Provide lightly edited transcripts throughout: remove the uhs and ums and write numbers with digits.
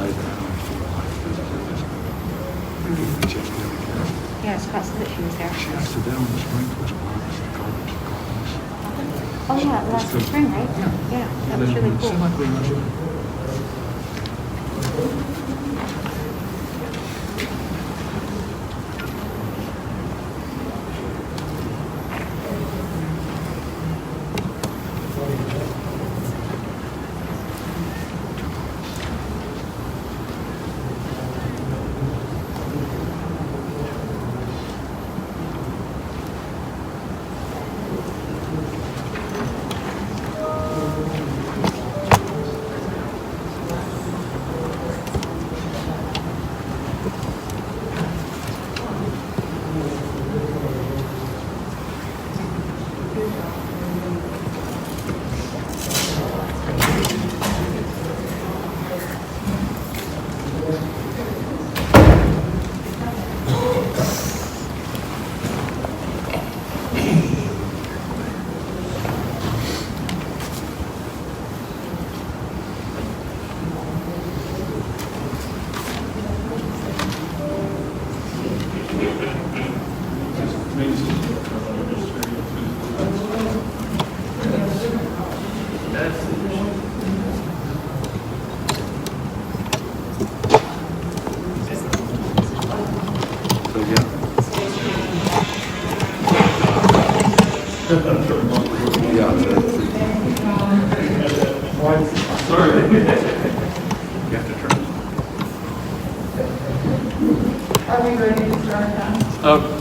lay down for like visitors. Yeah, Scott said that she was there. She has to down the sprinklers, box, the garbage, the garbage. Oh yeah, last spring, right? Yeah, that was really cool.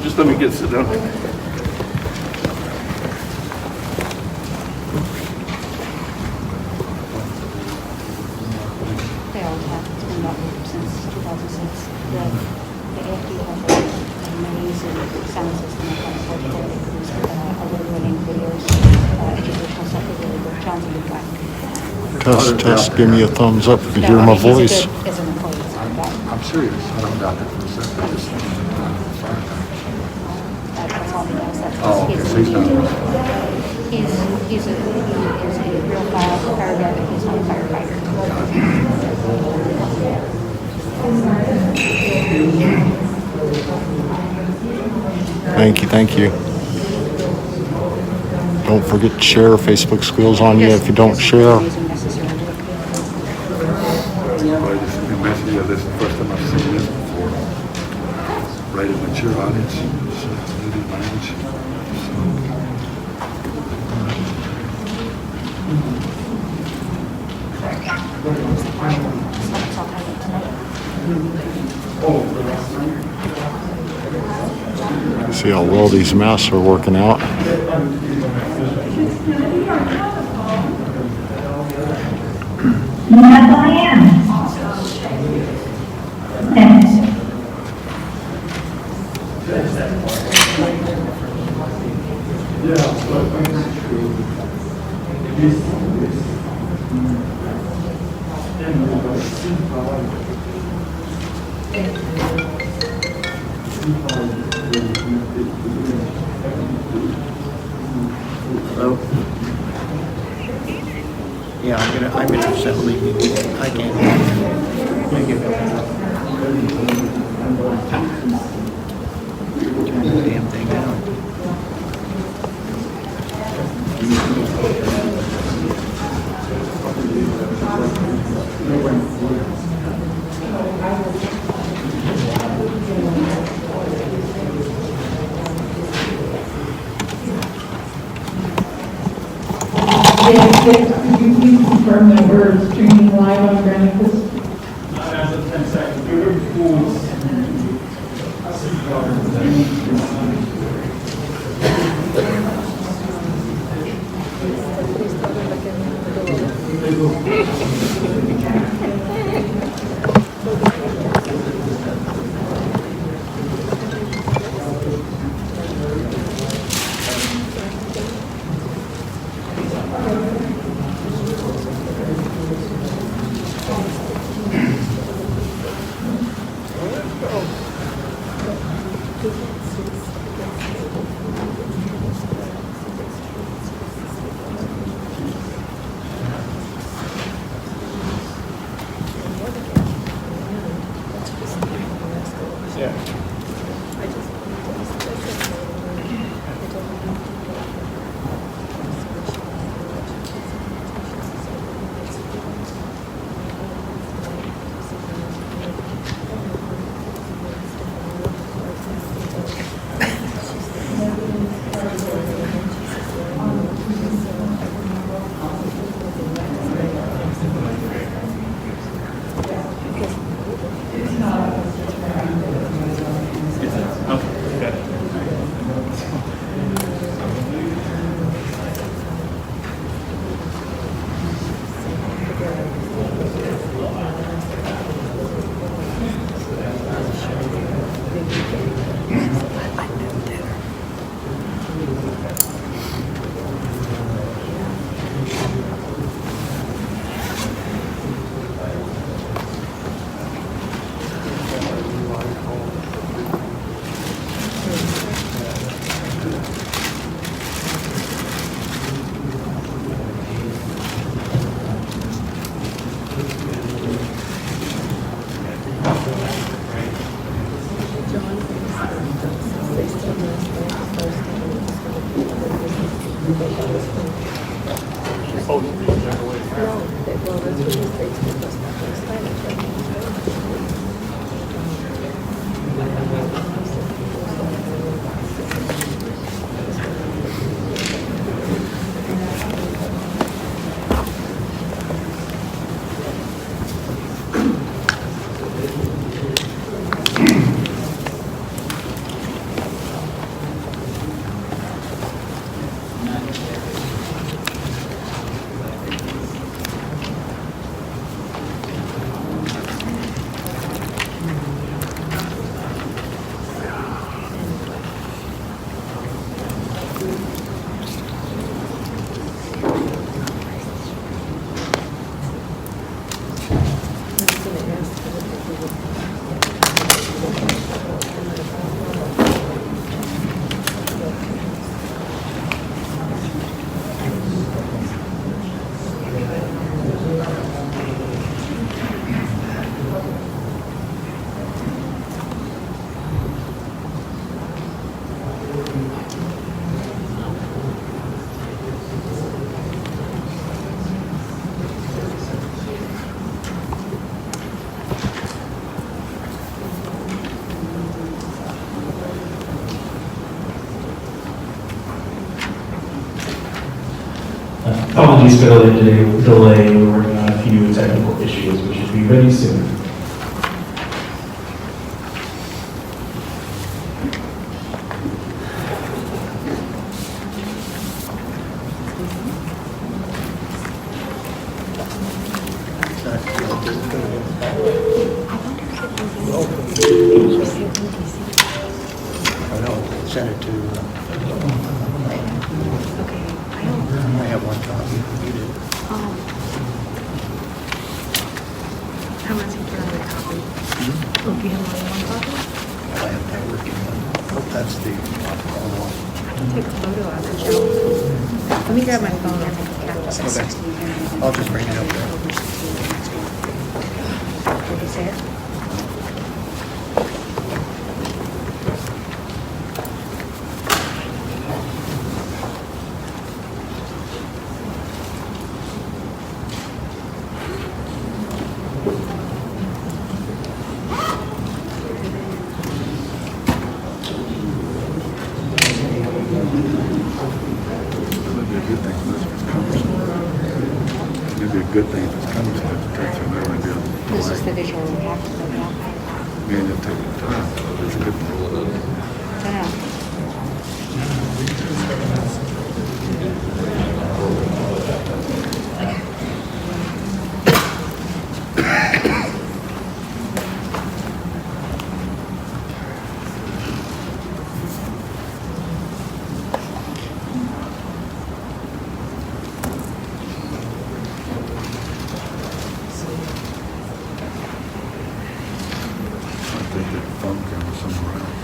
Just let me get sit down. They always have. It's been about since 2006. The AFD has an amazing sound system of Portugal. They produce award-winning videos, educational stuff is really good. John's a good guy. Test, give me a thumbs up if you hear my voice. As an employee, I'm serious. I don't doubt that for a second. I just that's all he knows. That's oh, okay. So he's not. He's a real firefighter. He's not a firefighter. Thank you. Don't forget to share. Facebook squeals on you if you don't share. This is the first time I've seen this before. Right in mature audience. So, new language. See how well these masks are working out. Yes, I am. Yes. Hello? Yeah, I'm in assembly. I can't. Thank you. Turn the damn thing down. Could you please confirm that we're streaming live on Granicus? Not as of 10 seconds. We were fools. Apologies for the delay. We're working on a few technical issues. We should be ready soon. I know, send it to, I have one copy. You did. How much you put on the copy? Oh, do you have more than one copy? I have that working one. Oh, that's the wrong one. I'll take a photo of it, Joe. Let me grab my phone and take a capture. Okay. I'll just bring it up there. Did you say it? Maybe a good thing if it's coming to the detention. There might be a This is the delay. visual impact of it, yeah. Man, it'll take time. It's a good thing. I don't know. I think the phone camera somewhere else.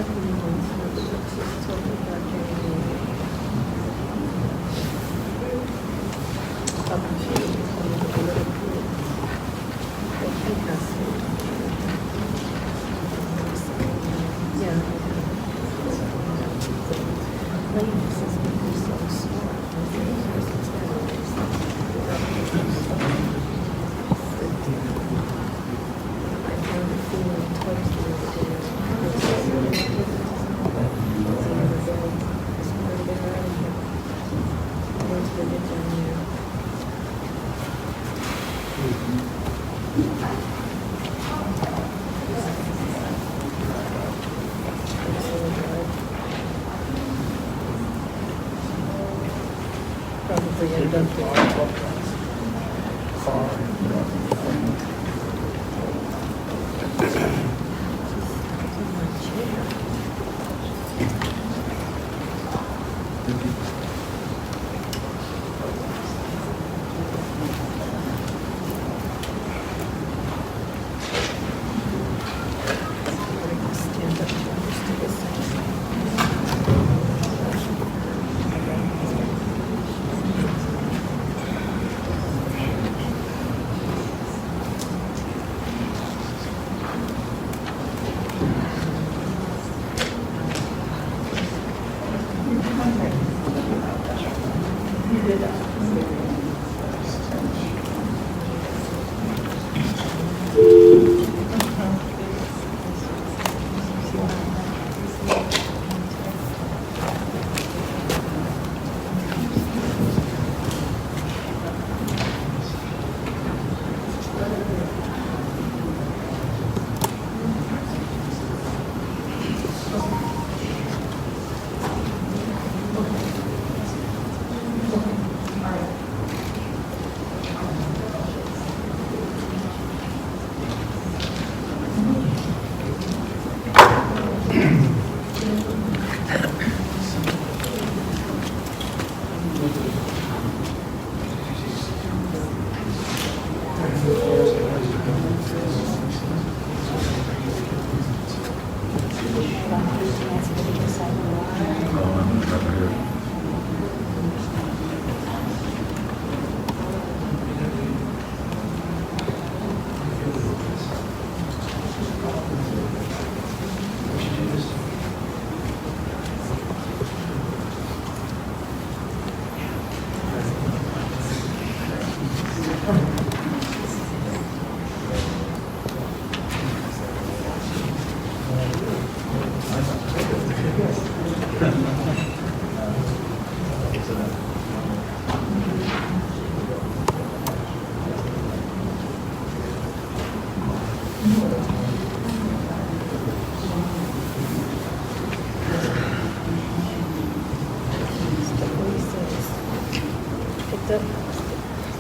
Stephanie wants to talk about probably end up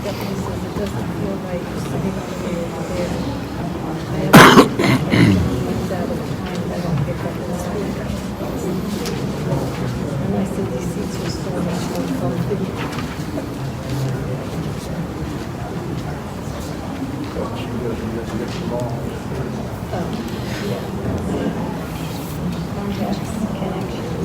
Stephanie says it doesn't feel right for sitting on the way over there. I have runs out of time that I don't pick up in speaker. And I said these seats are so much more comfy. Contacts, connections.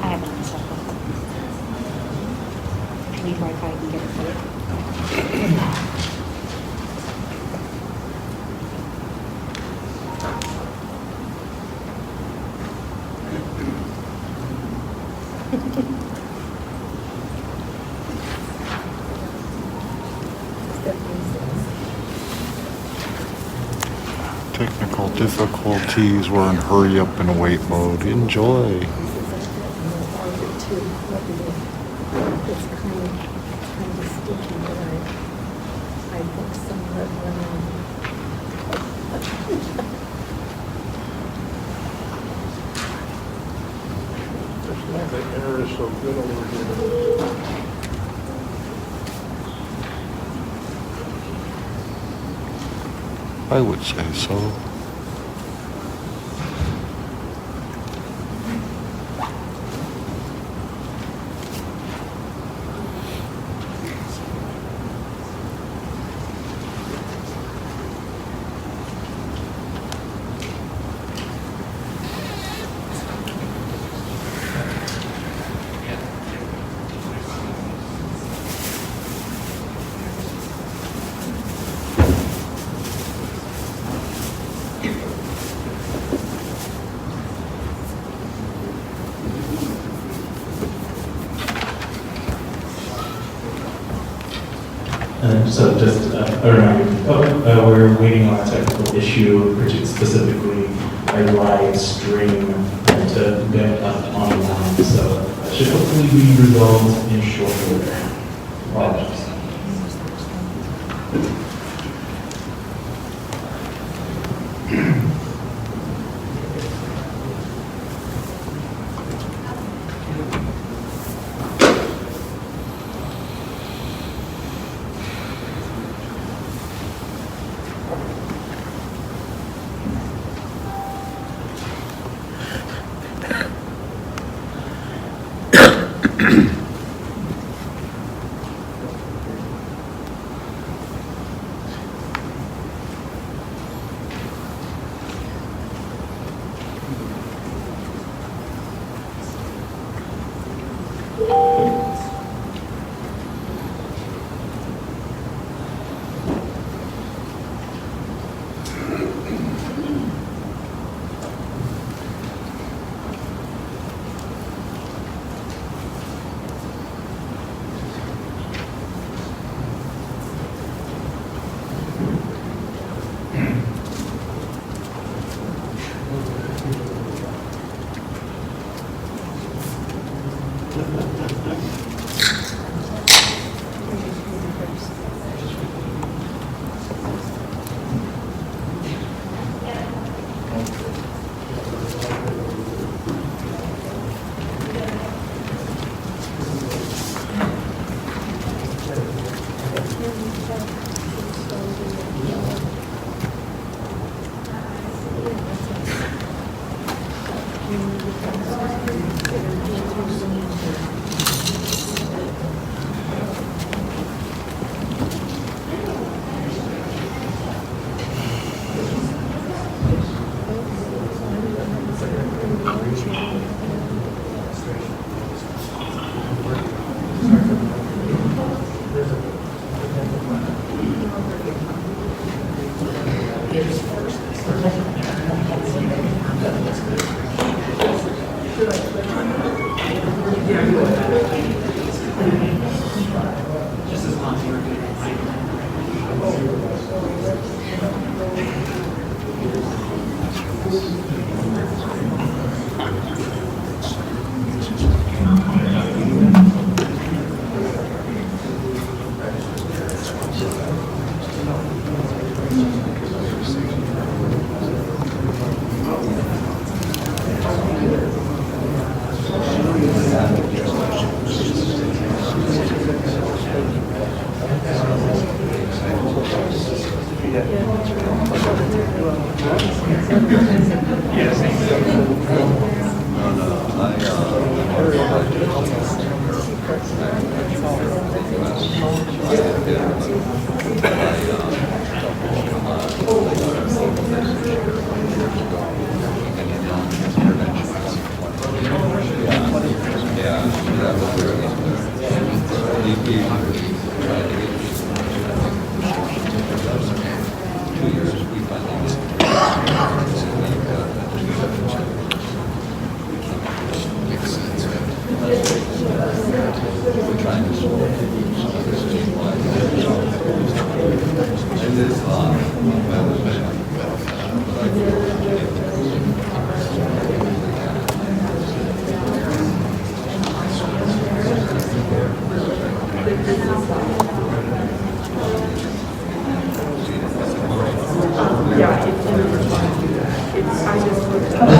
I have it on cell phone. If you need Wi-Fi, you can get it for you. Technical difficulties. We're in hurry up and wait mode. Enjoy. It's kind of sticky, but I think somewhat The air is so good over here. I would say so. So just a reminder to the public, we're waiting on a technical issue, which is specifically a live stream to get up online. So that should hopefully be resolved in short order. Apologies.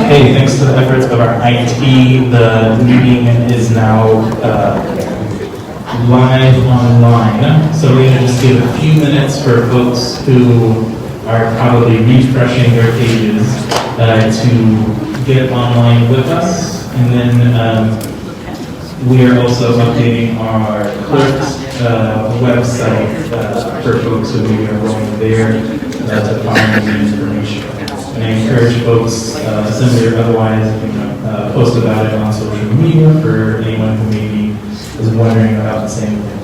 Okay, thanks to the efforts of our IT, the meeting is now live online. So we're going to just give a few minutes for folks who are probably refreshing their pages to get online with us. And then we are also updating our clerk's website for folks who maybe are going there to find the information. And I encourage folks, assembly or otherwise, post about it on social media for anyone who maybe is wondering about the same thing.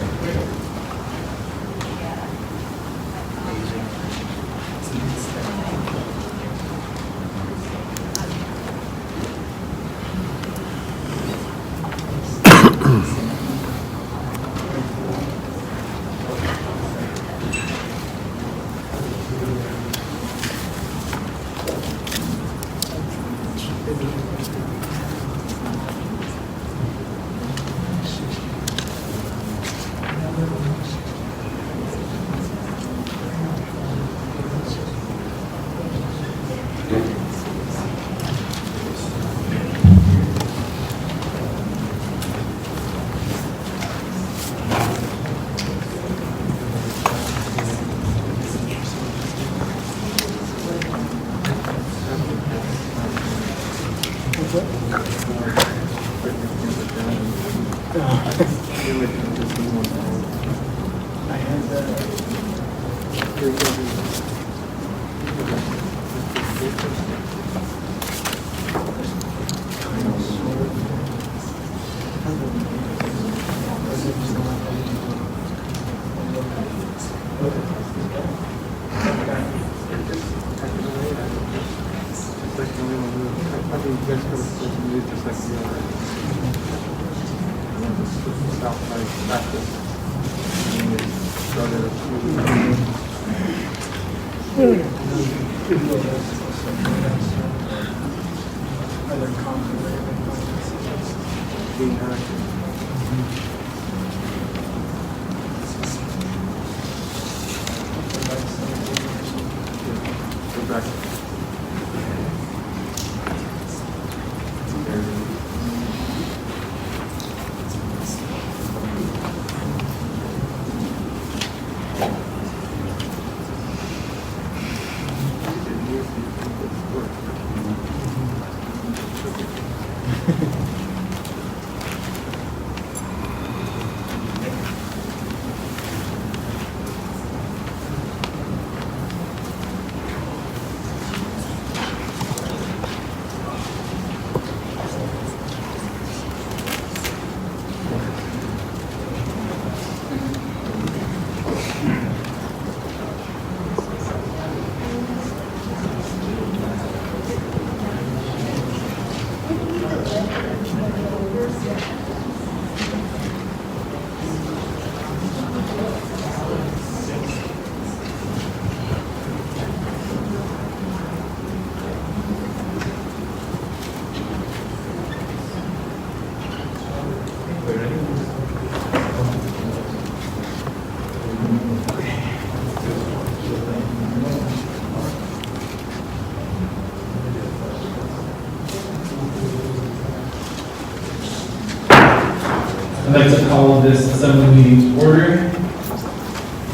I'd like to call this assembly meeting to order.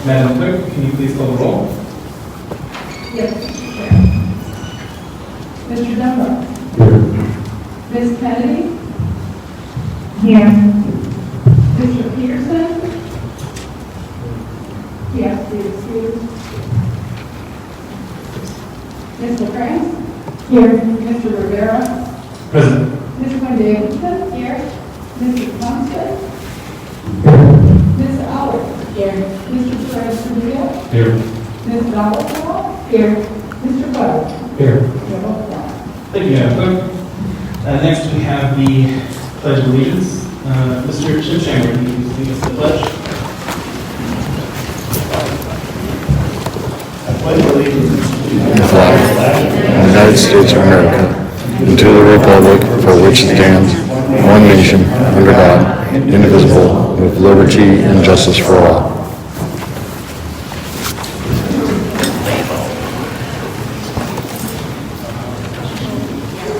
Madam Clerk, can you please call the roll? Yes, Mr. Chair. Mr. Dunbar. Ms. Kennedy. Here. Mr. Peterson. Yes, please excuse. Mr. France. Here. Mr. Rivera. Present. Ms. Wendy here. Mr. Thompson. Ms. Allard. Here. Mr. Perez-Padilla. Here. Ms. Valentine. Here. Mr. Bud. Here. You're both down. Thank you, Madam Clerk. Next, we have the Pledge of Allegiance. Mr. Chimchamber, can you please lead us to the pledge? I pledge allegiance to The flag of the United States of America and to the republic for which it stands, one nation, under God, indivisible, with liberty and justice for all.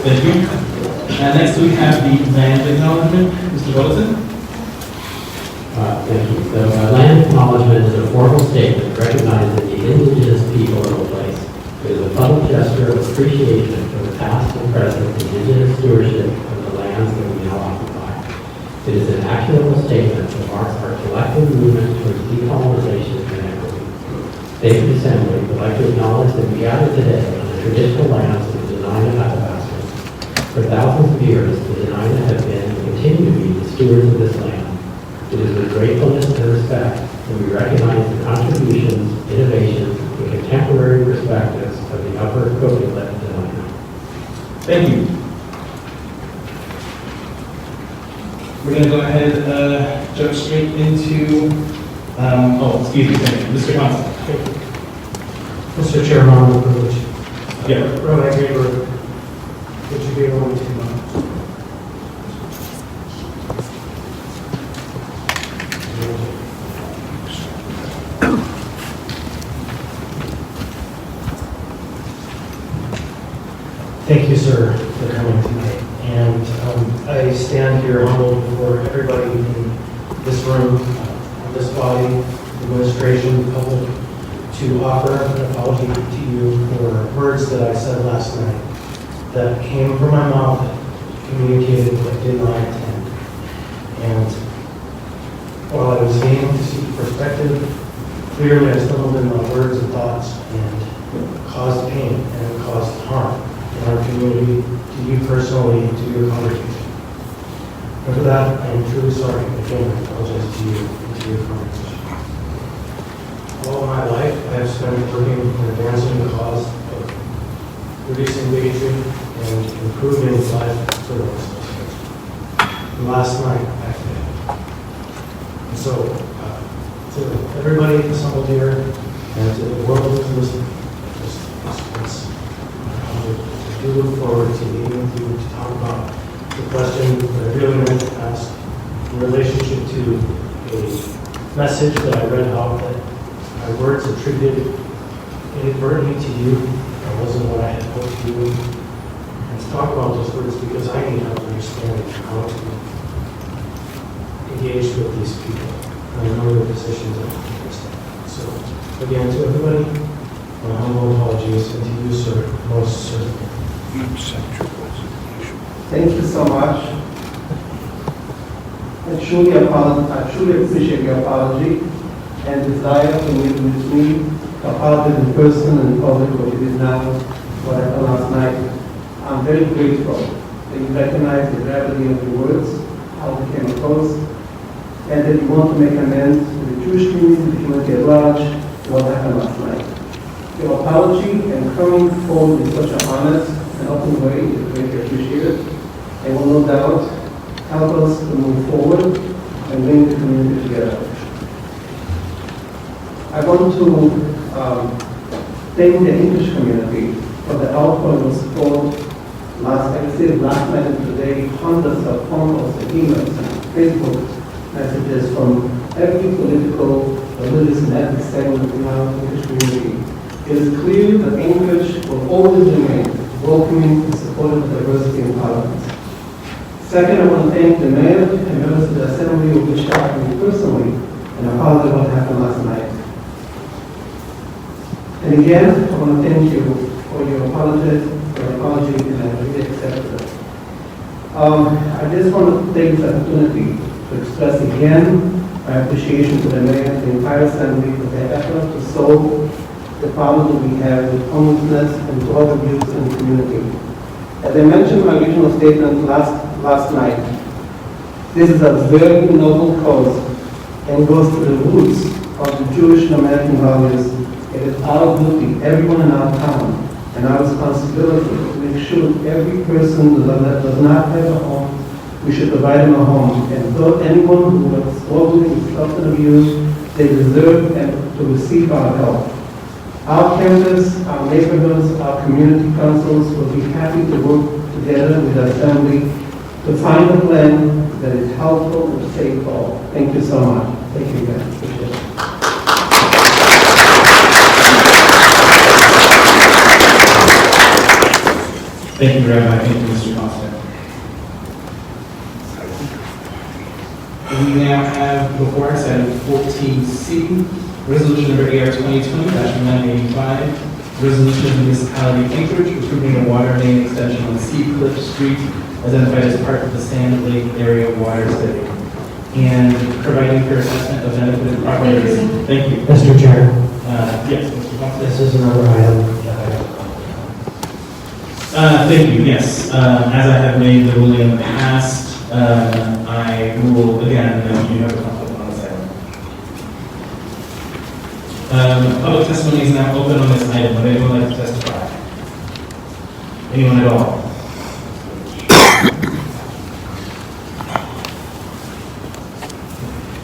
Thank you. Next, we have the land acknowledgement. Mr. Wilson? Thank you. So, land acknowledgement is a formal statement recognizing the indigenous people of the place. It is a public gesture of appreciation for the past and present indigenous stewardship of the lands that we now occupy. It is an actionable statement that marks our collective movement towards decolonization and equity. State Assembly would like to acknowledge that we gather today on the traditional lands of the Dena'ina Athabasca. For thousands of years, the Dena'ina have been and continue to be the stewards of this land. It is with gratefulness and respect that we recognize the contributions, innovations, and contemporary perspectives of the Upper Coquitlam Dena'ina. Thank you. We're going to go ahead and jump straight into, Mr. Johnson. Mr. Chairman, I'm the privilege. Yeah. Rowan Greenberg, would you be willing to Thank you, sir, for coming tonight. And I stand here humbled before everybody in this room, this body, the administration, the public, to offer an apology to you for words that I said last night that came from my mouth, communicated but did not intend. And while I was aiming to seek perspective, clearly I stumbled in my words and thoughts and caused pain and caused harm in our community, to you personally, and to your congregation. And for that, I am truly sorry. Again, I apologize to you and to your congregation. All my life, I have spent working and advancing the cause of reducing bigotry and improving life for the rest of us. And last night, I failed. And so, to everybody assembled here, and to the world who's listening, I do look forward to meeting with you to talk about the question that I really meant to ask in relationship to a message that I read out that my words attributed inadvertently to you. That wasn't what I had hoped to do. And to talk about those words because I need help understanding how to engage with these people. And I know their positions are understand. So, again, to everybody, my humble apologies, and to you, sir, most certainly. Thank you so much. I truly appreciate your apology and desire to meet with me, apologize in person and in public, what you did now, what I done last night. I'm very grateful that you recognize the gravity of your words, how they came across, and that you want to make amends to the Jewish community, the community at large, what happened last night. Your apology and coming forward in such an honest and open way is greatly appreciated. and will no doubt help us to move forward and bring the community together. I want to thank the English community for the outpouring of support last night and today, hundreds of phone calls and emails and Facebook messages from every political, religious, and ethnic segment of the English community. It is clear that Anchorage will always remain welcoming and supportive of diversity and tolerance. Second, I want to thank the mayor and members of the assembly who reached out to me personally and apologize for what happened last night. And again, I want to thank you for your apology, and I really accept it. I just want to take this opportunity to express again my appreciation to the mayor and the entire assembly for their effort to solve the problem that we have with homelessness and drug abuse in the community. As I mentioned in my original statement last night, this is a very noble cause and goes to the roots of the Jewish and American values. It is our duty, everyone in our town, and our responsibility to make sure every person that does not have a home, we should provide them a home. And though anyone who is struggling with substance abuse, they deserve to receive our help. Our campus, our neighborhoods, our community councils will be happy to work together with the assembly to find a plan that is helpful and safe for all. Thank you so much. Thank you guys. Appreciate it. Thank you, Rabbi. Thank you, Mr. Constant. We now have before us item 14C, resolution number AR 2020-985, resolution of the municipality of Anchorage approving a water main extension on Sea Cliff Street, identified as part of the Sand Lake Area Water Study, and providing for assessment of benefited properties. Thank you. Mr. Chair, Yes, Mr. Constant. this is another item. Thank you, yes. As I have made the ruling in the past, I will, again, you have a conflict on this item. Public testimony is now open on this item. Would anyone like to testify? Anyone at all?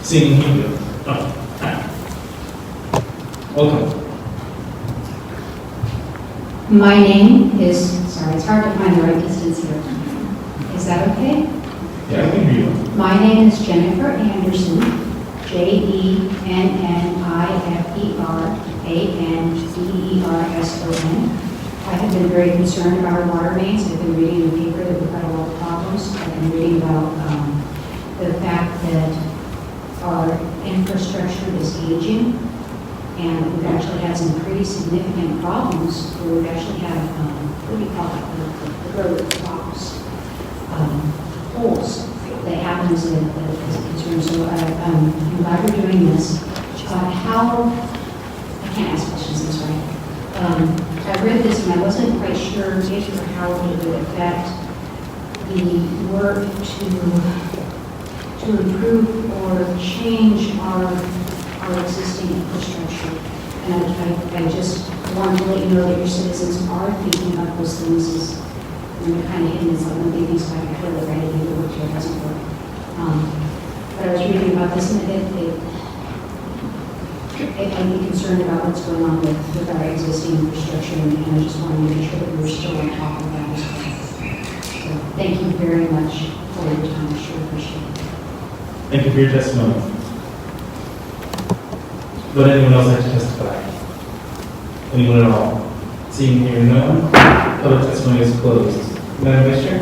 Seeing you. Welcome. My name is, sorry, it's hard to find the right distance here. Is that okay? Yeah, I can hear you. My name is Jennifer Anderson, Jenniferanderson. I have been very concerned about our water mains. I've been reading in the paper that we've got a lot of problems. I've been reading about the fact that our infrastructure is aging, and we've actually had some pretty significant problems where we've actually had, what do you call it, the road problems, holes that happens as a concern. So I'm glad we're doing this. How, I can't ask questions, I'm sorry. I read this and I wasn't quite sure if or how it would affect the work to improve or change our existing infrastructure. And I just wanted to let you know that your citizens are thinking about those things as kind of hidden as one of the things like I feel like I didn't do the work here, it doesn't work. But I was reading about this and I'd be concerned about what's going on with our existing infrastructure, and I just wanted to make sure that we were still on top of that as well. So thank you very much for your time. I sure appreciate it. Thank you for your testimony. Would anyone else like to testify? Anyone at all? Seeing here none, public testimony is closed. Madam Vice Chair?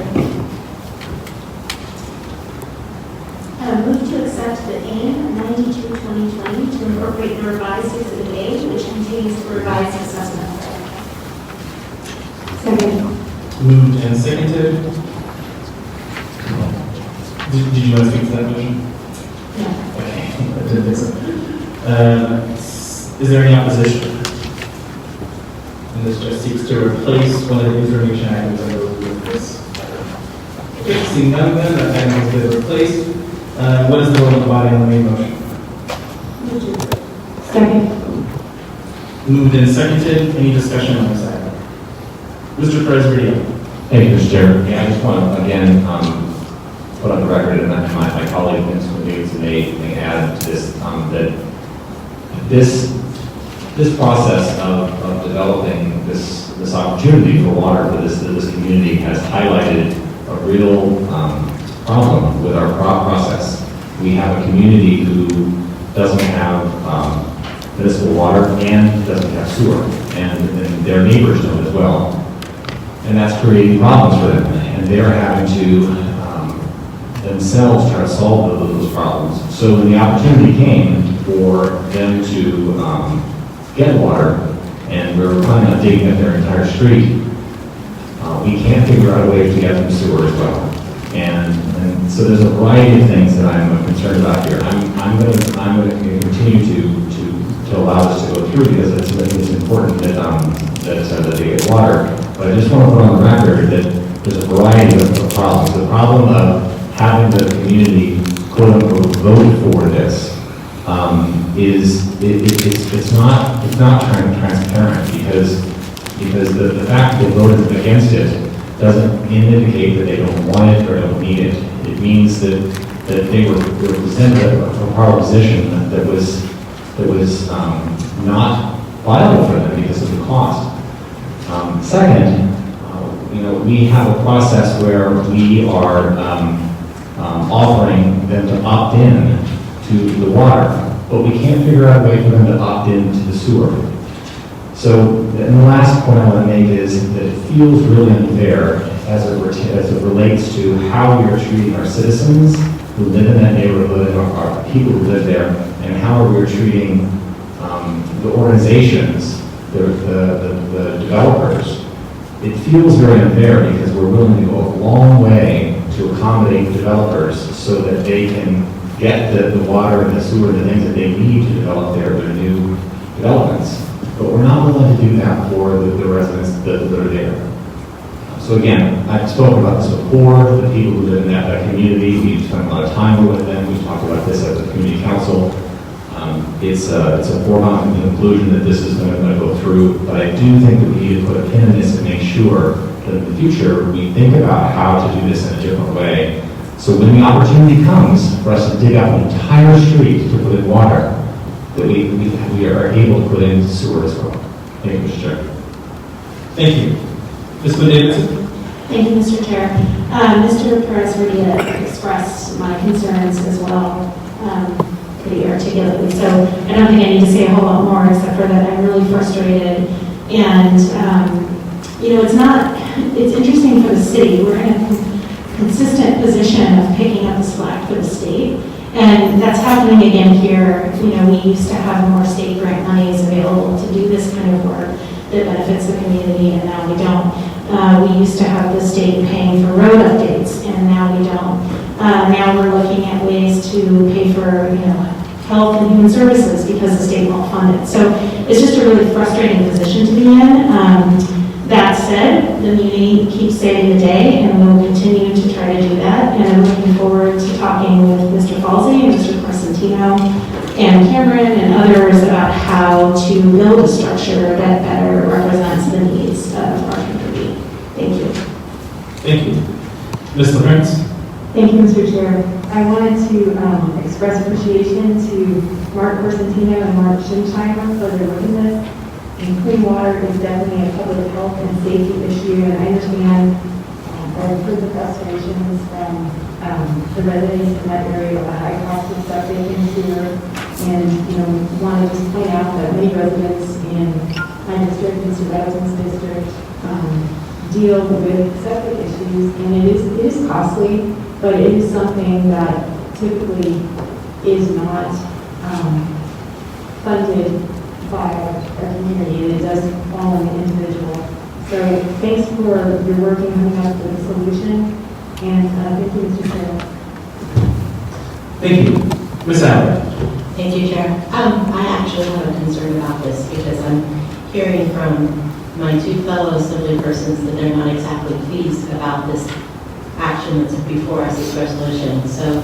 Move to accept the AIM 92-2020 to incorporate the revised Exhibit A, which contains the revised assessment. Second. Moved and seconded. Did you want to speak to that motion? No. Okay, I didn't think so. Is there any opposition? And this just seeks to replace one of the information items under this. Okay, seeing none then, that item has been replaced. What is the vote of the body on the main motion? Second. Moved and seconded. Any discussion on this item? Mr. Perez-Villa. Thank you, Mr. Chair. Yeah, I just want to, again, put on the record, and my colleague, Ms. Davidson, may add to this, that this process of developing this opportunity for water for this community has highlighted a real problem with our process. We have a community who doesn't have municipal water and doesn't have sewer, and their neighbors don't as well. And that's creating problems for them, and they're having to themselves try to solve those problems. So when the opportunity came for them to get water, and we were planning on digging up their entire street, we can't figure out a way to get them sewer as well. And so there's a variety of things that I'm concerned about here. I'm going to continue to allow this to go through because it's important that they get water. But I just want to put on the record that there's a variety of problems. The problem of having the community, quote unquote, vote for this it's not transparent because the fact that they voted against it doesn't indicate that they don't want it or don't need it. It means that they were presented a proposition that was not viable for them because of the cost. Second, we have a process where we are offering them to opt in to the water, but we can't figure out a way for them to opt in to the sewer. So, and the last point I want to make is that it feels really unfair as it relates to how we are treating our citizens who live in that neighborhood, our people who live there, and how we are treating the organizations, the developers. It feels very unfair because we're willing to go a long way to accommodate developers so that they can get the water and the sewer and the things that they need to develop their new developments. But we're not willing to do that for the residents that are there. So again, I've spoken about this before, the people who live in that community. We've spent a lot of time with them. We've talked about this at the community council. It's a foregone conclusion that this is going to go through, but I do think that we need to put a pin in this and make sure that in the future we think about how to do this in a different way. So when the opportunity comes for us to dig up an entire street to put in water, that we are able to put in sewer as well. Thank you, Mr. Chair. Thank you. Ms. Davidson? Thank you, Mr. Chair. Mr. Perez-Rodilla expressed my concerns as well pretty articulately, so I don't think I need to say a whole lot more except for that I'm really frustrated. And, it's interesting for the city. We're in a consistent position of picking up the slack for the state. And that's happening again here. We used to have more state grant monies available to do this kind of work that benefits the community, and now we don't. We used to have the state paying for road updates, and now we don't. Now we're looking at ways to pay for, health and human services because the state won't fund it. So it's just a really frustrating position to be in. That said, the meeting keeps saving the day, and we'll continue to try to do that. And I'm looking forward to talking with Mr. Falsey and Mr. Crescentino and Cameron and others about how to build a structure that better represents the needs of our community. Thank you. Thank you. Ms. LaPrince? Thank you, Mr. Chair. I wanted to express appreciation to Mark Crescentino and Mark Schimsheimer for their work in this. And clean water is definitely a public health and safety issue, and I understand I've heard the frustrations from the residents in that area with the high cost of septic and sewer. And, want to just point out that many residents in my district, Mr. Reynolds' district, deal with septic issues, and it is costly, but it is something that typically is not funded by our community, and it does fall on the individual. So thanks for your work in coming up with a solution, and thank you, Mr. Chair. Thank you. Ms. Allen? Thank you, Chair. I actually have a concern about this because I'm hearing from my two fellow assembly persons that they're not exactly pleased about this action that's before us, this resolution. So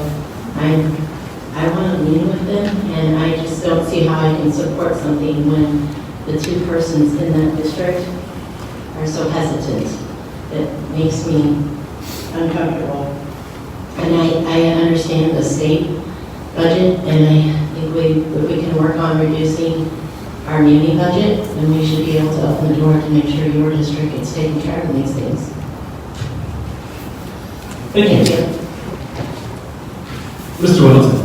I want to meet with them, and I just don't see how I can support something when the two persons in that district are so hesitant. that makes me uncomfortable. And I understand the state budget, and I think if we can work on reducing our muni budget, then we should be able to open the door to make sure your district gets taken care of these things. Thank you. Mr. Wilson.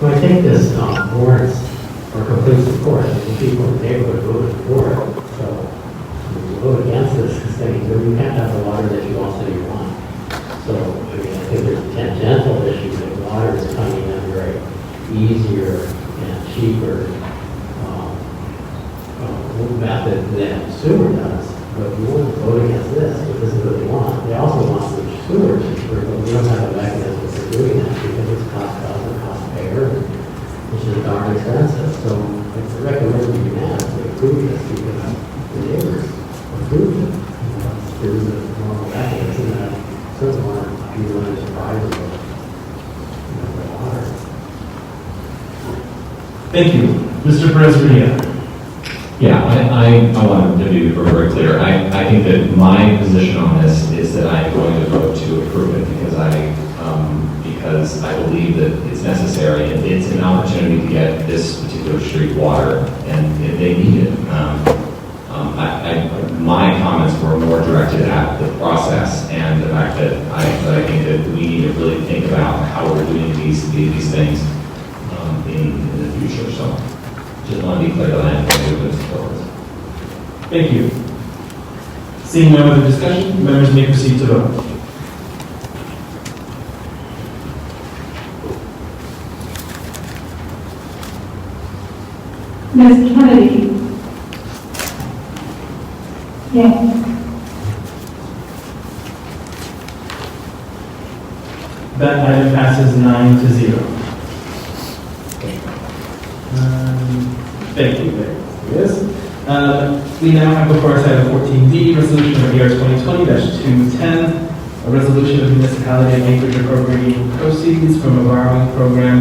Well, I think this warrants for complete support. The people in the neighborhood voted for it. So when you vote against this, it's saying you can't have the water that you all say you want. So, I mean, I think there's a tangential issue that water is coming in very easier and cheaper method than sewer does. But you want to vote against this, but this is what they want. They also want the sewer cheaper, but we don't have a mechanism for doing that because it's cost payer, which is darn expensive. So I recommend you unanimously approve this because the neighbors approved it. Through the normal mechanism that doesn't want to be really surprised about the water. Thank you. Mr. Perez-Renia. Yeah, I want to be very clear. I think that my position on this is that I'm going to vote to approve it because I believe that it's necessary and it's an opportunity to get this particular street water, and they need it. My comments were more directed at the process and the fact that I think that we need to really think about how we're doing these things in the future. So just want to be clear that I'm going to move this forward. Thank you. Seeing no other discussion, members may proceed to vote. Ms. Kennedy? Yes. That item passes 9-0. Thank you. Yes. We now have before us item 14D, resolution of year 2020-210, a resolution of the municipality of Anchorage appropriating proceeds from a borrowing program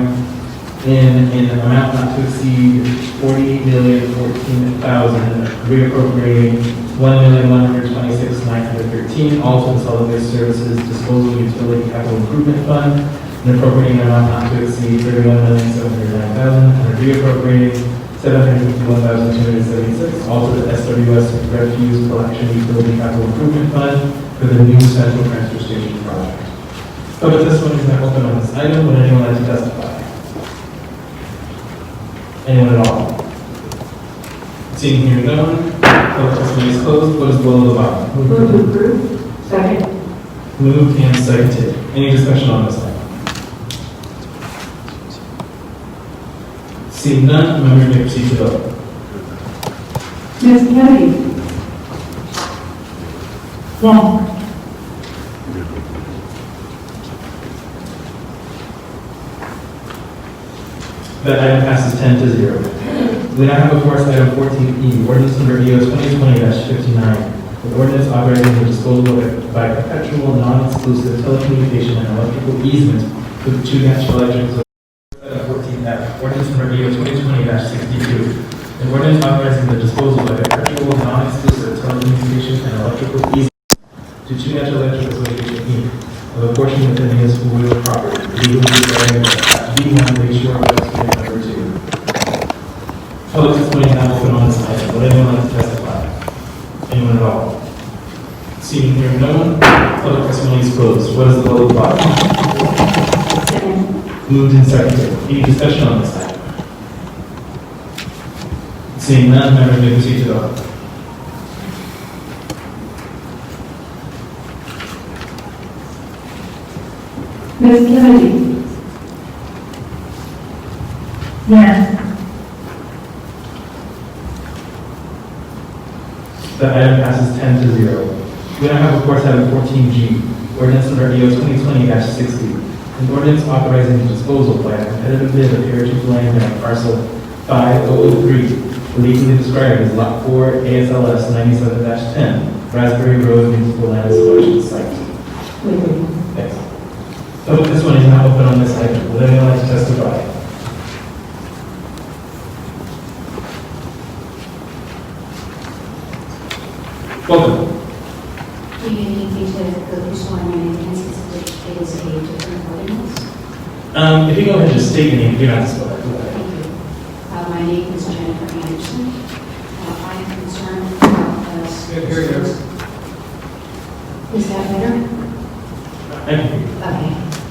in an amount not to exceed $40,014,000, reappropriating $1,126,913, all to the solid waste services disposal utility capital improvement fund, and appropriating an amount not to exceed $31,709,000, and reappropriating $751,276, all to the SWS refuse collection utility capital improvement fund for the new central transfer station project. Public testimony is now open on this item. Would anyone like to testify? Anyone at all? Seeing here no one, public testimony is closed. What is the will of the body? Move to approve. Second. Moved and seconded. Any discussion on this item? Seeing none, members may proceed to vote. Ms. Kennedy? Yes. That item passes 10-0. We now have before us item 14E, ordinance number EO 2020-59, an ordinance authorizing the disposal by perpetual, non-exclusive telecommunication and electrical easement with two national electric. 14F, ordinance number EO 2020-62, an ordinance authorizing the disposal by perpetual, non-exclusive telecommunication and electrical easement to two national electric association Inc. of a portion within the municipal real property, legally declaring B1 Lake Shore West Unit Number 2. Public testimony is now open on this item. Would anyone like to testify? Anyone at all? Seeing here no one, public testimony is closed. What is the will of the body? Second. Moved and seconded. Any discussion on this item? Seeing none, members may proceed to vote. Ms. Kennedy? Yes. That item passes 10-0. We now have, of course, item 14G, ordinance number EO 2020-60, an ordinance authorizing the disposal by a competitive bid of heritage land on parcel 5003, legally described as Lot 4 ASLS 97-10, Raspberry Road Municipal Land Selection Site. Thanks. Public testimony is now open on this item. Would anyone like to testify? Welcome. Do you need me to recording this? If you go ahead and just state your name, you're not disclosed. Thank you. My name is Jennifer Anderson. I am concerned about us. Is that better? Okay.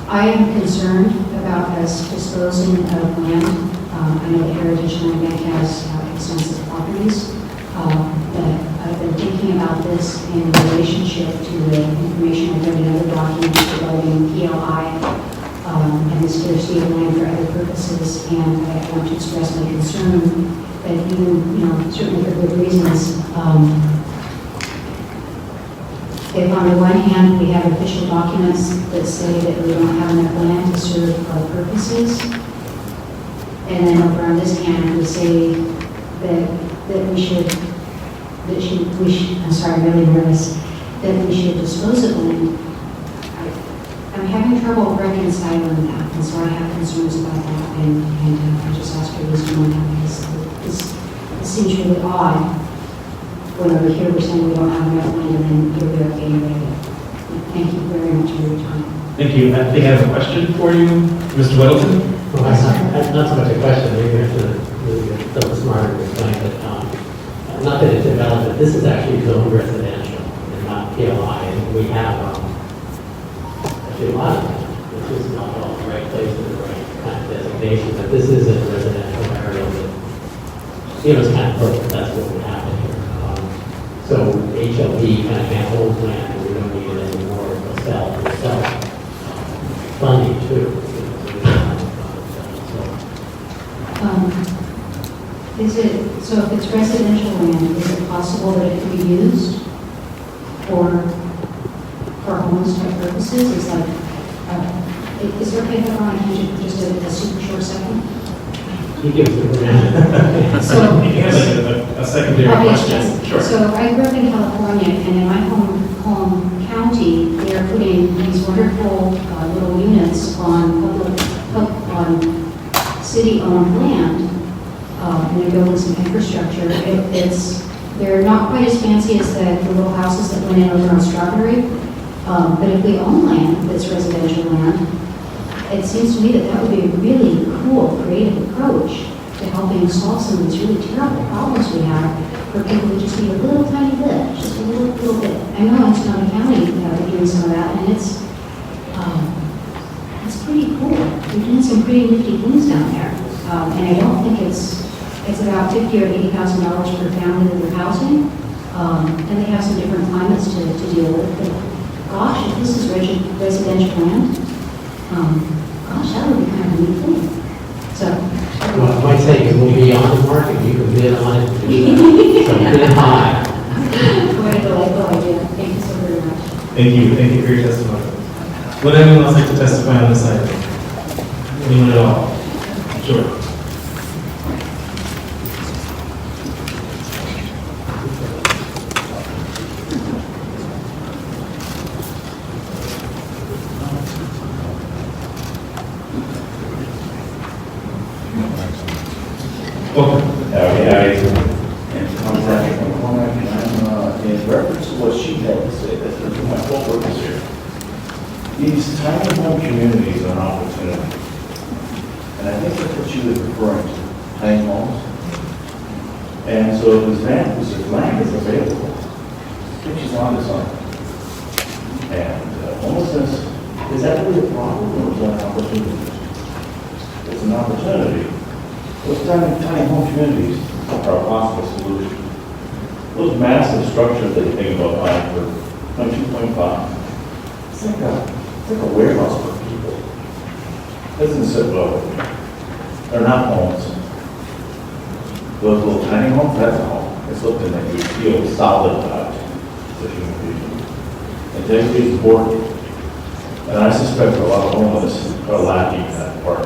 I am concerned about us disposing of land. I know the Heritage Land Bank has extensive properties, but I've been thinking about this in relationship to the information I've read in other documents regarding PLI and the scarcity of land for other purposes, and I want to express my concern that even, certainly for good reasons, if on the one hand we have official documents that say that we don't have enough land to serve our purposes, and then over on this hand we say that we should, I'm sorry, I'm really nervous, that we should dispose of land. I'm having trouble reconciling that, and so I have concerns about that, and I just ask your wisdom on that, because it seems really odd when over here we're saying we don't have enough land, and then here we are getting rid of it. Thank you very much for your time. Thank you. I think I have a question for you, Mr. Weddleton. Well, that's not so much a question, maybe you have to really get a little smarter to explain it. Not that it's irrelevant, this is actually zoned residential and not PLI, and we have actually a lot of them. This is not all the right place and the right kind of designation, but this is a residential area that, it's kind of perfect, that's what would happen here. So HLP kind of can't hold land, and we don't need it anymore, it'll sell funding too. So if it's residential land, is it possible that it could be used for homeless type purposes? Is it okay if I go on a tangent for just a super short second? You give it to So, you have a secondary question. Sure. So I grew up in California, and in my home county, they are putting these wonderful little units on city-owned land, and they're building some infrastructure. They're not quite as fancy as the little houses that went in over on Strawberry, but if we own land that's residential land, it seems to me that would be a really cool, creative approach to helping solve some of these really terrible problems we have for people who just need a little tiny bit, just a little bit. I know it's not a county doing some of that, and it's pretty cool. We're doing some pretty nifty things down there, and I don't think it's about $50,000 or $80,000 per family that they're housing, and they have some different climates to deal with. But gosh, if this is residential land, gosh, that would be kind of a neat thing. So, well, I might say it will be on the market, you can bid on it, so bid high. What a delightful idea. Thank you so very much. Thank you for your testimony. Would anyone else like to testify on this item? Anyone at all? Sure. In reference to what she had to say, that's my whole purpose here. These tiny home communities are an opportunity. And I think that's what she was referring to, tiny homes. And so if this land is available, I think she's on to something. And homelessness, is that really a problem or is that an opportunity? It's an opportunity. Those tiny home communities are a possible solution. Those massive structures that you think about buying for 2.5, it's like a warehouse for people. It doesn't sit well with me. They're not homes. Those little tiny homes, that's a home. It's something that you feel solid about as a human being. And safety is important. And I suspect a lot of homeless are lacking that part.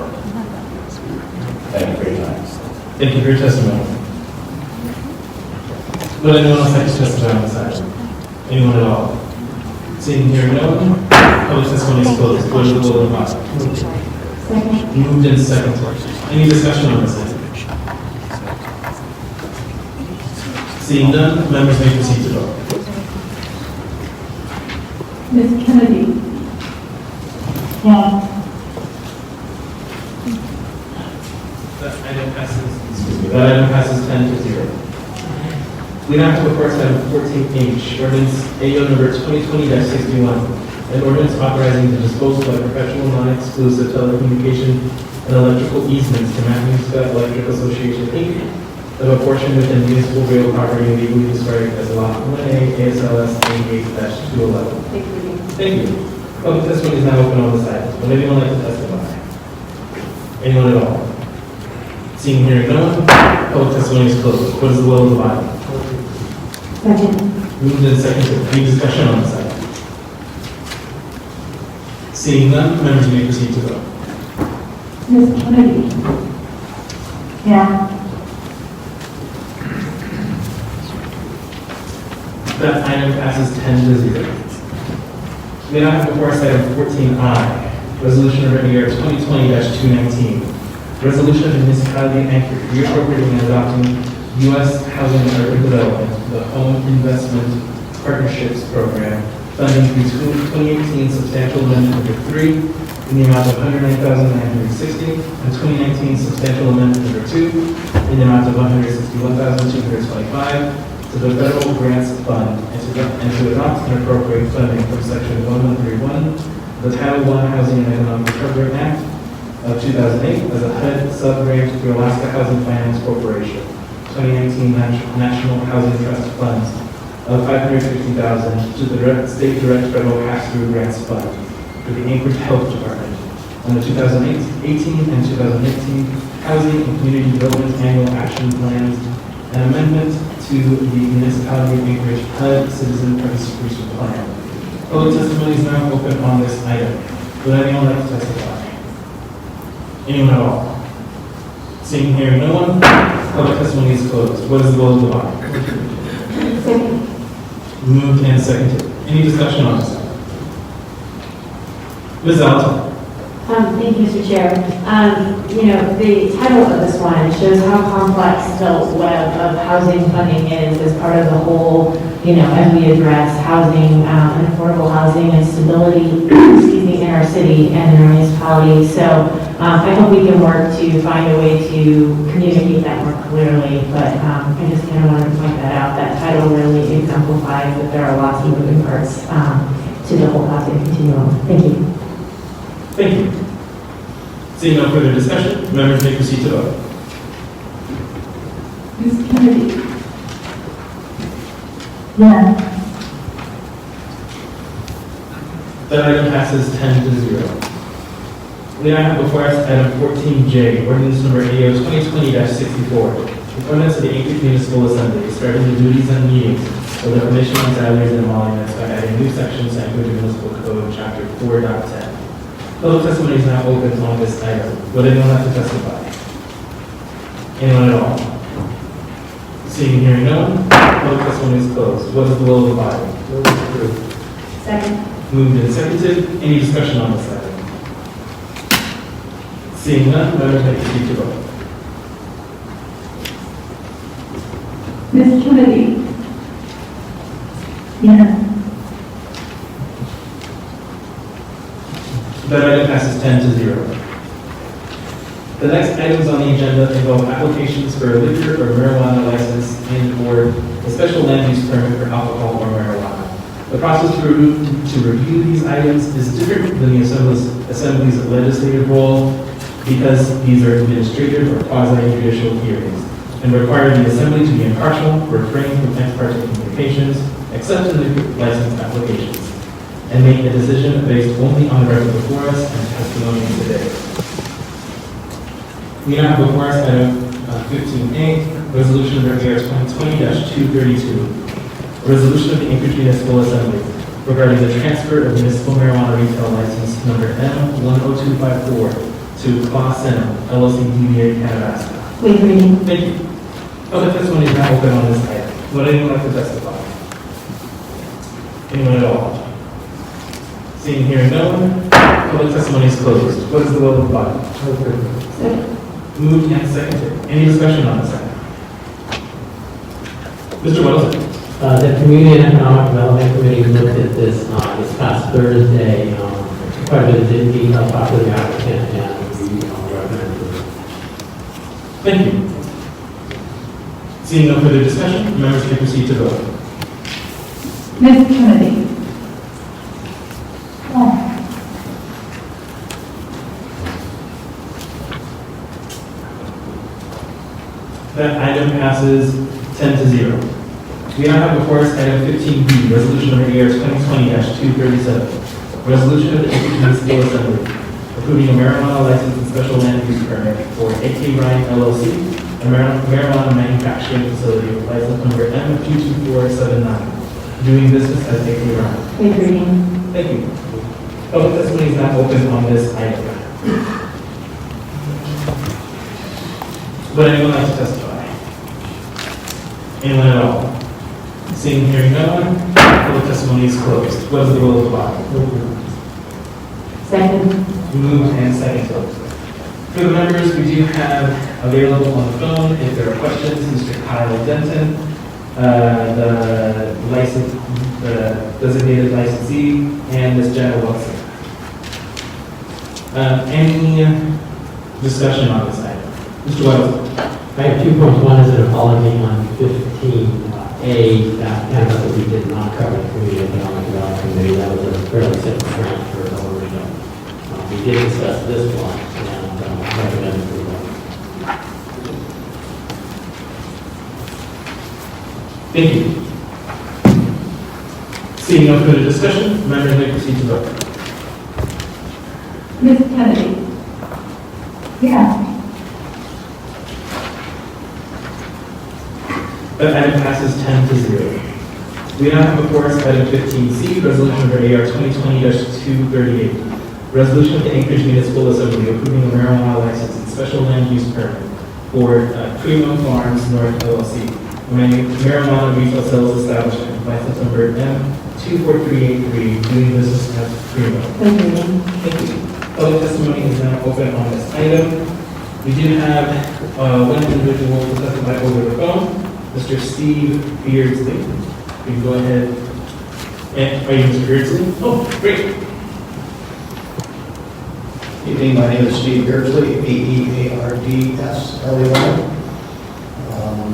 Thank you for your time. Thank you for your testimony. Would anyone else like to testify on this item? Anyone at all? Seeing here no one, public testimony is closed. Go to the voting box. Moved in second. Any discussion on this item? Seeing none, members may proceed to vote. Ms. Kennedy. Yes. item passes 10 to 0. We now have before us item 14H, ordinance AO number 2020-61, an ordinance authorizing the disposal by perpetual non-exclusive telecommunication and electrical easements to Matthews Electric Association, Inc., of a portion within municipal real property legally described as Lot 1A, ASLS 88-211. Thank you. Public testimony is now open on this item. Would anyone like to testify? Anyone at all? Seeing and hearing no one, public testimony is closed. What is the will of the body? Second. Moved and seconded. Any discussion on this item? Seeing none, members may proceed to vote. Ms. Kennedy? Yeah. That item passes 10 to 0. We now have before us item 14I, resolution number year 2020-219. Resolution of the municipality of Anchorage reappropriating and adopting U.S. Housing and Urban Development, the Home Investment Partnerships Program, funding through 2018 substantial amendment number 3 in the amount of $109,960 and 2019 substantial amendment number 2 in the amount of $161,225 to the Federal Grants Fund and to adopt and appropriate funding from Section 1131 of the Title I Housing and Economic Recovery Act of 2008 as a HUD sub-grant to Alaska Housing Finance Corporation, 2019 National Housing Trust Funds of $550,000 to the State Direct Federal Pass-Through Grants Fund for the Anchorage Health Department on the 2018 and 2019 Housing and Community Development Annual Action Plans, an amendment to the Municipality of Anchorage HUD Citizen Participation Plan. Public testimony is now open on this item. Would anyone like to testify? Anyone at all? Seeing and hearing no one, public testimony is closed. What is the will of the body? Second. Moved and seconded. Any discussion on this item? Ms. Alton. Thank you, Mr. Chair. The title of this one shows how complex the web of housing funding is as part of the whole, as we address housing and affordable housing and stability, in our city and in our municipality. So I hope we can work to find a way to communicate that more clearly. But I just kind of wanted to point that out. That title really exemplifies that there are lots of moving parts to the whole housing continuum. Thank you. Thank you. Seeing no further discussion, members may proceed to vote. Ms. Kennedy? Yeah. That item passes 10 to 0. We now have before us item 14J, ordinance number AO 2020-64, the ordinance of the Anchorage Municipal Assembly, starting the duties and meetings of the Commission on Salaries and Emoluments by adding new sections to Anchorage Municipal Code, Chapter 4.10. Public testimony is now open on this item. Would anyone like to testify? Anyone at all? Seeing and hearing no one, public testimony is closed. What is the will of the body? Second. Moved and seconded. Any discussion on this item? Seeing none, members may proceed to vote. Ms. Kennedy? Yeah. That item passes 10 to 0. The next items on the agenda involve applications for a liquor or marijuana license and/or a special land use permit for alcohol or marijuana. The process to review these items is different than the Assembly's legislative role because these are administrative or quasi-judicial hearings and require the Assembly to be impartial, refrain from ex parte communications, except in the license applications, and make a decision based only on the record before us and testimony today. We now have before us item 15A, resolution number 2020-232. A resolution of the Anchorage Municipal Assembly regarding the transfer of municipal marijuana retail license number M10254 to Class Center, LLC DBA Canavasta. Wait, reading. Thank you. Public testimony is now open on this item. Would anyone like to testify? Anyone at all? Seeing and hearing no one, public testimony is closed. What is the will of the body? Second. Moved and seconded. Any discussion on this item? Mr. Wellesley. The Community and Economic Development Committee looked at this this past Thursday. Quite a bit of detail talked to the applicant and we recommend approval. Thank you. Seeing no further discussion, members may proceed to vote. Ms. Kennedy. That item passes 10-0. We now have before us item 15B, Resolution Number AR 2020-237. Resolution of the Anchorage Municipal Assembly approving a marijuana license and special land use permit for AK Ryan LLC, a marijuana manufacturing facility with license number M22479, doing business as AK Ryan. Wait, reading. Thank you. Public testimony is now open on this item. Would anyone like to testify? Anyone at all? Seeing and hearing no one, public testimony is closed. What is the will of the body? Second. Moved and seconded. For the members, we do have available on the phone, if there are questions, Mr. Kyle Denton, the designated licensee, and Ms. Jenna Wilson. Any discussion on this item? Mr. Wells. I have 2 points. One is an apology on 15A, that we did not cover the Community Economic Development Committee. That was a fairly simple transfer over. We did discuss this one and recommend approval. Thank you. Seeing no further discussion, members may proceed to vote. Ms. Kennedy. Yes. That item passes 10-0. We now have before us item 15C, Resolution Number AR 2020-238. Resolution of the Anchorage Municipal Assembly approving a marijuana license and special land use permit for Primo Farms North LLC, a marijuana retail sales establishment, license number M24383, doing business as Primo. Wait, reading. Thank you. Public testimony is now open on this item. We do have one individual to testify over the phone, Mr. Steve Beardsley. You can go ahead. And are you Mr. Beardsley? Oh, great. Evening, my name is Steve Beardsley, B-E-A-R-D-S-L-E-Y.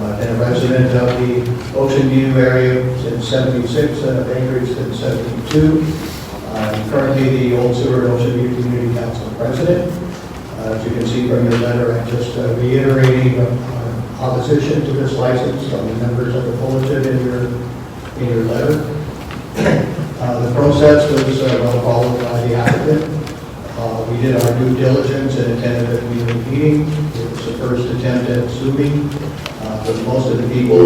I've been a resident of the Ocean View area since '76 and of Anchorage since '72. I'm currently the Old Seward Ocean View Community Council President. As you can see from your letter, I'm just reiterating our opposition to this license from the members of the bulletin in your letter. The process was well followed by the applicant. We did our due diligence and attended a community meeting. It was the first attempt at zooming with most of the people.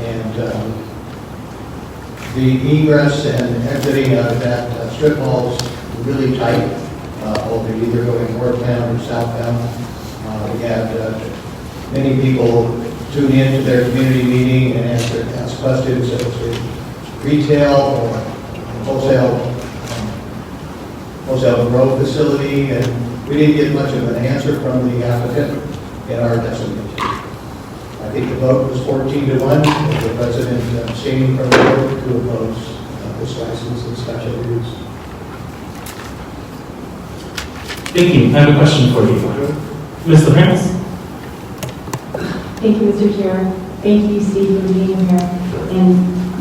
And the egress and exiting out of that strip mall is really tight. They're either going northbound or southbound. We had many people tune in to their community meeting and ask questions as to retail or wholesale grow facility, and we didn't get much of an answer from the applicant in our testimony. I think the vote was 14-1, with the president abstaining from the vote to oppose this license and special use. Thank you. I have a question for you. Ms. LaPrance? Thank you, Mr. Chair. Thank you, Steve, for being here. And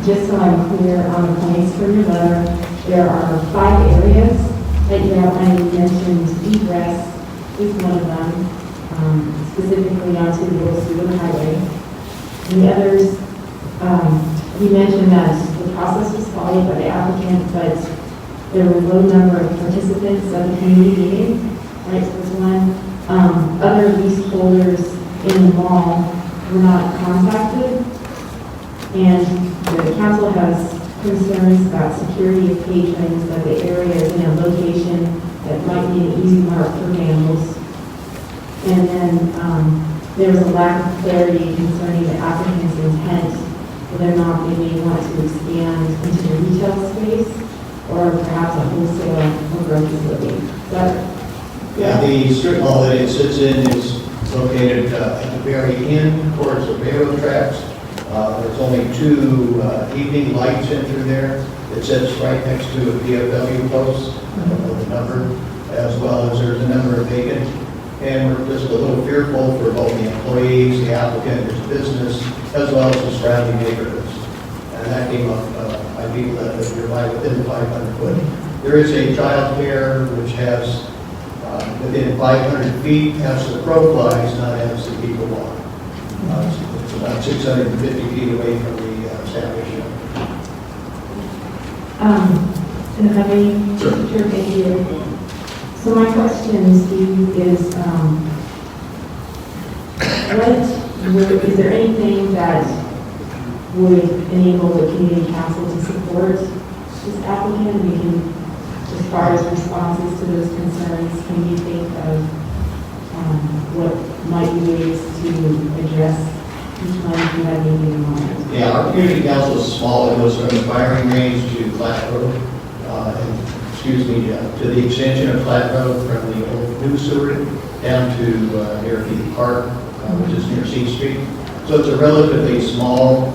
just so I'm clear on the points from your letter, there are 5 areas that you outlined. You mentioned egress is one of them, specifically onto the Old Seward Highway. And the others, you mentioned that the process was followed by the applicant, but there were a low number of participants at the community meeting, right? So there's one. Other leaseholders in the mall were not contacted, and the council has concerns about security of patrons, that the area is in a location that might be an easy mark for vandals. And then there was a lack of clarity concerning the applicant's intent, whether or not they may want to expand into the retail space or perhaps a wholesale or growth facility. Yeah, the strip mall that it sits in is located at the very end towards the railroad tracks. There's only 2 evening lights in through there. It sits right next to a VFW post, I don't know the number, as well as there's a number of vacant and was a little fearful for both the employees, the applicant, his business, as well as the surrounding neighborhoods. And that came up by people that live nearby within the 500 foot. There is a child care which has within 500 feet as the crow flies, not as the people walk. It's about 650 feet away from the establishment. And if I may, Sure, thank you. So my question, Steve, is is there anything that would enable the community council to support this applicant? We can, as far as responses to those concerns, can you think of what might be ways to address each one if you have anything in mind? Yeah, our community council is small. It goes from the firing range to Flat Road, to the extension of Flat Road from the old new sewer down to near Heath Park, which is near C Street. So it's a relatively small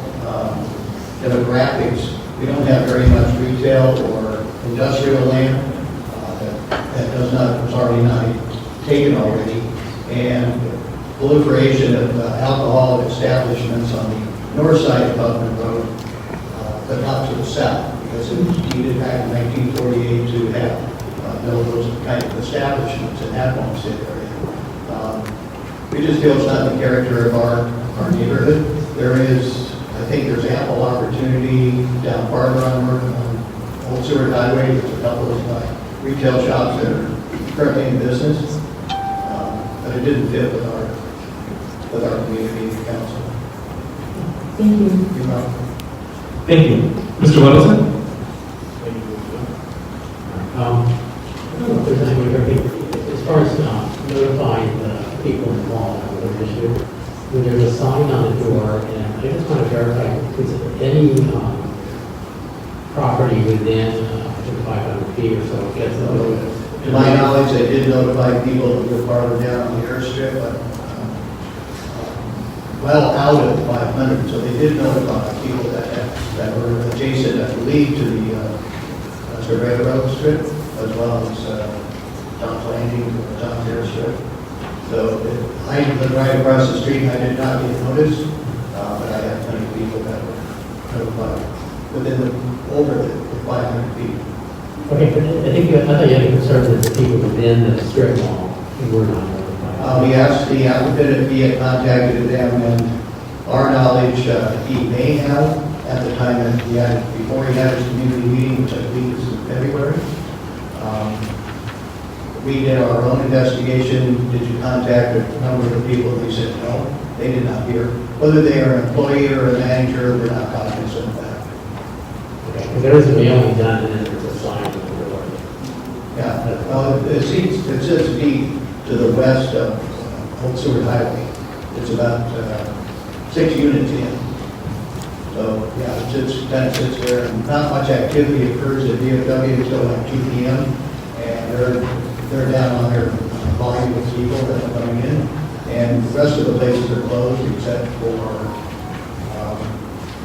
demographics. We don't have very much retail or industrial land that was already not taken already, and proliferation of alcohol establishments on the north side of Putnam Road, but not to the south, because it was needed back in 1948 to have build those kind of establishments in that homestead area. We just feel it's not the character of our neighborhood. I think there's ample opportunity down farther on Old Seward Highway. There's a couple of retail shops that are currently in business, but it didn't fit with our community council. Thank you. You're welcome. Thank you. Mr. Littleton? I don't know if there's anything, as far as notifying the people involved in the issue, when there's a sign on the door, and I just want to verify, is there any property within 500 feet or so gets noticed? To my knowledge, they did notify people that were farther down on the airstrip, but well out of the 500, so they did notify people that were adjacent, I believe, to the railroad strip, as well as John's Landing, John's Airstrip. So I live right across the street, and I did not get notice, but I have plenty of people that were notified within over the 500 feet. Okay, but I thought you had a concern that the people within the strip mall were not notified. We asked the applicant if he had contacted them, and our knowledge, he may have at the time that before he had his community meeting, which I believe is in February. We did our own investigation. Did you contact a number of people? They said no, they did not hear. Whether they are an employee or a manager, we're not cognizant of that. Okay, because there is a mailing done and then there's a sign on the door. Yeah, well, it says to be to the west of Old Seward Highway. It's about 6 units in. So, yeah, it kind of sits there, and not much activity occurs at DFW until like 2 p.m. And they're down on their volume of people that are coming in, and the rest of the places are closed except for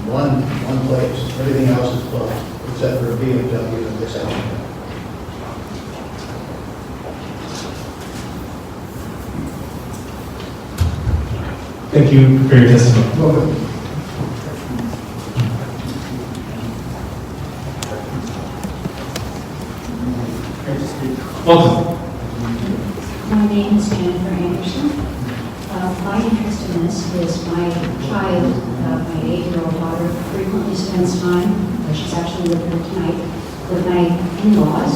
one place. Everything else is closed except for DFW and this area. Thank you for your testimony. Welcome. My name is Jennifer Anderson. My interest in this is my child, my 8-year-old daughter, frequently spends time, she's actually living here tonight, with my in-laws,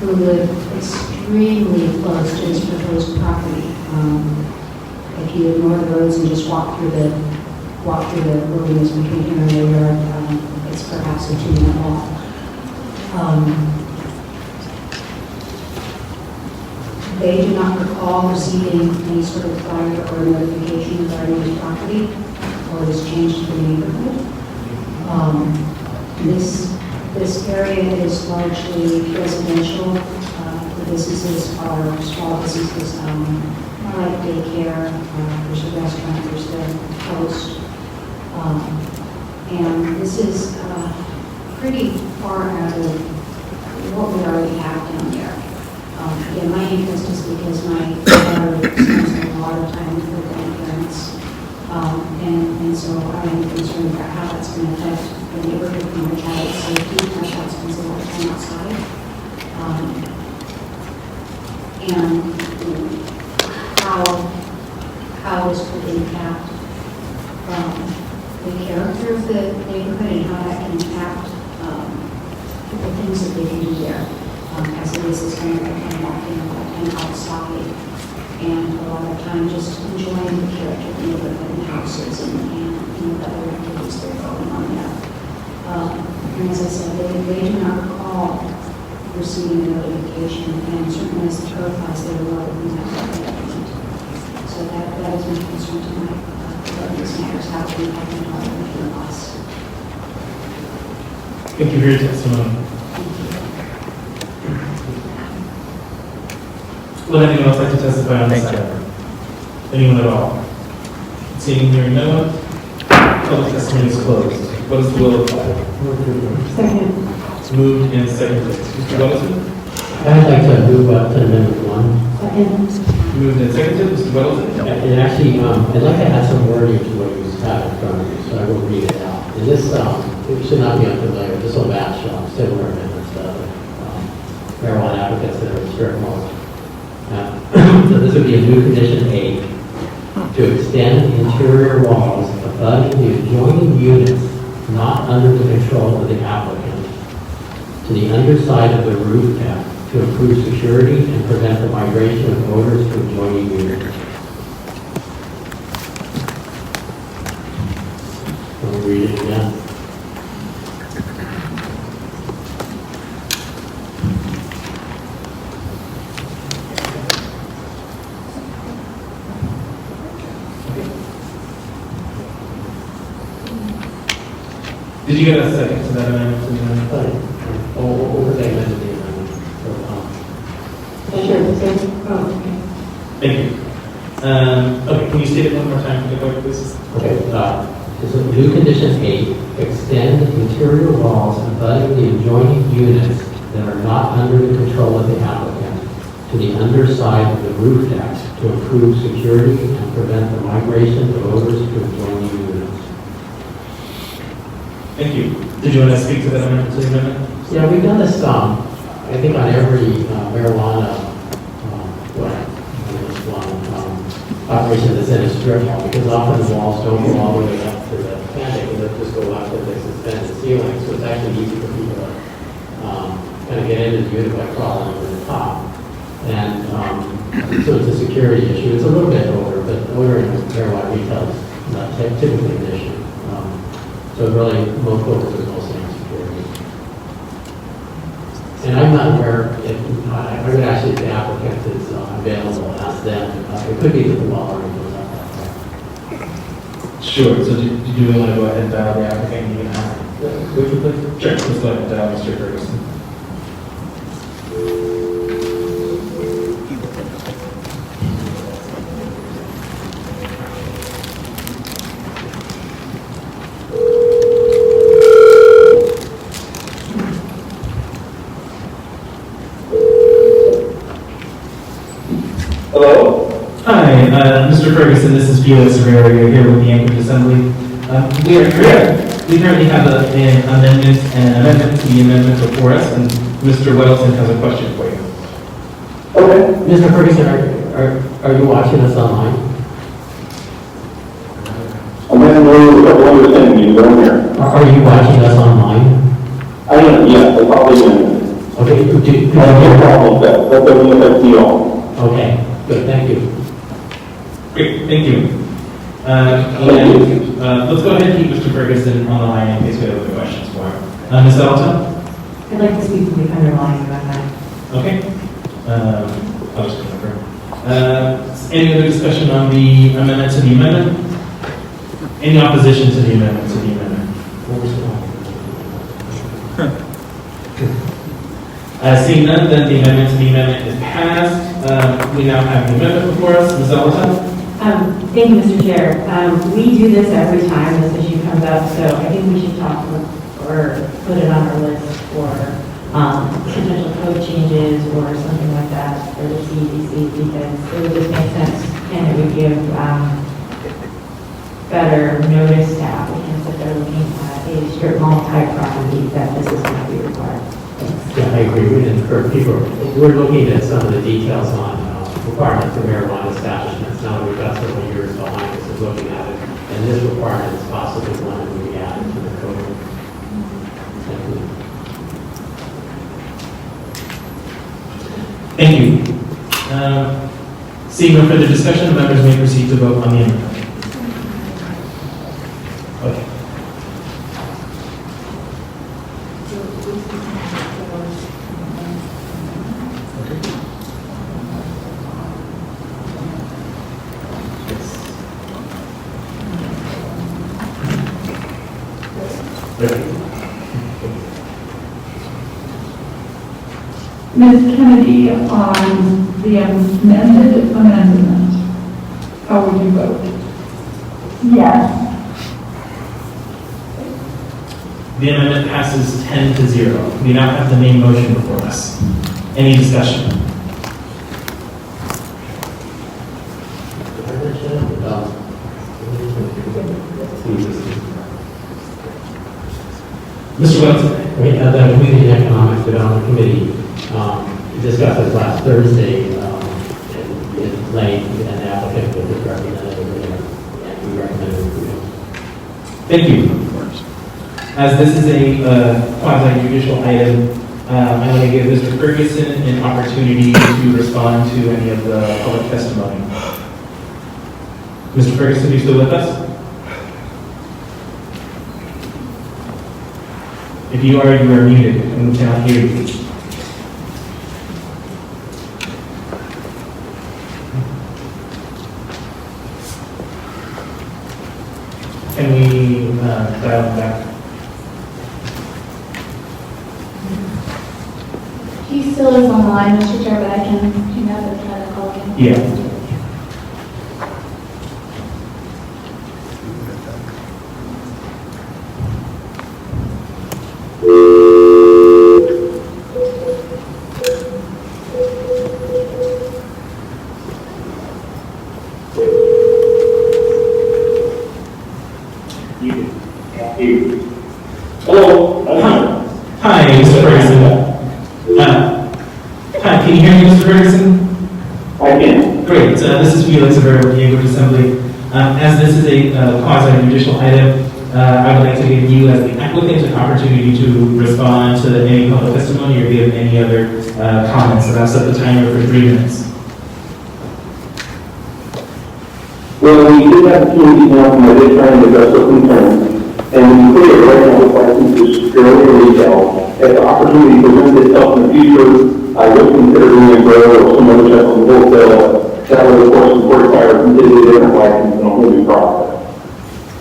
who live extremely close to this proposed property. If you ignore the roads and just walk through the wilderness between here and their yard, it's perhaps a 2-minute walk. They do not recall receiving any sort of flyer or notification regarding this property or this change to the neighborhood. This area is largely residential. The businesses are small businesses, like daycare, there's a restaurant, there's the post. And this is pretty far out of what we already have down there. Again, my interest is because my daughter spends concerned about how that's going to affect the neighborhood and our child safety. My child spends a lot of time outside. And how this could impact the character of the neighborhood and how that can impact the things that they can do there. As it is, it's going to come back in and outside, and a lot of time just enjoying the character of the neighborhood and houses and the other activities that are going on there. And as I said, they do not recall receiving a notification, and certainly as the code applies, they will love things like that. So that is my concern tonight. These matters have to be impacting our us. Thank you for your testimony. Would anyone else like to testify on this matter? Anyone at all? Seeing here no one, public testimony is closed. What is the will of the board? Second. It's moved and seconded. Mr. Weddleton? I'd like to move up to amendment 1. Moved and seconded. Mr. Weddleton? And actually, I'd like to add some wording to what you have in front of you, so I will read it out. And this, it should not be unfamiliar. This will match similar amendments to other marijuana applicants that are in strip malls. So this would be a new condition 8, to extend interior walls abutting the adjoining units not under the control of the applicant to the underside of the roof deck to improve security and prevent the migration of odors to adjoining units. I'll read it again. Did you get a second to that amendment? What was the amendment? Sure. Thank you. Okay, can you state it one more time for the clerk, please? Okay, so new condition 8, extend interior walls abutting the adjoining units that are not under the control of the applicant to the underside of the roof deck to improve security and prevent the migration of odors to adjoining units. Thank you. Did you want to speak to that amendment, to the amendment? Yeah, we've done this, I think, on every marijuana operation that's in a strip mall, because often the walls don't go all the way up to the landing, they just go up to the suspended ceiling, so it's actually easy for people to kind of get into the unit by crawling over the top. And so it's a security issue. It's a little bit odor, but odor in marijuana retail is not typically an issue. So really, most focus is mostly on security. And I'm not aware if, I would actually, if the applicant is available, ask them. It could be that the wall already goes up that way. Sure. So did you want to go ahead and dial the applicant? You can ask. Would you please? Sure. Let's go ahead and dial Mr. Ferguson. Hi, Mr. Ferguson, this is Felix Rivera. You're here with the Anchorage Assembly. We currently have an amendment to the amendment before us, and Mr. Weddleton has a question for you. Okay. Mr. Ferguson, are you watching us online? I'm having a couple understanding you going here. Are you watching us online? I am, yes, I probably am. Okay, I have no problem with that. That doesn't affect me at all. Okay, good, thank you. Great, thank you. Let's go ahead and keep Mr. Ferguson on the line in case we have other questions for him. Ms. Alton? I'd like to speak to the underlying amendment. Okay. I'll just go over. Any other discussion on the amendment to the amendment? Any opposition to the amendment to the amendment? Seeing none, then the amendment to the amendment is passed. We now have the amendment before us. Ms. Alton? Thank you, Mr. Chair. We do this every time this issue comes up, so I think we should talk or put it on our list for potential code changes or something like that for the CEDC, because it would just make sense and it would give better notice to applicants if they're looking at a strip mall type property, that this is going to be required. Yeah, I agree. We encourage people. We're looking at some of the details on requirements for marijuana establishments. Now that we've got several years behind us of looking at it, and this requirement is possibly one that we add to the code. Thank you. Seeing no further discussion, members may proceed to vote on the amendment. Okay. Ms. Kennedy, on the amended amendment, how would you vote? Yes. The amendment passes 10-0. We now have the main motion before us. Any discussion? Mr. Wellington. The Community and Economic Development Committee discussed this last Thursday in length, and the applicant with his representative, and we recommend approval. Thank you. As this is a quasi-judicial item, I'm going to give Mr. Ferguson an opportunity to respond to any of the public testimony. Mr. Ferguson, are you still with us? If you are muted and we cannot hear you. Can we dial him back? He still is on the line, Mr. Chair, but I can have him try to call again. Yeah. Hi, Mr. Ferguson. Hi, can you hear me, Mr. Ferguson? I can. Great. This is Felix of the Anchorage Assembly. As this is a quasi-judicial item, I would like to give you, as the applicant, an opportunity to respond to any public testimony or give any other comments. And I'll set the timer for 3 minutes. Well, we did have a community now, and I did try and address those concerns. And to be clear, right now, the license is purely retail. If the opportunity presents itself in the future, I would consider doing a grow or some other type of wholesale. That would, of course, require a completely different license and a whole new process.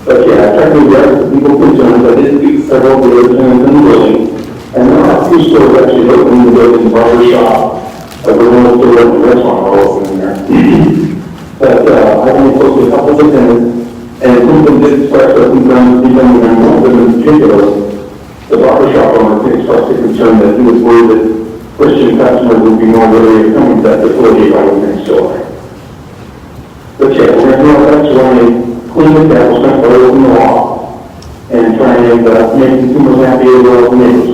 But yeah, I tried to address the people concerns. I did speak to several of the residents in the building. And there are a few stores actually opening the building, barber shop, a rental store, and a restaurant are opening there. But I've only spoke to a couple of tenants. And some of them did express their concerns, even when one of them in particular, the barbershop owner expressed a concern that he was worried that Christian customers would be more ready to come to that facility right next door. But yeah, we're going to do our best to run a clean establishment, but open the law, and try and make consumers happy as well as neighbors.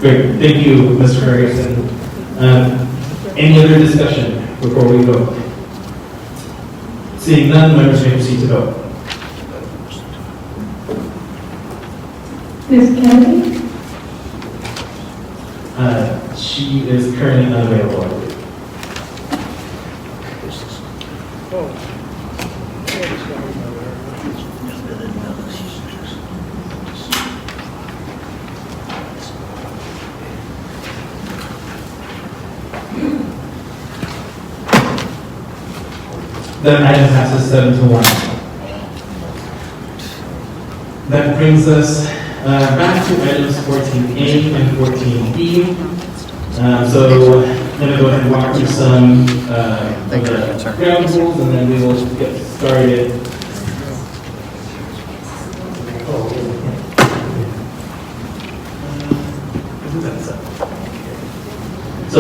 Great. Thank you, Mr. Ferguson. Any other discussion before we vote? Seeing none, members may proceed to vote. Ms. Kennedy? She is currently unavailable. That item passes 7-1. That brings us back to items 14A and 14B. So I'm going to go ahead and walk through some of the ground rules, and then we will get started. So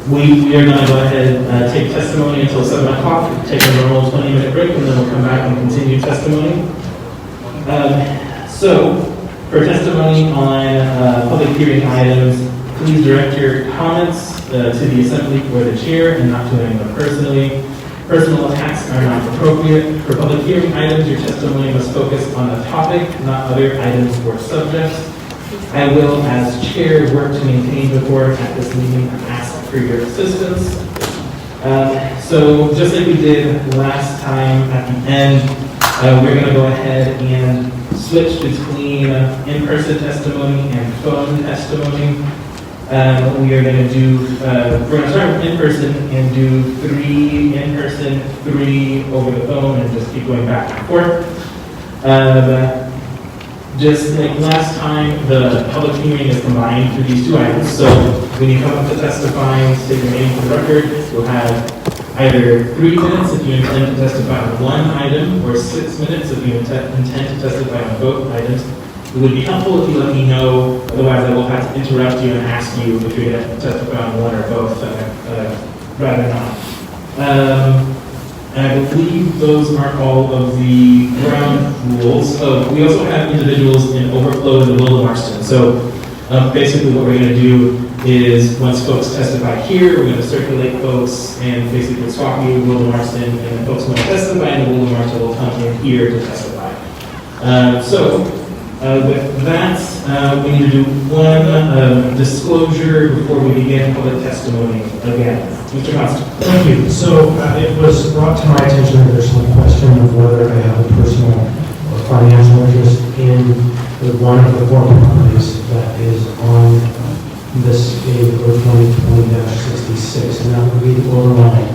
We are going to go ahead and take testimony until 7 o'clock, take a normal 20-minute break, and then we'll come back and continue testimony. So, for testimony on public hearing items, please direct your comments to the Assembly or the Chair and not to anyone personally. Personal attacks are not appropriate. For public hearing items, your testimony must focus on the topic, not other items or subjects. I will, as Chair, work to maintain the order at this meeting and ask for your assistance. So just like we did last time at the end, we're going to go ahead and switch between in-person testimony and phone testimony. We are going to do, we're going to start with in-person and do 3 in-person, 3 over the phone, and just keep going back and forth. Just like last time, the public hearing is combined for these 2 items. So when you come up to testify, state your name for the record. You'll have either 3 minutes if you intend to testify on one item, or 6 minutes if you intend to testify on both items. It would be helpful if you let me know, otherwise I will have to interrupt you and ask you if you're going to testify on one or both, rather not. And I believe those are all of the ground rules. We also have individuals in overflow in the Will of Marston. So basically what we're going to do is once folks testify here, we're going to circulate folks and basically swap you Will of Marston, and then folks who want to testify in the Will of Marston will come in here to testify. With that, we need to do one disclosure before we begin public testimony again. Mr. Costa. Thank you. So it was brought to my attention that there's some question of whether I have a personal or financial interest in one of the 4 properties that is on this April 2020-66, and that would be the Golden Line.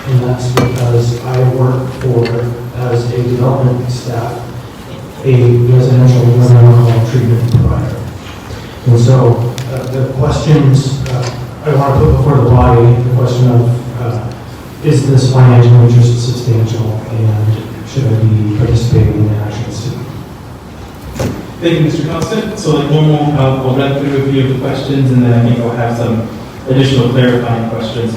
And that's because I work for, as a development staff, a residential non-alcohol treatment provider. And so the questions I want to put before the body, the question of is this financial interest substantial, and should I be participating in the actions? Thank you, Mr. Constant. So like normal, I'll run through a few of the questions, and then I think I'll have some additional clarifying questions.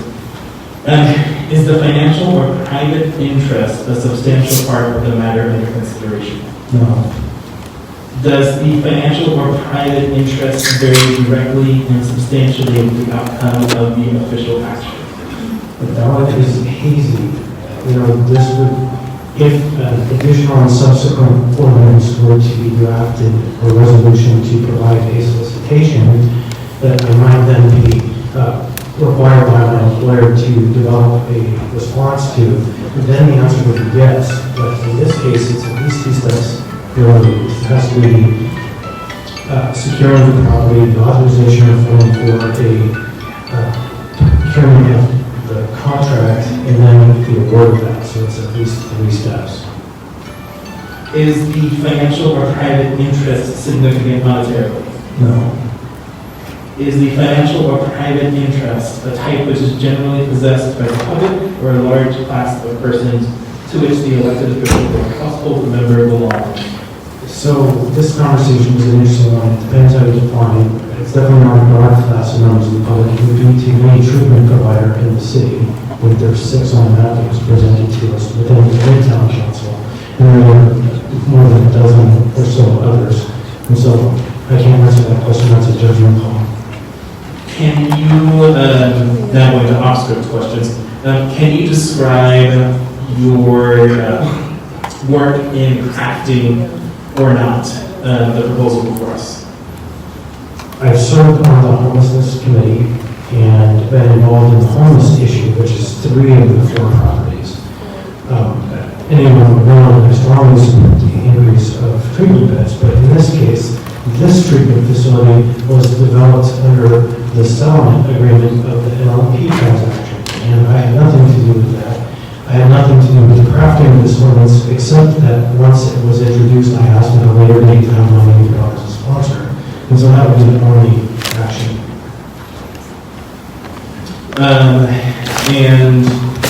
Is the financial or private interest a substantial part of the matter under consideration? No. Does the financial or private interest vary directly and substantially with the outcome of the official action? That one is hazy. You know, this would, if additional and subsequent ordinance were to be drafted or resolution to provide a solicitation that I might then be required by my employer to develop a response to, then the answer would be yes. But in this case, it's at least 2 steps. It has to be securing the property, the authorization of form for a procurement of the contract, and then the award of that. So it's at least 3 steps. Is the financial or private interest significant monetarily? No. Is the financial or private interest a type which is generally possessed by the public or a large class of persons to which the elected official or household member belongs? So this conversation is an interesting one. It depends how you define it. It's definitely not a broad class of members of the public. It would be to any treatment provider in the city. When there's 6 on that was presented to us within the Midtown Council, and there are more than a dozen or so others. And so I can't answer that question. That's a judgment call. Can you, now going to off-script questions, can you describe your work in crafting or not the proposal before us? I've served on the homelessness committee and been involved in the homeless issue, which is 3 of the 4 properties. Anyone would know that I strongly support the increase of treatment beds, but in this case, this treatment facility was developed under the settlement agreement of the NLP transaction, and I had nothing to do with that. I had nothing to do with the crafting of this ordinance, except that once it was introduced, I asked at a later date to have my name brought as a sponsor. And so that would be the only action. And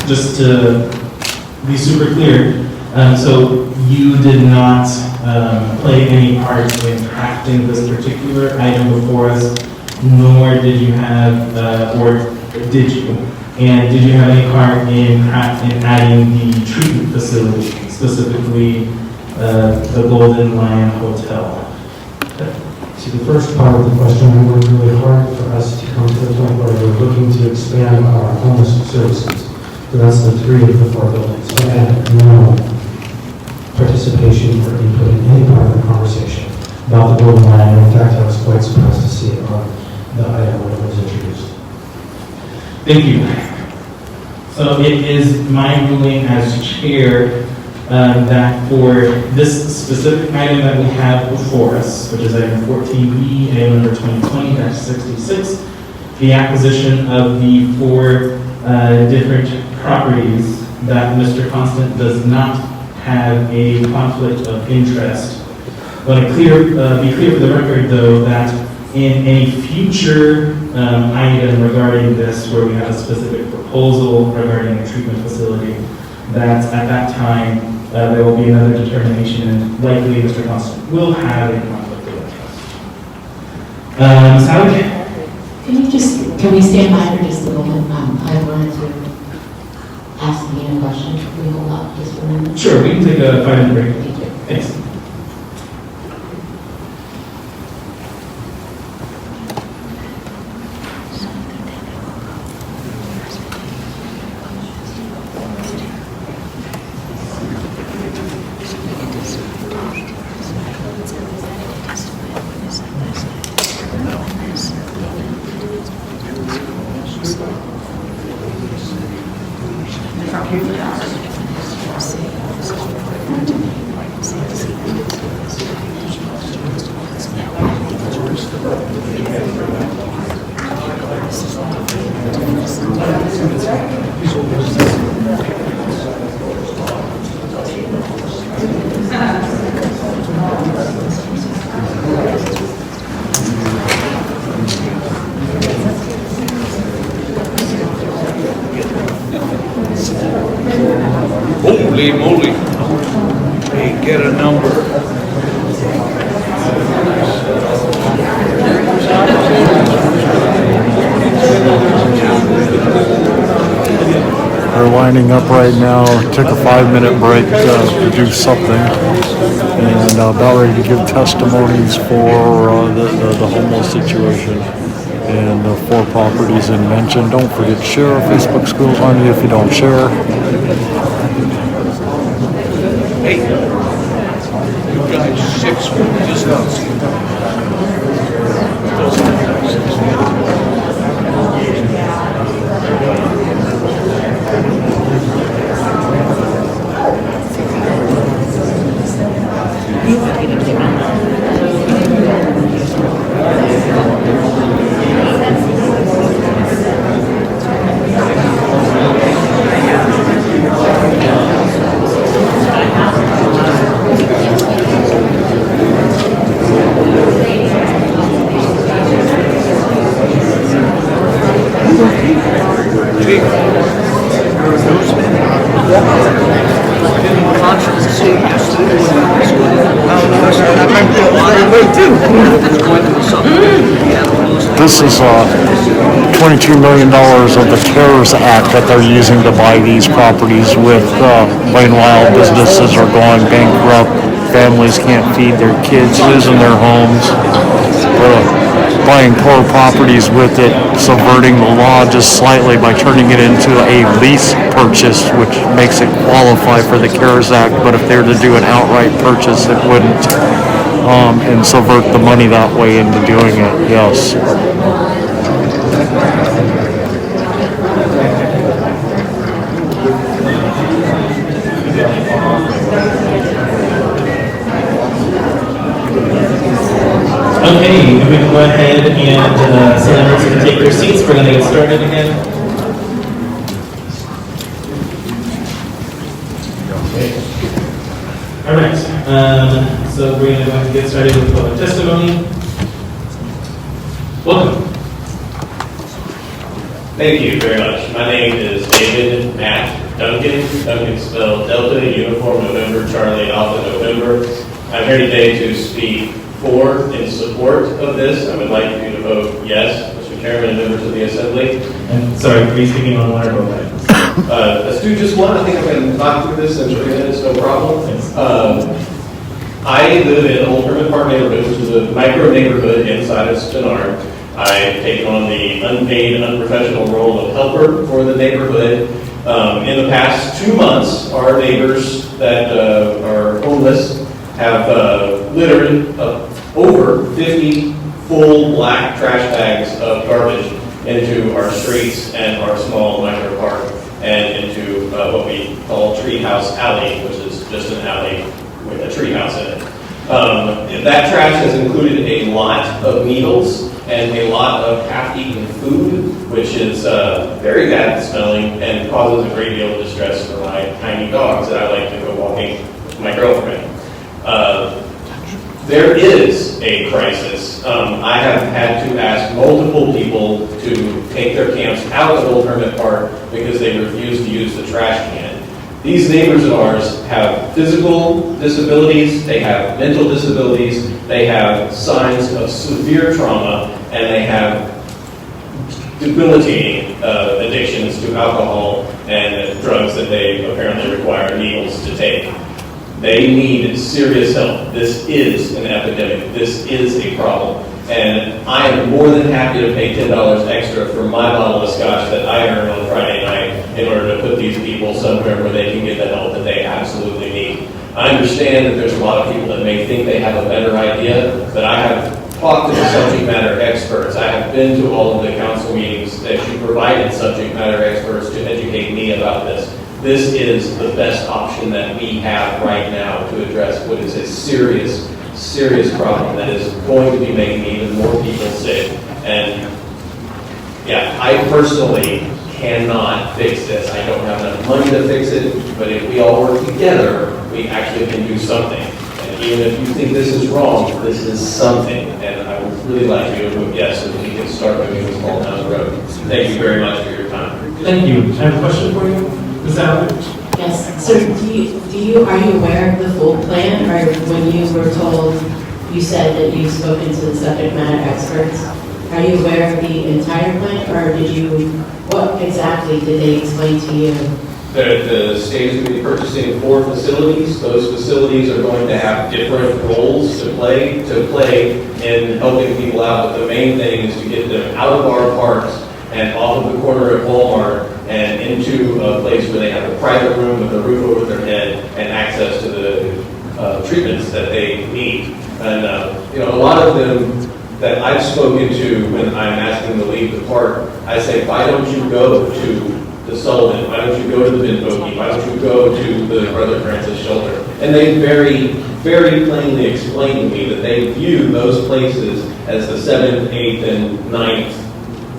just to be super clear, so you did not play any part in crafting this particular item before us, nor did you have, or did you? And did you have any part in adding the treatment facility, specifically the Golden Lion Hotel? To the first part of the question, we worked really hard for us to come to the point where we're looking to expand our homeless services. So that's the 3 of the 4 buildings. We had no participation or input in any part of the conversation about the Golden Lion. In fact, I was quite surprised to see it on the item when it was introduced. Thank you. So it is my ruling as chair that for this specific item that we have before us, which is item 14B, item number 2020-66, the acquisition of the 4 different properties, that Mr. Constant does not have a conflict of interest. But be clear for the record, though, that in a future item regarding this, where we have a specific proposal regarding a treatment facility, that at that time there will be another determination, and likely Mr. Constant will have a conflict of interest. Sally? Can we stand by for just a moment? I wanted to ask Dean a question. Can we hold up just for a minute? Sure, we can take a 5-minute break. Thank you. Thanks. Holy moly. Hey, get a number. We're winding up right now. Took a 5-minute break to do something, and about ready to give testimonies for the homeless situation and the 4 properties in mention. Don't forget to share. Facebook schools on you if you don't share. Hey, you guys 6 distance. This is $22 million of the CARES Act that they're using to buy these properties with. Meanwhile, businesses are going bankrupt, families can't feed their kids, losing their homes. Buying poor properties with it, subverting the law just slightly by turning it into a lease purchase, which makes it qualify for the CARES Act. But if they were to do an outright purchase, it wouldn't. And subvert the money that way into doing it, yes. Okay, we can go ahead and so everyone's going to take their seats. We're going to get started again. All right, so we're going to go ahead and get started with public testimony. Welcome. Thank you very much. My name is David Matt Duncan. Duncan spelled Delta, Uniform, November, Charlie, Alpha, November. I'm here today to speak for in support of this, I would like you to vote yes, Mr. Chairman and members of the Assembly. And sorry, are you speaking on one or both items? Let's do just one. I think I can knock through this in 3 minutes, no problem. I live in Old Hermit Park neighborhood, which is a micro neighborhood inside of Stannard. I've taken on the unpaid, unprofessional role of helper for the neighborhood. In the past 2 months, our neighbors that are homeless have littered over 50 full black trash bags of garbage into our streets and our small micro park and into what we call Treehouse Alley, which is just an alley with a treehouse in it. That trash has included a lot of needles and a lot of half-eaten food, which is very bad smelling and causes a great deal of distress for my tiny dogs that I like to go walking with my girlfriend. There is a crisis. I have had to ask multiple people to take their camps out of Old Hermit Park because they refuse to use the trash can. These neighbors of ours have physical disabilities, they have mental disabilities, they have signs of severe trauma, and they have debilitating addictions to alcohol and drugs that they apparently require needles to take. They need serious help. This is an epidemic. This is a problem. And I am more than happy to pay $10 extra for my bottle of scotch that I earn on Friday night in order to put these people somewhere where they can get the help that they absolutely need. I understand that there's a lot of people that may think they have a better idea, but I have talked to the subject matter experts. I have been to all of the council meetings that you provided subject matter experts to educate me about this. This is the best option that we have right now to address what is a serious, serious problem that is going to be making even more people sick. And yeah, I personally cannot fix this. I don't have enough money to fix it, but if we all work together, we actually can do something. And even if you think this is wrong, this is something. And I would really like you to vote yes so that we can start moving this ball down the road. Thank you very much for your time. Thank you. I have a question for you. Ms. Allen? Yes, so are you aware of the full plan, or when you were told, you said that you've spoken to the subject matter experts, are you aware of the entire plan, or what exactly did they explain to you? The state is going to be purchasing 4 facilities. Those facilities are going to have different roles to play in helping people out, but the main thing is to get them out of our parks and off of the corner at Walmart and into a place where they have a private room with a roof over their head and access to the treatments that they need. And a lot of them that I've spoken to when I'm asking them to leave the park, I say, why don't you go to the Sullivan? Why don't you go to the Ben Bogey? Why don't you go to the Brother Francis shelter? And they very, very plainly explained to me that they view those places as the 7th, 8th, and 9th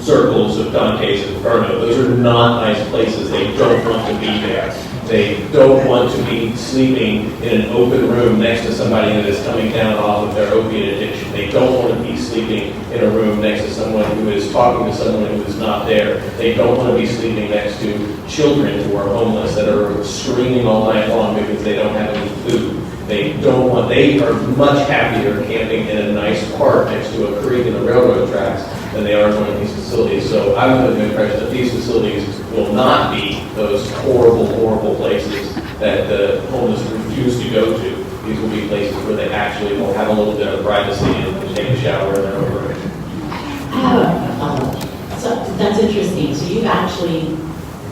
circles of Dante's Inferno. Those are not nice places. They don't want to be there. They don't want to be sleeping in an open room next to somebody that is coming down off of their opiate addiction. They don't want to be sleeping in a room next to someone who is talking to someone who is not there. They don't want to be sleeping next to children who are homeless that are screaming all night long because they don't have any food. They are much happier camping in a nice park next to a creek and the railroad tracks than they are in one of these facilities. So I'm under the impression that these facilities will not be those horrible, horrible places that the homeless refuse to go to. These will be places where they actually will have a little bit of privacy and take a shower in their own room. I have a follow-up. So that's interesting. So you've actually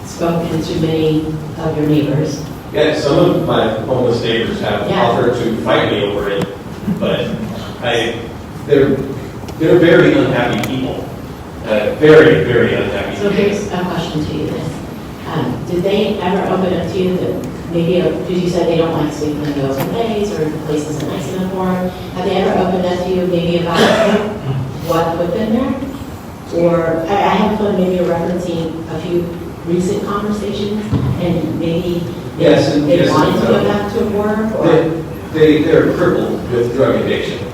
spoken to many of your neighbors. Yeah, some of my homeless neighbors have offered to fight me over it, but they're very unhappy people. Very, very unhappy So people. here's a question to you then. Did they ever open up to you that maybe, because you said they don't like sleeping in those days or places that nice enough for them, have they ever opened up to you maybe about what put them there? Or I have fun maybe referencing a few recent conversations and maybe they wanted to go back to work? Or? They're crippled with drug addiction.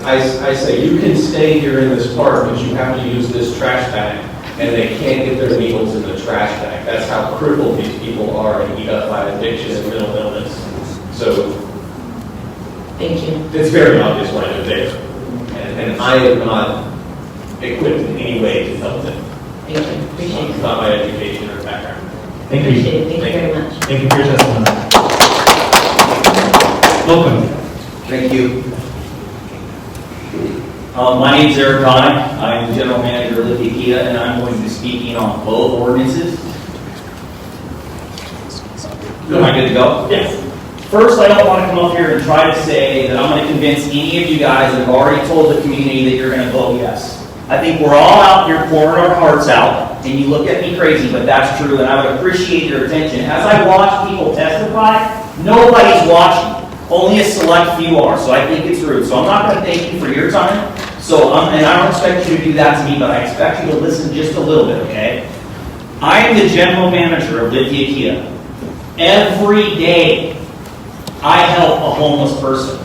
I say, you can stay here in this park, but you have to use this trash bag, and they can't get their needles in the trash bag. That's how crippled these people are and eat up by addiction and mental illness. So Thank you. It's very obvious why they're there. And I am not equipped in any way to help them. Thank you. Appreciate it. It's not my education or background. Thank you. Appreciate it. Thank you very much. Thank you for your testimony. Welcome. Thank you. My name is Eric Connick. I'm the General Manager of Lithia, and I'm going to be speaking on both ordinances. Am I good to go? Yes. First, I don't want to come up here and try to say that I'm going to convince any of you guys that have already told the community that you're going to vote yes. I think we're all out here pouring our hearts out, and you look at me crazy, but that's true, and I would appreciate your attention. As I watch people testify, nobody's watching. Only a select few are, so I think it's rude. So I'm not going to thank you for your time. And I don't expect you to do that to me, but I expect you to listen just a little bit, okay? I am the general manager of Lithia Kia. Every day, I help a homeless person.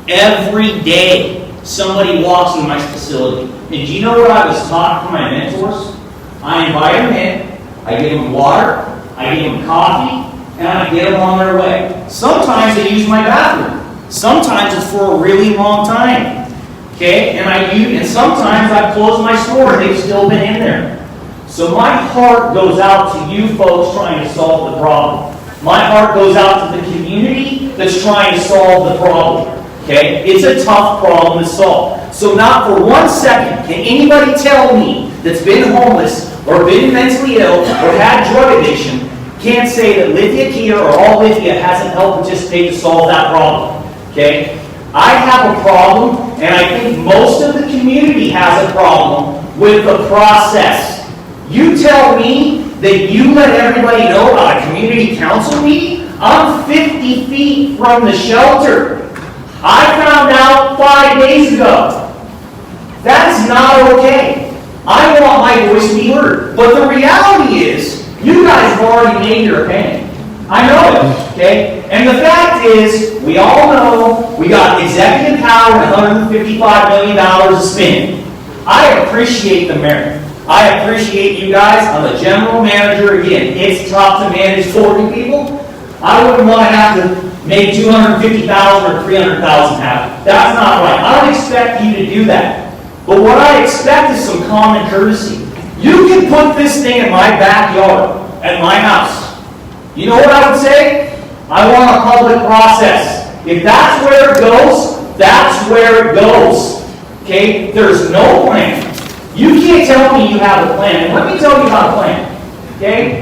Every day, somebody walks into my facility. And do you know what I was taught from my mentors? I invite them in, I give them water, I give them coffee, and I get them on their way. Sometimes they use my bathroom. Sometimes it's for a really long time. Okay? And sometimes I've closed my store and they've still been in there. So my heart goes out to you folks trying to solve the problem. My heart goes out to the community that's trying to solve the problem. Okay? It's a tough problem to solve. So not for 1 second can anybody tell me that's been homeless or been mentally ill or had drug addiction can't say that Lithia Kia or all Lithia hasn't helped participate to solve that problem. Okay? I have a problem, and I think most of the community has a problem with the process. You tell me that you let everybody know about a community council meeting? I'm 50 feet from the shelter. I found out 5 days ago. That's not okay. I want my voice to be heard. But the reality is, you guys have already made your opinion. I know it, okay? And the fact is, we all know we got executive power and $155 million to spend. I appreciate the mayor. I appreciate you guys. I'm a general manager. Again, it's tough to manage 40 people. I wouldn't want to have to make $250,000 or $300,000 happen. That's not right. I don't expect you to do that. But what I expect is some common courtesy. You can put this thing in my backyard, at my house. You know what I would say? I want a public process. If that's where it goes, that's where it goes. Okay? There's no plan. You can't tell me you have a plan. And let me tell you about a plan. Okay?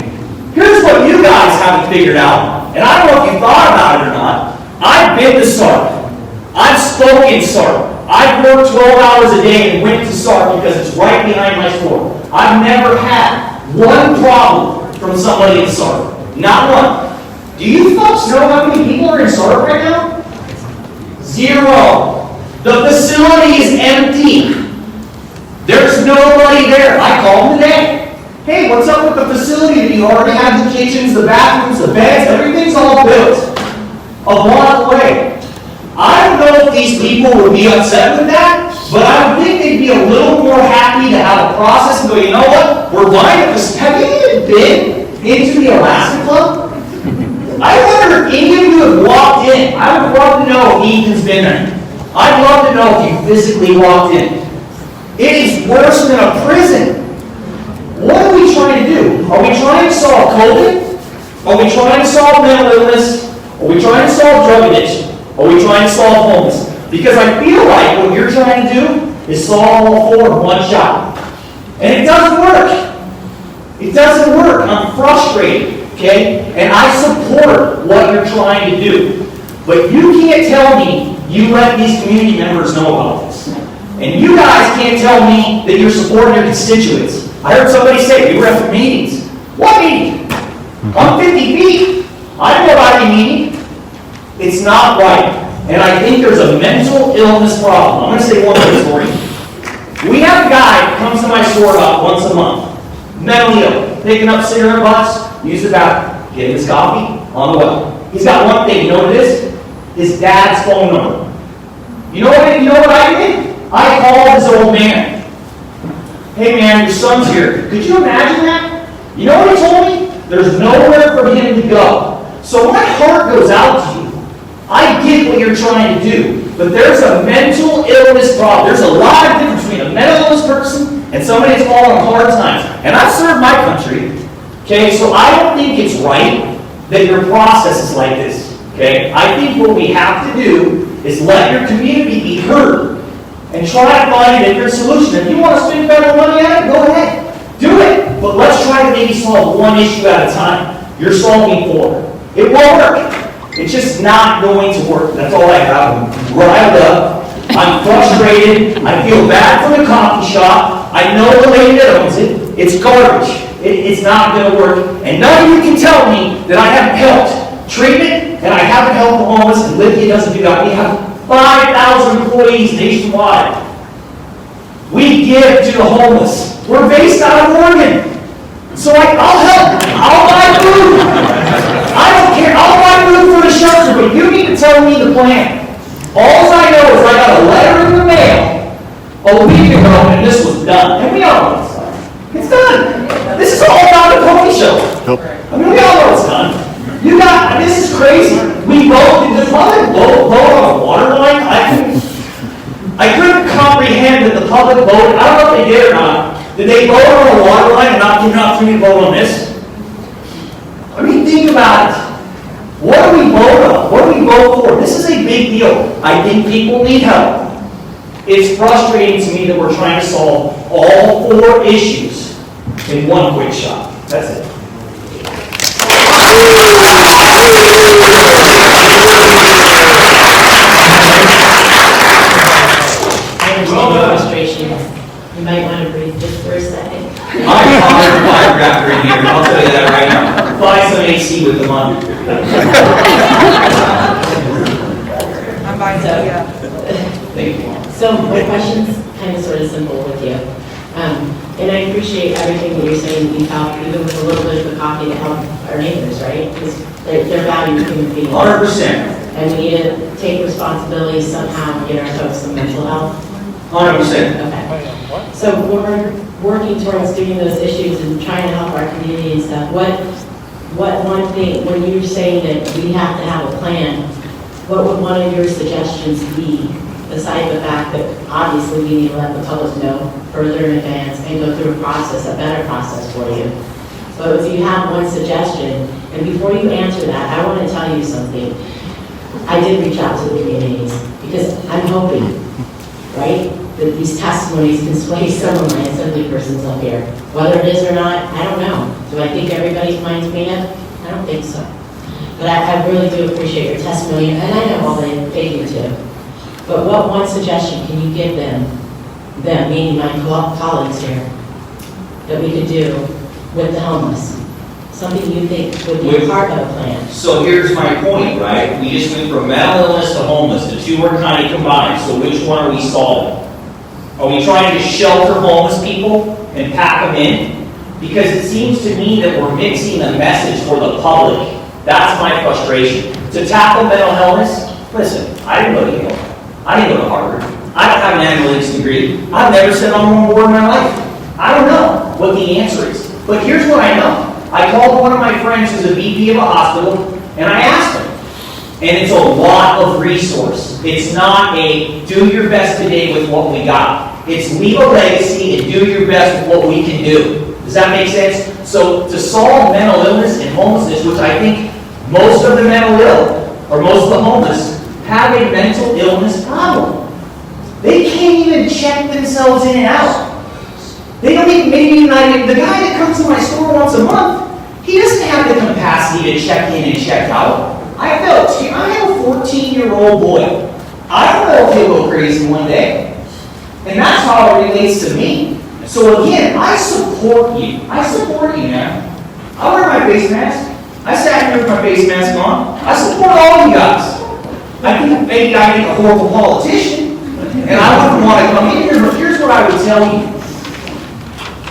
Here's what you guys haven't figured out. And I don't know if you thought about it or not. I've been to SARP. I've spoken SARP. I've worked 12 hours a day and went to SARP because it's right behind my store. I've never had one problem from somebody in SARP. Not one. Do you folks know how many people are in SARP right now? 0. The facility is empty. There's nobody there. I called them today. Hey, what's up with the facility? Do you already have the kitchens, the bathrooms, the beds? Everything's all built. A block away. I don't know if these people would be upset with that, but I would think they'd be a little more happy to have a process and go, you know what? We're buying this. Have you even been into the Alaska Club? I wonder if any of you have walked in. I would love to know if Ethan's been there. I'd love to know if you physically walked in. It is worse than a prison. What are we trying to do? Are we trying to solve COVID? Are we trying to solve mental illness? Are we trying to solve drug addiction? Are we trying to solve homelessness? Because I feel like what you're trying to do is solve all 4 in one shot. And it doesn't work. It doesn't work. I'm frustrated, okay? And I support what you're trying to do. But you can't tell me you let these community members know about this. And you guys can't tell me that you're supporting your constituents. I heard somebody say we were at the meetings. What meeting? I'm 50 feet. I don't know about any meeting. It's not right. And I think there's a mental illness problem. I'm going to say one more story. We have a guy that comes to my store about once a month. Mentally ill. Picking up cigarette butts, use the bathroom. Getting his coffee on the way. He's got one thing. You know what it is? His dad's phone number. You know what I did? I called his old man. Hey man, your son's here. Could you imagine that? You know what he told me? There's nowhere for him to go. So my heart goes out to you. I get what you're trying to do, but there's a mental illness problem. There's a lot of difference between a mental illness person and somebody that's fallen on hard times. And I've served my country, okay, so I don't think it's right that your process is like this, okay? I think what we have to do is let your community be heard and try to find a different solution. If you want to spend federal money on it, go ahead. Do it. But let's try to maybe solve one issue at a time. You're solving four. It won't work. It's just not going to work. That's all I have. I'm riled up. I'm frustrated. I feel bad for the coffee shop. I know the lady that owns it. It's garbage. It's not going to work. And none of you can tell me that I haven't helped treatment and I haven't helped the homeless, and Lydia doesn't do that. We have 5,000 employees nationwide. We give to the homeless. We're based out of Oregon. So I'll help. I'll buy food. I don't care. I'll buy food for the shelter, but you need to tell me the plan. All I know is I got a letter in the mail a week ago, and this was done. And we all know it's done. It's done. This is all about the coffee show. I mean, we all know it's done. This is crazy. We voted, did the public vote on a water line? I couldn't comprehend that the public voted. I don't know if they did or not. Did they vote on a water line and not give an opportunity to vote on this? I mean, think about it. What do we vote on? What do we vote for? This is a big deal. I think people need help. It's frustrating to me that we're trying to solve all four issues in one quick shot. That's it. I understand the frustration. You might want to breathe just for a second. I'm a firecracker in here, I'll tell you that right now. Buy some AC with the money. I'm buying Thank you. So my question's kind of sort of simple with you. And I appreciate everything that you're saying, you help, even with a little bit of a coffee to help our neighbors, right? Because they're valued human beings. 100%. And we need to take responsibility somehow and get our folks some mental health. 100%. Okay. So we're working towards doing those issues and trying to help our community and stuff. What one thing, when you're saying that we have to have a plan, what would one of your suggestions be, besides the fact that obviously we need to let the public know further in advance and go through a process, a better process for you. But if you have one suggestion, and before you answer that, I want to tell you something. I did reach out to the communities because I'm hoping, right, that these testimonies can sway some of my assembly persons up here. Whether it is or not, I don't know. Do I think everybody's mind's made up? I don't think so. But I really do appreciate your testimony, and I know all they do too. But what one suggestion can you give them, meaning my colleagues here, that we could do with the homeless? Something you think would be part of a plan? So here's my point, right? We just went from mental illness to homeless. The two are kind of combined. So which one are we solving? Are we trying to shelter homeless people and pack them in? Because it seems to me that we're mixing the message for the public. That's my frustration. To tackle mental illness, listen, I didn't go to Yale. I didn't go to Harvard. I don't have an analytics degree. I've never said on one word in my life. I don't know what the answer is. But here's what I know. I called one of my friends who's a VP of a hospital, and I asked him. And it's a lot of resource. It's not a do your best today with what we got. It's leave a legacy and do your best with what we can do. Does that make sense? So to solve mental illness and homelessness, which I think most of the mental ill, or most of the homeless, have a mental illness problem. They can't even check themselves in and out. They don't even, maybe not even, the guy that comes to my store once a month, he doesn't have the capacity to check in and check out. I have a 14-year-old boy. I don't know if he'll go crazy one day. And that's how it relates to me. So again, I support you. I support you, man. I wear my face mask. I sat here with my face mask on. I support all of you guys. I think maybe I make a horrible politician, and I wouldn't want to come in here, but here's what I would tell you.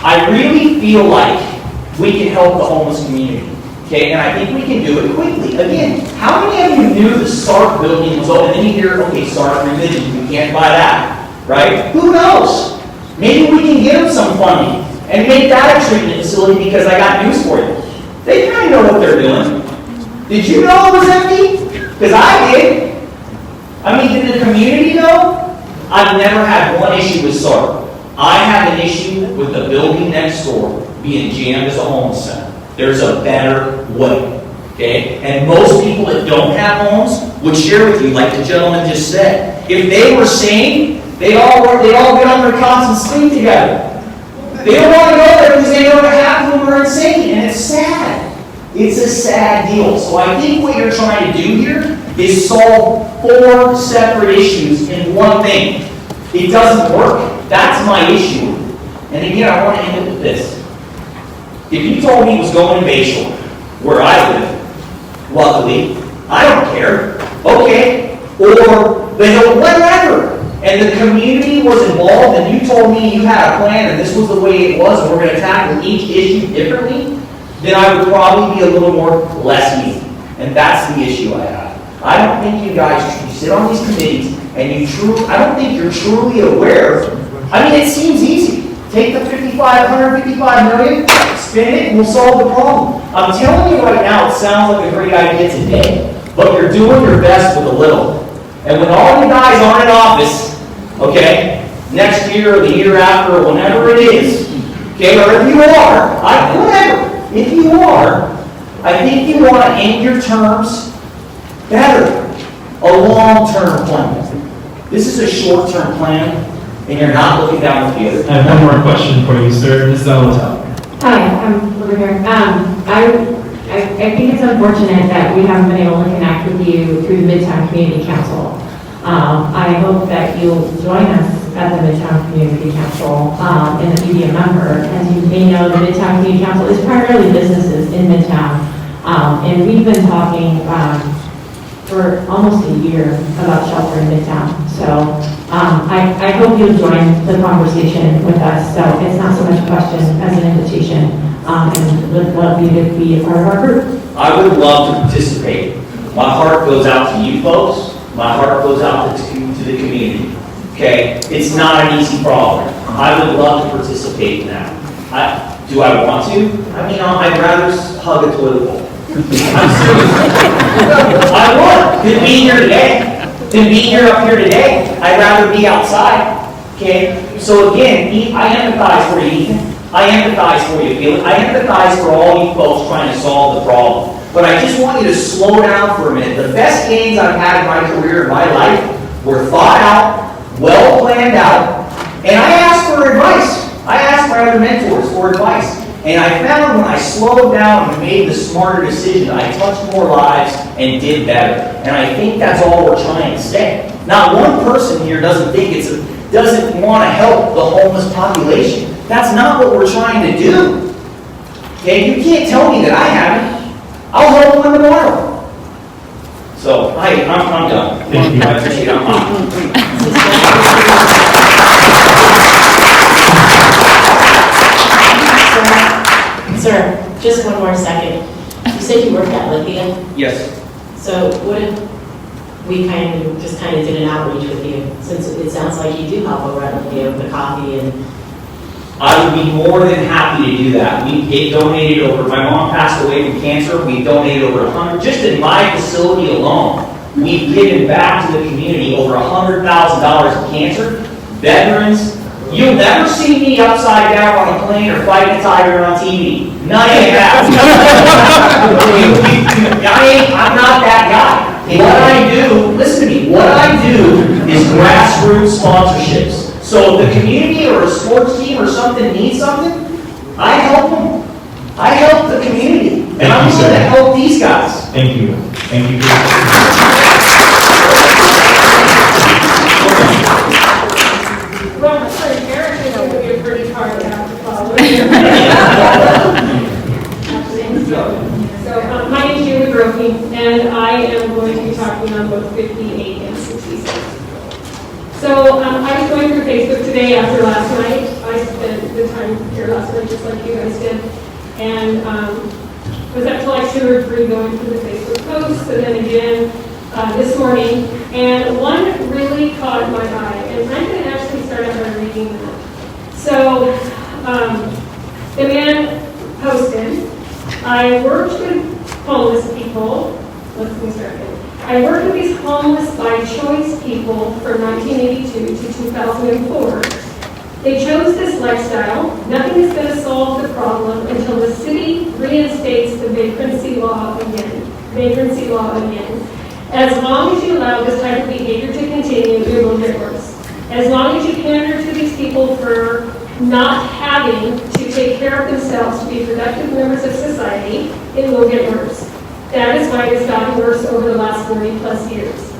I really feel like we can help the homeless community, okay? And I think we can do it quickly. Again, how many of you knew the SARC building was open? And then you hear, okay, SARC religion, we can't buy that, right? Who knows? Maybe we can give them some funding and make that a treatment facility, because I got news for you. They kind of know what they're doing. Did you know it was empty? Because I did. I mean, in the community though, I've never had one issue with SART. I have an issue with the building next door being jammed as a homeless center. There's a better way, okay? And most people that don't have homes would share with you, like the gentleman just said. If they were sane, they'd all get on their cots and sleep together. They don't want to go there because they know that half of them are insane, and it's sad. It's a sad deal. So I think what you're trying to do here is solve 4 separate issues in one thing. It doesn't work. That's my issue. And again, I want to end it with this. If you told me he was going to Bayshore, where I live, luckily, I don't care. Okay. Or whatever. And the community was involved, and you told me you had a plan, and this was the way it was, and we're going to tackle each issue differently, then I would probably be a little more less easy. And that's the issue I have. I don't think you guys, you sit on these committees, and I don't think you're truly aware. I mean, it seems easy. Take the $155 million, spend it, and we'll solve the problem. I'm telling you right now, it sounds like a great idea today, but you're doing your best with a little. And when all you guys aren't in office, okay, next year or the year after or whenever it is, okay, or if you are, whatever, if you are, I think you want to end your terms better. A long-term plan. This is a short-term plan, and you're not looking down the field. I have one more question for you, sir. Ms. Zalatow. Hi, I'm over here. I think it's unfortunate that we haven't been able to connect with you through the Midtown Community Council. I hope that you'll join us at the Midtown Community Council and that you be a member. As you may know, the Midtown Community Council is primarily businesses in Midtown. And we've been talking for almost a year about shelter in Midtown. So I hope you'll join the conversation with us. So it's not so much a question as an invitation. And would love you to be a part of our group. I would love to participate. My heart goes out to you folks. My heart goes out to the community. Okay? It's not an easy problem. I would love to participate in that. Do I want to? I mean, I'd rather hug a toilet bowl. I'm serious. I would. Than be here today. Than be here up here today. I'd rather be outside. Okay? So again, I empathize for you, Ethan. I empathize for you, Felix. I empathize for all you folks trying to solve the problem. But I just want you to slow down for a minute. The best games I've had in my career, in my life, were thought out, well planned out, and I asked for advice. I asked my other mentors for advice. And I found when I slowed down and made the smarter decision, I touched more lives and did better. And I think that's all we're trying to say. Not one person here doesn't want to help the homeless population. That's not what we're trying to do. Okay, you can't tell me that I haven't. I'll help them tomorrow. So, I'm done. Thank you. I appreciate it. Sir, just one more second. You said you worked at Lithia? Yes. So what if we kind of did an outreach with you, since it sounds like you do help over at Lithia with the coffee and... I would be more than happy to do that. We donated over, my mom passed away from cancer, we donated over 100, just in my facility alone, we've given back to the community over $100,000 of cancer, veterans. You'll never see me upside down on a plane or fighting a tiger on TV. None of that. I'm not that guy. What I do, listen to me, what I do is grassroots sponsorships. So if the community or a sports team or something needs something, I help them. I help the community. And I'm going to help these guys. Thank you. Thank you. Well, for Eric, it's going to be a pretty hard act to follow. So, my name is Julie Brophy, and I am going to be talking on both 58 and 66. So I was going through Facebook today after last night. I spent the time here last night just like you guys did. And was up to like 2 or 3 going through the Facebook posts, and then again this morning. And one really caught my eye. And I'm going to actually start out by reading that. So the man posted, I worked with homeless people. Let's start again. I worked with these homeless by choice people from 1982 to 2004. They chose this lifestyle. Nothing is going to solve the problem until the city reinstates the vagrancy law again. As long as you allow this type of behavior to continue, it will get worse. As long as you pander to these people for not having to take care of themselves to be productive members of society, it will get worse. That is why it's gotten worse over the last 40 plus years.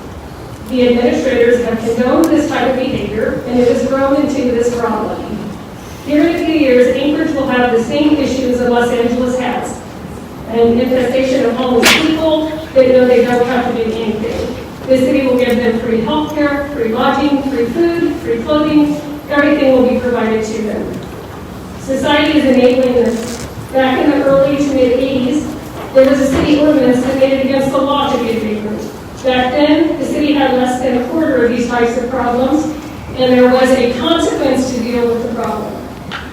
The administrators have condoned this type of behavior, and it has grown into this problem. Here in a few years, Anchorage will have the same issues that Los Angeles has. An infestation of homeless people that know they don't have to do anything. The city will give them free health care, free lodging, free food, free clothing. Everything will be provided to them. Society is enabling this. Back in the early to mid-80s, there was a city ordinance that made it against the law to be a vagrant. Back then, the city had less than a quarter of these types of problems, and there was a consequence to deal with the problem.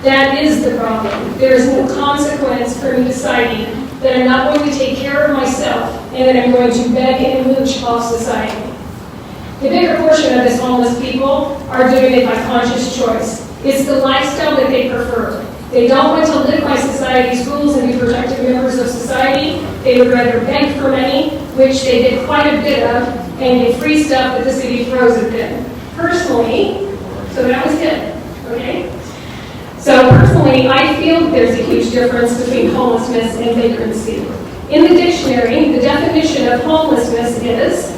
That is the problem. There is no consequence for me deciding that I'm not going to take care of myself and that I'm going to beg and mooch off society. The bigger portion of this homeless people are doing it by conscious choice. It's the lifestyle that they prefer. They don't want to live by society's rules and be productive members of society. They would rather beg for money, which they get quite a bit of, and get free stuff that the city throws at them. Personally, so that was good, okay? So personally, I feel there's a huge difference between homelessness and vagrancy. In the dictionary, the definition of homelessness is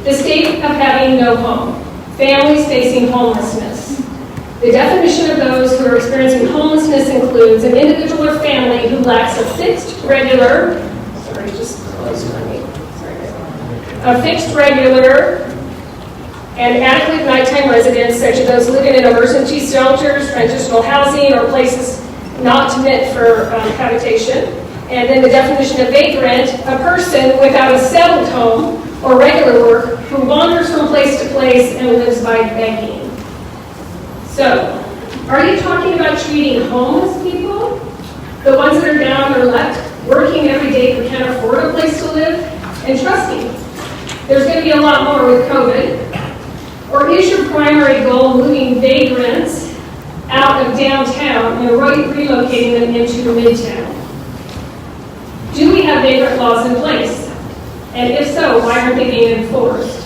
the state of having no home, families facing homelessness. The definition of those who are experiencing homelessness includes an individual or family who lacks a fixed, regular, and adequate nighttime residence, such as those living in emergency shelters, transitional housing, or places not meant for habitation. And then the definition of vagrant, a person without a settled home or regular work who wanders from place to place and lives by begging. So, are you talking about treating homeless people, the ones that are down on their luck, working every day but can't afford a place to live? And trust me, there's going to be a lot more with COVID. Or is your primary goal moving vagrants out of downtown and relocating them into Midtown? Do we have vagrant laws in place? And if so, why aren't they being enforced?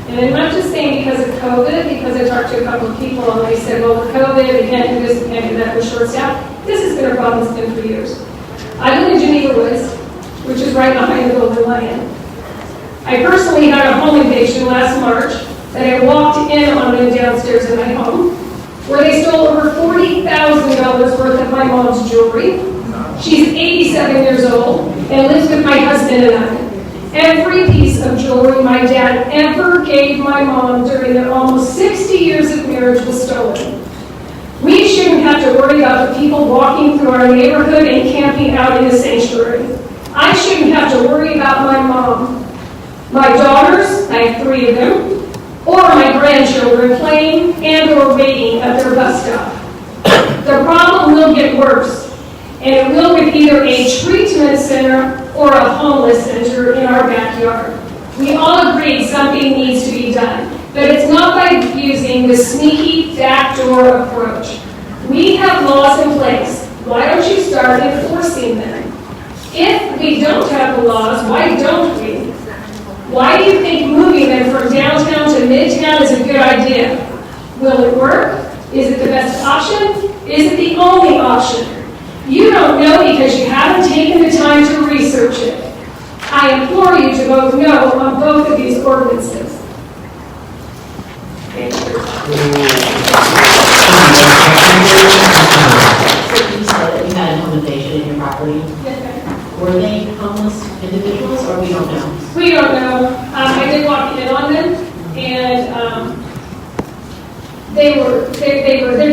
And I'm not just saying because of COVID, because I talked to a couple of people and they said, well, with COVID, we can't do this, we can't do that, we're short staffed. This has been a problem that's been for years. I live in Geneva Woods, which is right behind the Golden Lion. I personally had a home invasion last March that I walked in on them downstairs in my home, where they stole over $40,000 worth of my mom's jewelry. She's 87 years old and lives with my husband and I. Every piece of jewelry my dad ever gave my mom during their almost 60 years of marriage was stolen. We shouldn't have to worry about the people walking through our neighborhood and camping out in the sanctuary. I shouldn't have to worry about my mom, my daughters, I have 3 of them, or my grandchildren playing and or waiting at their bus stop. The problem will get worse, and it will with either a treatment center or a homeless center in our backyard. We all agree something needs to be done, but it's not by using the sneaky backdoor approach. We have laws in place. Why don't you start enforcing them? If we don't have the laws, why don't we? Why do you think moving them from downtown to midtown is a good idea? Will it work? Is it the best option? Is it the only option? You don't know because you haven't taken the time to research it. I implore you to vote no on both of these ordinances. Thank you. You said that you had a home invasion in your property. Yes, ma'am. Were they homeless individuals, or we don't know? We don't know. I did walk in on them, and they're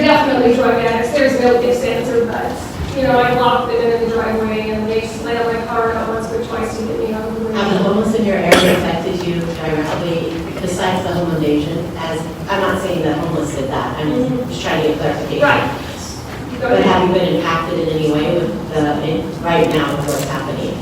definitely drug addicts. There's no ifs, ands, or buts. You know, I locked them in the driveway, and they slammed my car out once or twice to get me out of the room. Have the homeless in your area affected you directly, besides the home invasion? As I'm not saying that homeless did that. I'm just trying to get clarification. Right. But have you been impacted in any way with right now with what's happening?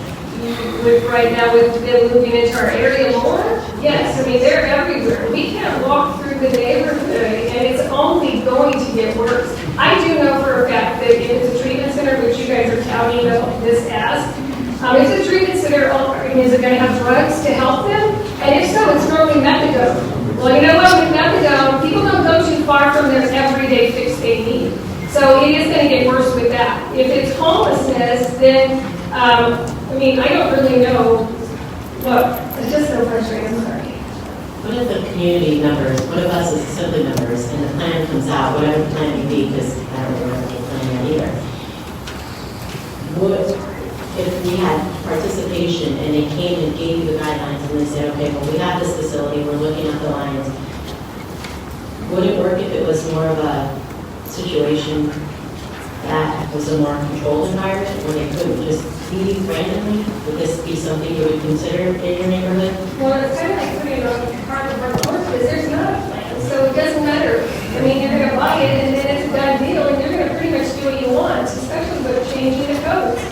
with right now with them moving into our area more, yes, I mean, they're everywhere. We can't walk through the neighborhood, and it's only going to get worse. I do know for a fact that if it's a treatment center, which you guys are touting this as, if it's a treatment center, is it going to have drugs to help them? And if so, it's normally methadone. Well, you know what, with methadone, people don't go too far from their everyday fix they need. So it is going to get worse with that. If it's homelessness, then, I mean, I don't really know. Look, it's just so frustrating, I'm sorry. What if the community members, what if us as assembly members, and the plan comes out, whatever the plan may be, because I don't know what the plan is either. What if we had participation and they came and gave you the guidelines and they said, okay, well, we have this facility, we're looking at the lines. Would it work if it was more of a situation that was a more controlled environment where they couldn't just leave randomly? Would this be something you would consider in your neighborhood? Well, it's kind of like putting it on part of our course, because there's not a plan, so it doesn't matter. I mean, you're going to buy it, and then it's a done deal, and you're going to pretty much do what you want, especially with changing the codes.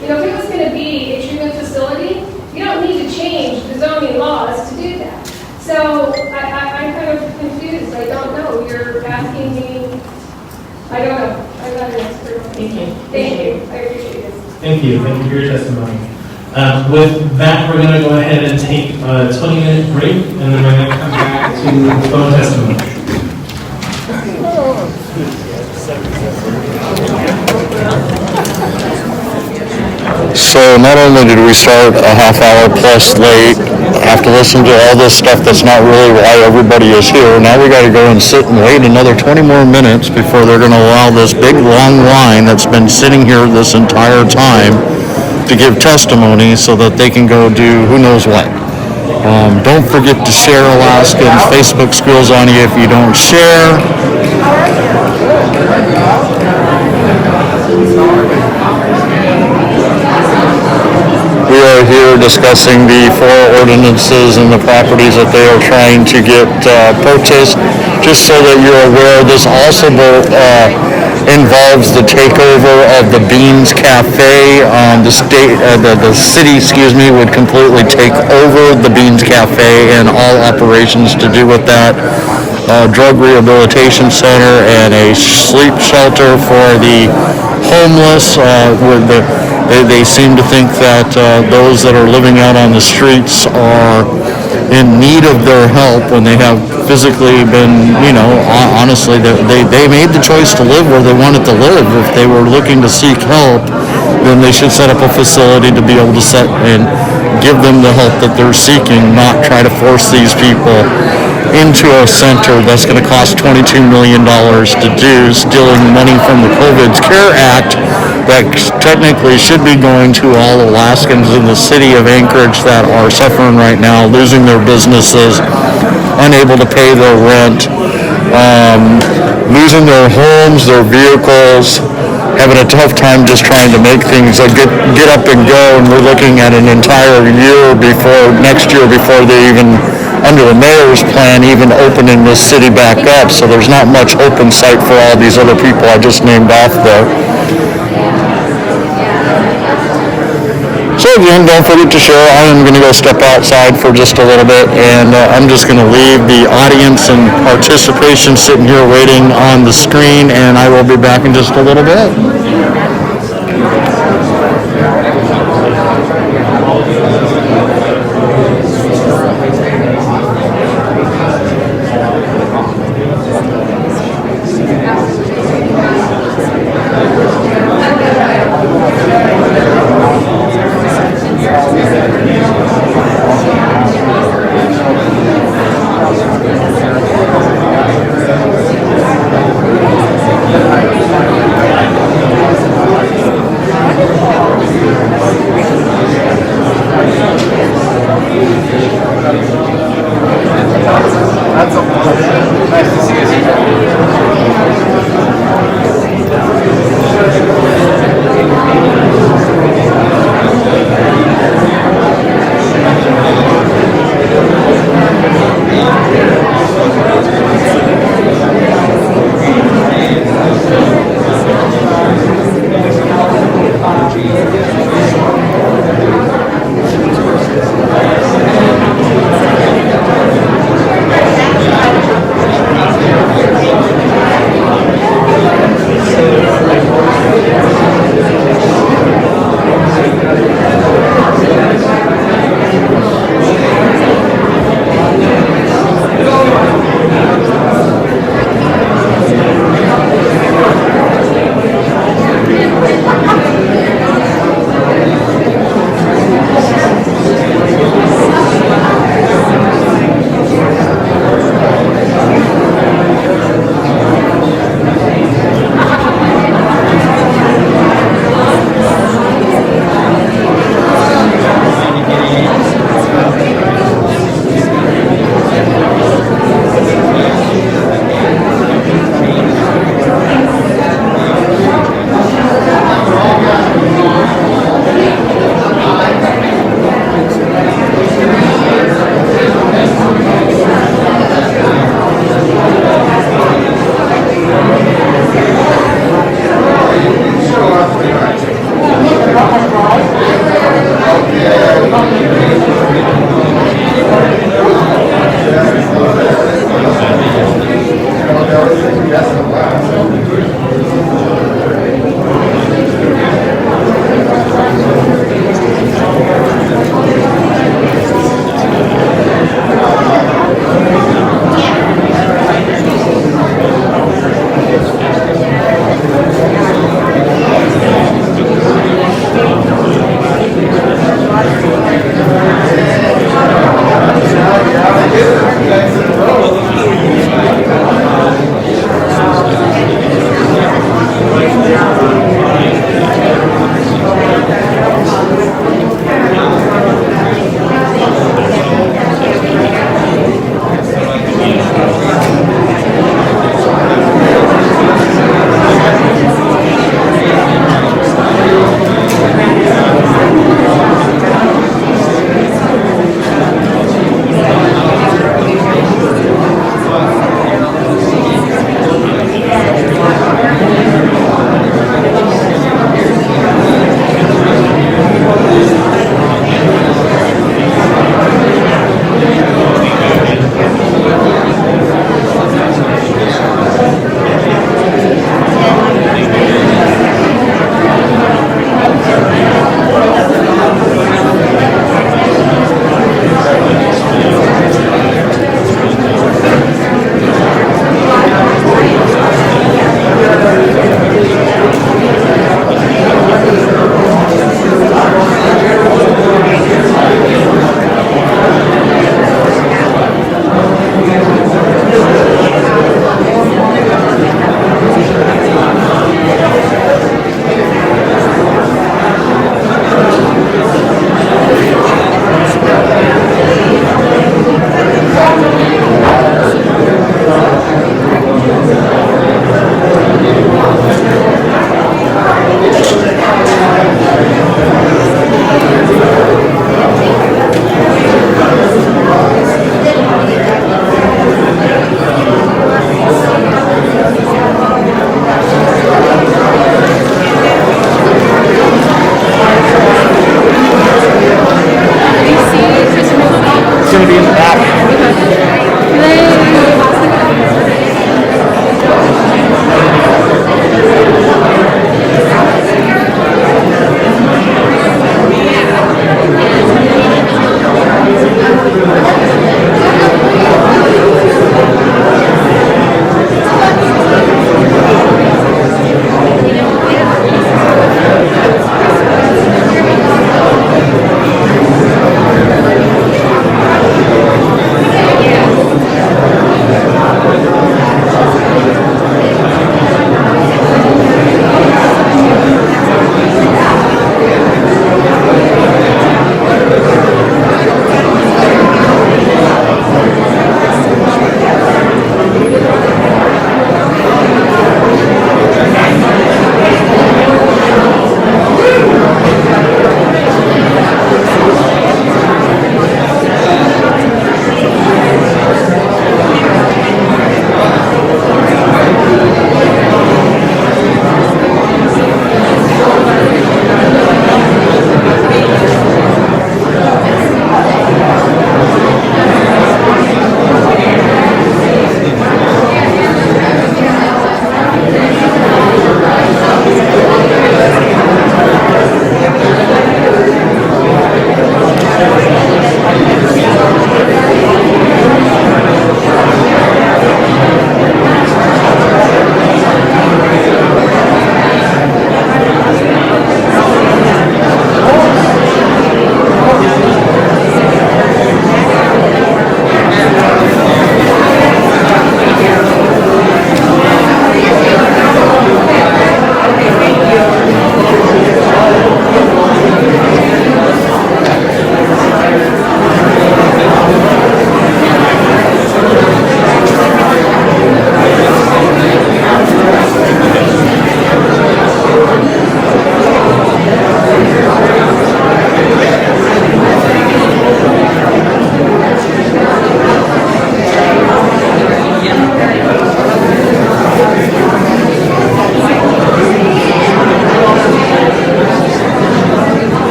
You know, if it was going to be a treatment facility, you don't need to change the zoning laws to do that. So I'm kind of confused. I don't know. You're asking me. I don't know. I'm not an expert. Thank you. Thank you. I appreciate it. Thank you. Thank you for your testimony. With that, we're going to go ahead and take a 20-minute break, and then we're going to come back to phone testimony. So not only did we start a half hour plus late, have to listen to all this stuff that's not really why everybody is here, now we got to go and sit and wait another 20 more minutes before they're going to allow this big long line that's been sitting here this entire time to give testimony so that they can go do who knows what. Don't forget to share Alaskans. Facebook squeals on you if you don't share. We are here discussing the 4 ordinances and the properties that they are trying to get purchased. Just so that you're aware, this also involves the takeover of the Beans Cafe. The city, would completely take over the Beans Cafe and all operations to do with that. Drug rehabilitation center and a sleep shelter for the homeless. They seem to think that those that are living out on the streets are in need of their help when they have physically been, honestly, they made the choice to live where they wanted to live. If they were looking to seek help, then they should set up a facility to be able to set and give them the help that they're seeking, not try to force these people into a center that's going to cost $22 million to do, stealing money from the COVID CARE Act that technically should be going to all Alaskans in the city of Anchorage that are suffering right now, losing their businesses, unable to pay their rent, losing their homes, their vehicles, having a tough time just trying to make things get up and go. And we're looking at an entire year next year before they even, under the mayor's plan, even opening this city back up. So there's not much open site for all these other people I just named off there. So again, don't forget to share. I am going to go step outside for just a little bit, and I'm just going to leave the audience and participation sitting here waiting on the screen, and I will be back in just a little bit.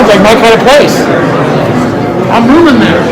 sounds like my kind of place. I'm moving there.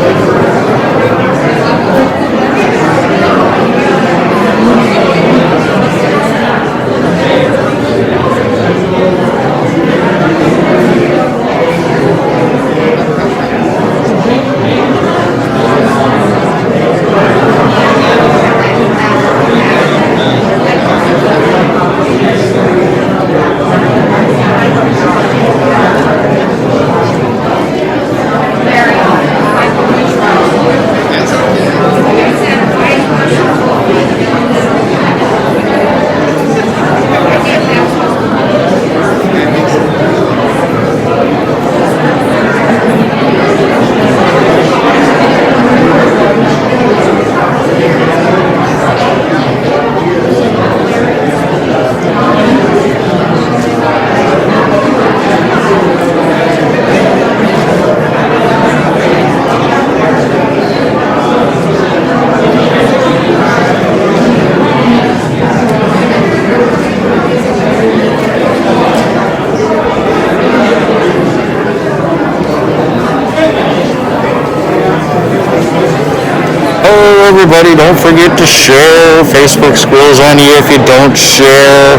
Everybody, don't forget to share. Facebook squirrels on you if you don't share.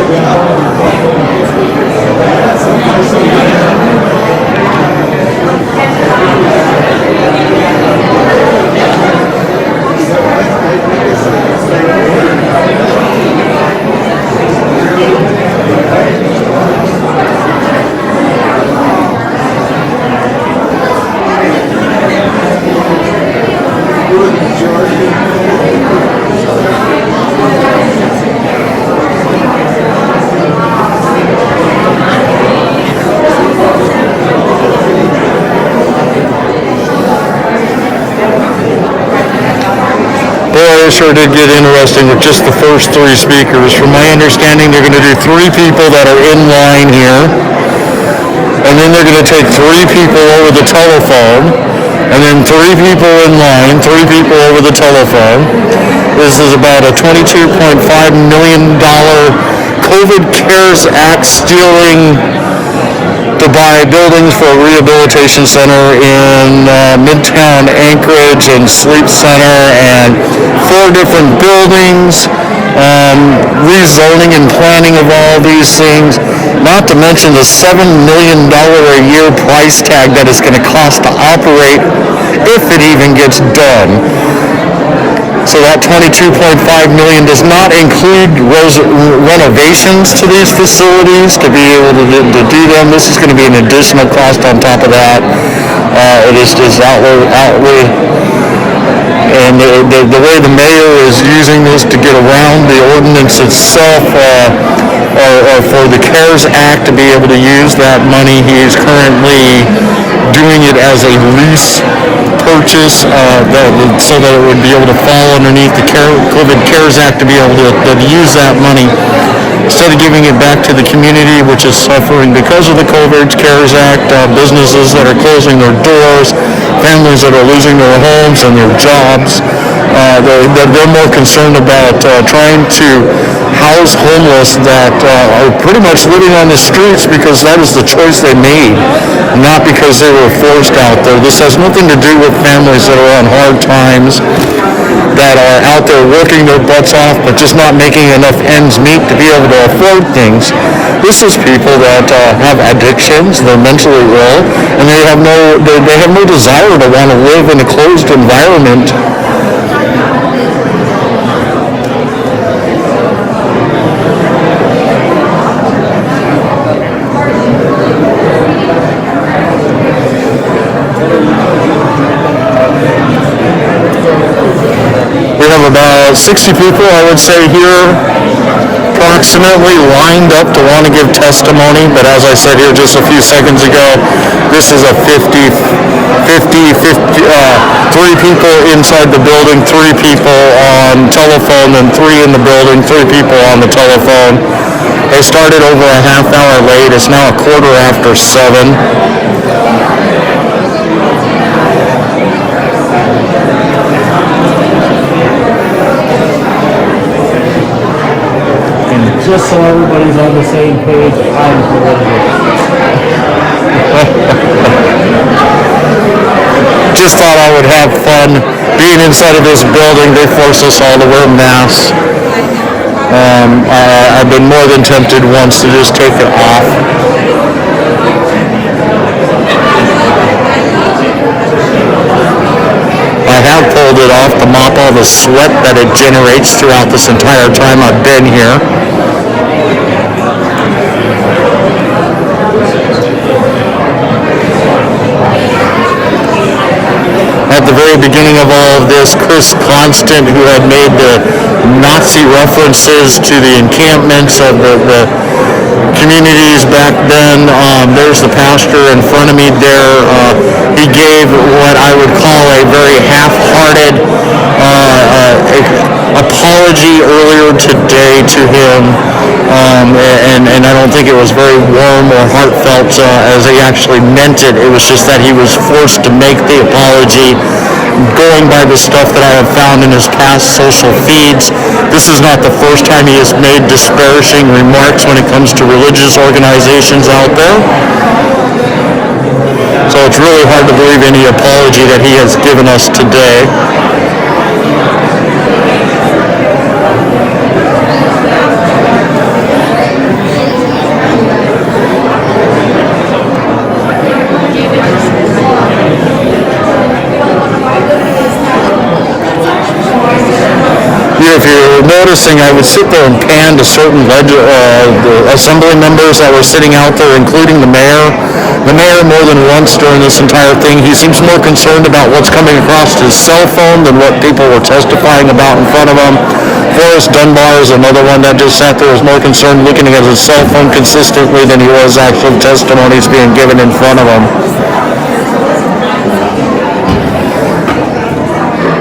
Sure did get interesting with just the first three speakers. From my understanding, they're going to do three people that are in line here, and then they're going to take three people over the telephone, and then three people in line, three people over the telephone. This is about a $22.5 million COVID CARES Act stealing to buy buildings for a rehabilitation center in Midtown Anchorage and Sleep Center, and 4 different buildings, rezoning and planning of all these things, not to mention the $7 million a year price tag that it's going to cost to operate if it even gets done. So that $22.5 million does not include renovations to these facilities to be able to do them. This is going to be an additional cost on top of that. It is just outlay. And the way the mayor is using this to get around the ordinance itself, or for the CARES Act to be able to use that money, he is currently doing it as a lease purchase, so that it would be able to fall underneath the COVID CARES Act to be able to use that money instead of giving it back to the community, which is suffering because of the COVID CARES Act. Businesses that are closing their doors, families that are losing their homes and their jobs. They're more concerned about trying to house homeless that are pretty much living on the streets because that is the choice they made, not because they were forced out there. This has nothing to do with families that are on hard times, that are out there working their butts off but just not making enough ends meet to be able to afford things. This is people that have addictions, they're mentally ill, and they have no desire to want to live in a closed environment. About 60 people, I would say, here approximately lined up to want to give testimony, but as I said here just a few seconds ago, this is a 50, 3 people inside the building, 3 people on telephone, and 3 in the building, 3 people on the telephone. They started over a half hour late. It's now 7:15. Just so everybody's on the same page, I'm political. Just thought I would have fun being inside of this building. They force us all to wear masks. I've been more than tempted once to just take it off. I have pulled it off to mop all the sweat that it generates throughout this entire time I've been here. At the very beginning of all of this, Chris Constant, who had made the Nazi references to the encampments of the communities back then, there's the pastor in front of me there. He gave what I would call a very half-hearted apology earlier today to him, and I don't think it was very warm or heartfelt as he actually meant it. It was just that he was forced to make the apology going by the stuff that I have found in his past social feeds. This is not the first time he has made disparaging remarks when it comes to religious organizations out there. So it's really hard to believe any apology that he has given us today. If you're noticing, I would sit there and pan to certain assembly members that were sitting out there, including the mayor. The mayor, more than once during this entire thing, he seems more concerned about what's coming across his cell phone than what people were testifying about in front of him. Forrest Dunbar is another one that just sat there, was more concerned looking at his cell phone consistently than he was actual testimonies being given in front of him.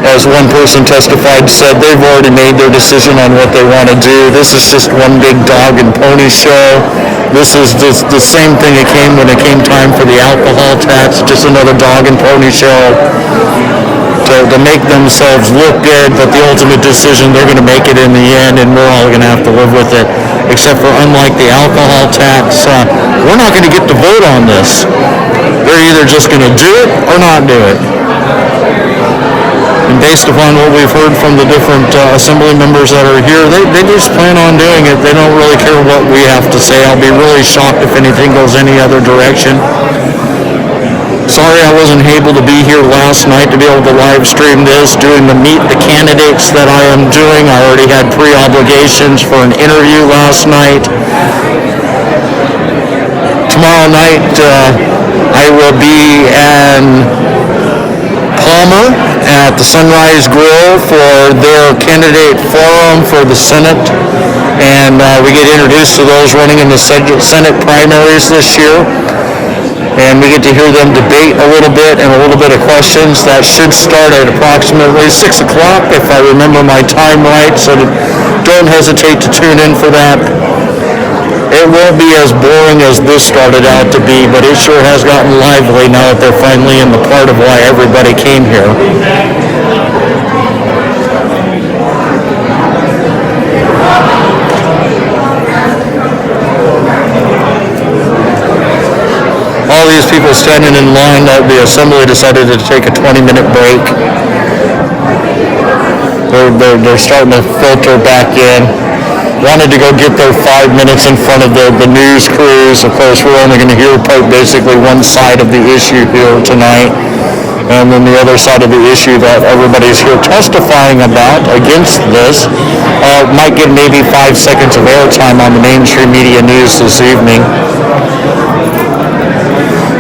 As one person testified, said they've already made their decision on what they want to do. This is just one big dog and pony show. This is the same thing it came when it came time for the alcohol tax, just another dog and pony show to make themselves look good, but the ultimate decision, they're going to make it in the end, and we're all going to have to live with it. Except for, unlike the alcohol tax, we're not going to get to vote on this. They're either just going to do it or not do it. And based upon what we've heard from the different assembly members that are here, they just plan on doing it. They don't really care what we have to say. I'll be really shocked if anything goes any other direction. Sorry I wasn't able to be here last night to be able to live stream this, doing the Meet the Candidates that I am doing. I already had pre-obligations for an interview last night. Tomorrow night I will be in Palmer at the Sunrise Grill for their candidate forum for the Senate, and we get introduced to those running in the Senate primaries this year, and we get to hear them debate a little bit and a little bit of questions. That should start at approximately 6 o'clock if I remember my time right, so don't hesitate to tune in for that. It won't be as boring as this started out to be, but it sure has gotten lively now that they're finally in the part of why everybody came here. All these people standing in line, the assembly decided to take a 20-minute break. They're starting to filter back in. Wanted to go get their 5 minutes in front of the news crews. Of course, we're only going to hear basically one side of the issue here tonight, and then the other side of the issue that everybody's here testifying about against this might get maybe 5 seconds of airtime on the mainstream media news this evening.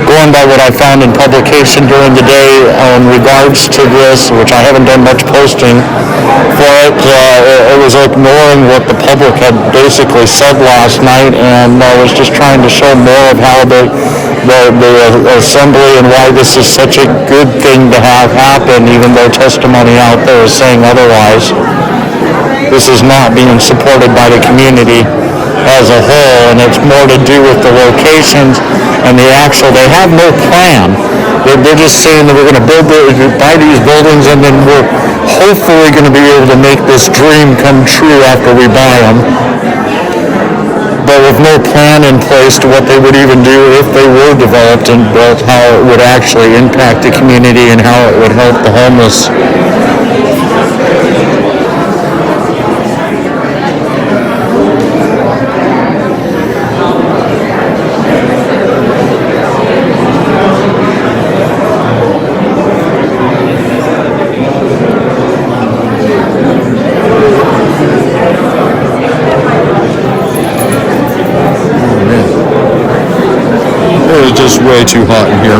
Going by what I found in publication during the day in regards to this, which I haven't done much posting for it, it was ignoring what the public had basically said last night, and I was just trying to show more of how the assembly and why this is such a good thing to have happen, even though testimony out there is saying otherwise. This is not being supported by the community as a whole, and it's more to do with the locations and the actual, they have no plan. They're just saying that we're going to buy these buildings, and then we're hopefully going to be able to make this dream come true after we buy them. but with no plan in place to what they would even do if they were developed and built, how it would actually impact the community and how it would help the homeless. Just way too hot in here.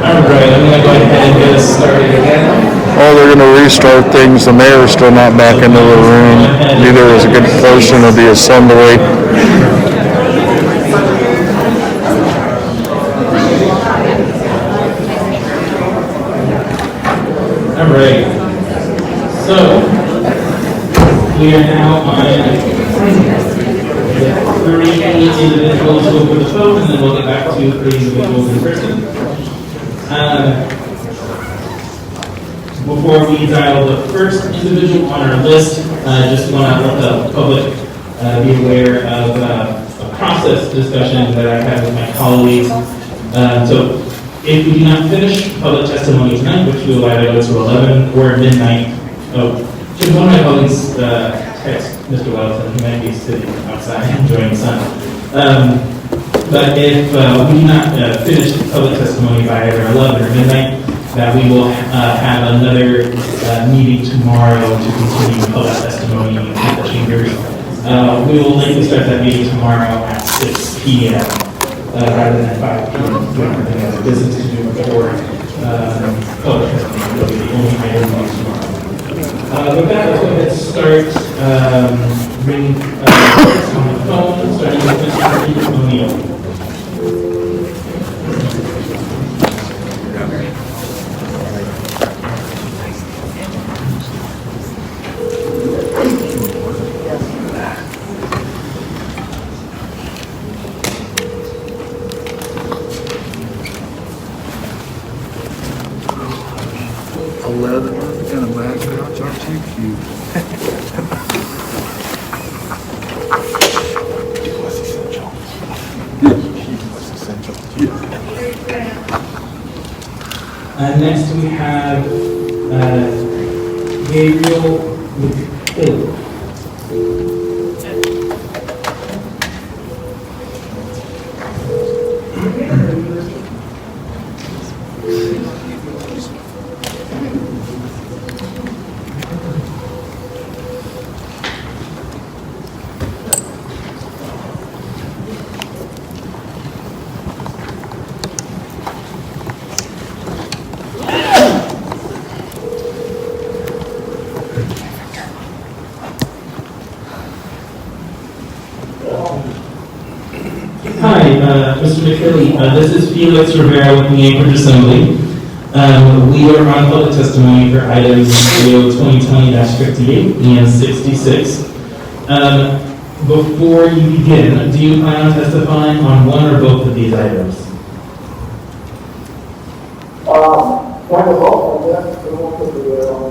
Alright, I'm going to go ahead and get us started again. Oh, they're going to restart things. The mayor's still not back into the room. Neither is a good portion of the assembly. Alright, so we are now on 3 individuals over the phone, and then we'll get back to 3 individuals in person. Before we dial the first individual on our list, just want to let the public be aware of a process discussion that I had with my colleagues. So if we do not finish public testimony tonight, which we will either go to 11 or midnight, should one of my colleagues text Mr. Wellington, he might be sitting outside enjoying the sun. But if we do not finish public testimony by either 11 or midnight, that we will have another meeting tomorrow to continue public testimony at the chambers. We will likely start that meeting tomorrow at 6 p.m. Rather than 5 p.m. doing everything as a business to do before public testimony. Will be the only item on tomorrow. With that, let's go ahead and start bringing on the phone, starting with Mr. Ethan O'Neill. Next we have Gabriel McHale. Mr. McKinley, this is Felix Rivera with the Anchorage Assembly. We are on public testimony for items 2020-58 and 66. Before you begin, do you plan on testifying on one or both of these items?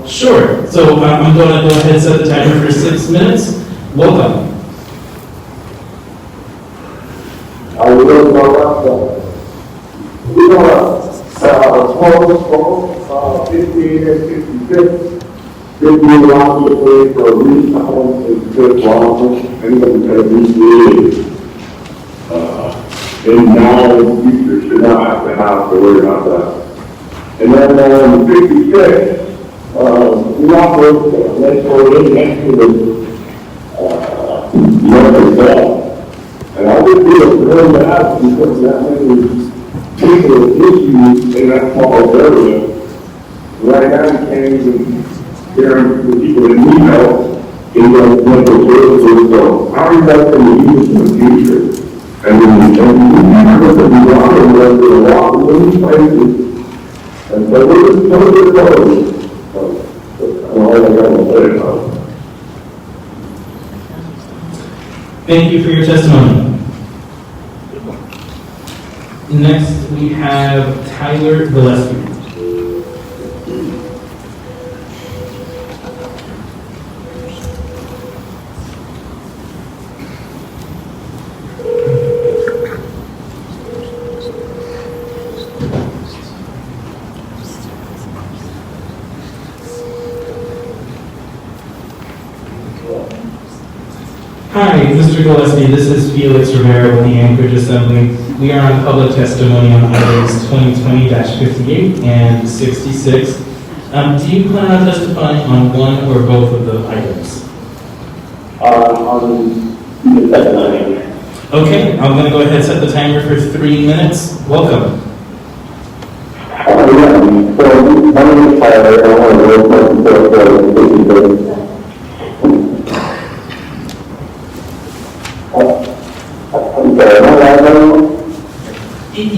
Sure. So I'm going to go ahead and set the timer for 6 minutes. Welcome. I will go up we are small 58 and 56. This new logically for resign is good law. Anybody can read and now in the future should not have to worry about that. And then 56, we operate next to the and I would feel very bad because that many people with issues in that small area. Right now, you can't even hear the people that need help in those mental services. So, how are you guys going to use it in the future? And then you need to look at the water and there's a lot of these places. And so, we're just going to get those. So, that's all I got to say about it. Thank you for your testimony. Next, we have Tyler Gillespie. Hi, Mr. Gillespie, this is Felix Rivera with the Anchorage Assembly. We are on public testimony on items 2020-58 and 66. Do you plan on testifying on one or both of the items? On the second item. Okay, I'm going to go ahead and set the timer for 3 minutes. Welcome. So, my name is Tyler, and I want to work my support for the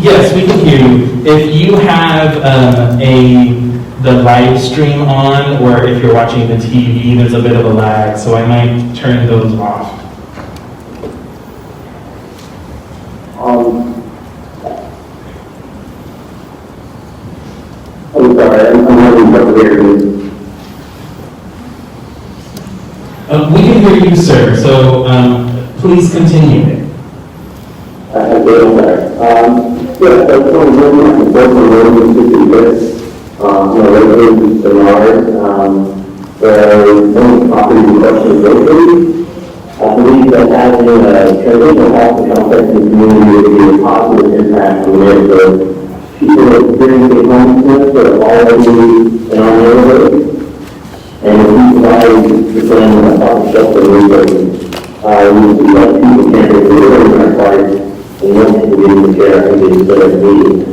Yes, we can hear you. If you have the live stream on, or if you're watching the TV, there's a bit of a lag, so I might turn those off. I'm sorry, I'm having trouble hearing you. We can hear you, sir, so please continue. I'm sorry. Yeah, that's one of the important things regulations and ours, where one property construction locally. I believe that having a transitional housing complex in the community would be a positive impact on the neighborhood. People experiencing homelessness that are already in our neighborhood, and if we provide the plan of a proper shelter neighborhood, we see that people can't get the living in our parks and want to be in the care and the service needs.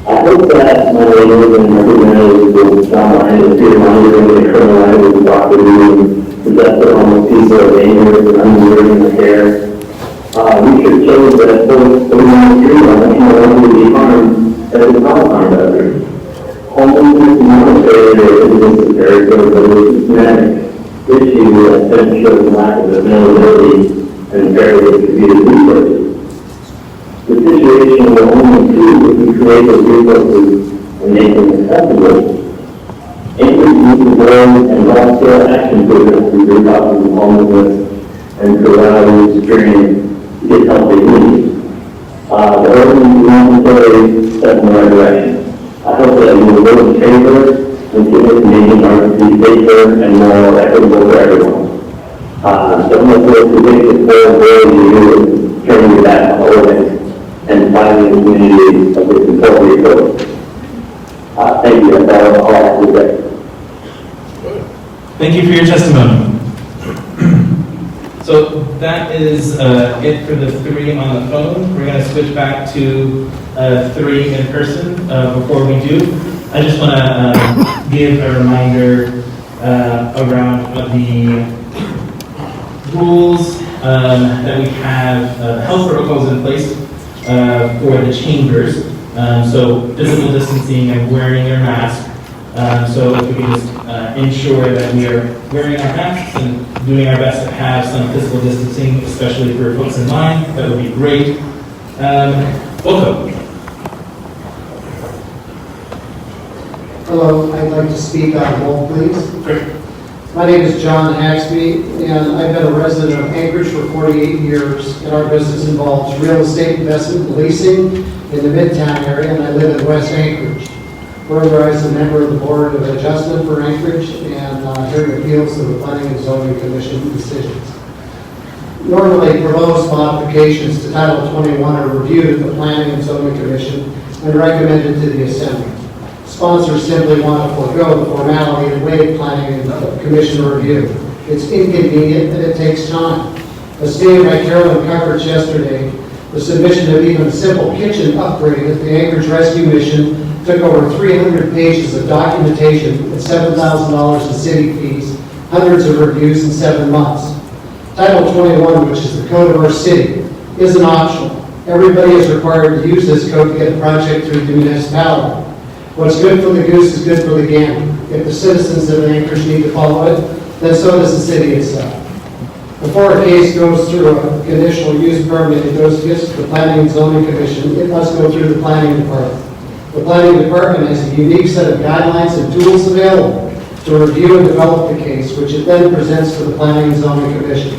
I hope that my neighbors and representatives will stop by and appear monitoring the criminalizing the property and possess the homeless people are dangerous and undeserving of care. We should change that folks living on the street are much more likely to be harmed as it's not harmed others. Homelessness is not a failure of business character, but it's a systematic issue that then shows lack of availability and fairly distributed resources. The situation will only improve if we create those resources and make them accessible. Anchorage needs to grow and large-scale action programs to reduce problems of homelessness and to allow the experience to get help they need. The ordinance is necessary step in the right direction. I hope that you will vote in favor and commit to making our city safer and more equitable for everyone. Some of the predicted forward goal to do is turning your back on the ordinance and finding the community of this important resource. Thank you. That's all I have to say. Thank you for your testimony. So that is it for the 3 on the phone. We're going to switch back to 3 in person. Before we do, I just want to give a reminder around the rules that we have, health protocols in place for the chambers. So physical distancing and wearing your mask. So if we can just ensure that we are wearing our masks and doing our best to have some physical distancing, especially for folks in line, that would be great. Welcome. Hello, I'd like to speak on hold, please. Great. My name is John Haxby, and I've been a resident of Anchorage for 48 years, and our business involves real estate investment and leasing in the Midtown area, and I live in West Anchorage. Further, I was a member of the Board of Adjustment for Anchorage and hearing appeals to the Planning and Zoning Commission decisions. Normally, proposed modifications to Title 21 are reviewed at the Planning and Zoning Commission and recommended to the Assembly. Sponsors simply want to forego the formality and waive Planning and Commission review. It's inconvenient and it takes time. As stated by Carolyn Coverage yesterday, the submission of even a simple kitchen upgrade at the Anchorage Rescue Mission took over 300 pages of documentation and $7,000 in city fees, hundreds of reviews in 7 months. Title 21, which is the code of our city, isn't optional. Everybody is required to use this code to get a project through the municipality. What's good for the goose is good for the gander. If the citizens of Anchorage need to follow it, then so does the city itself. Before a case goes through a conditional use permit, it gets to the Planning and Zoning Commission, it must go through the Planning Department. The Planning Department has a unique set of guidelines and tools available to review and develop the case, which it then presents to the Planning and Zoning Commission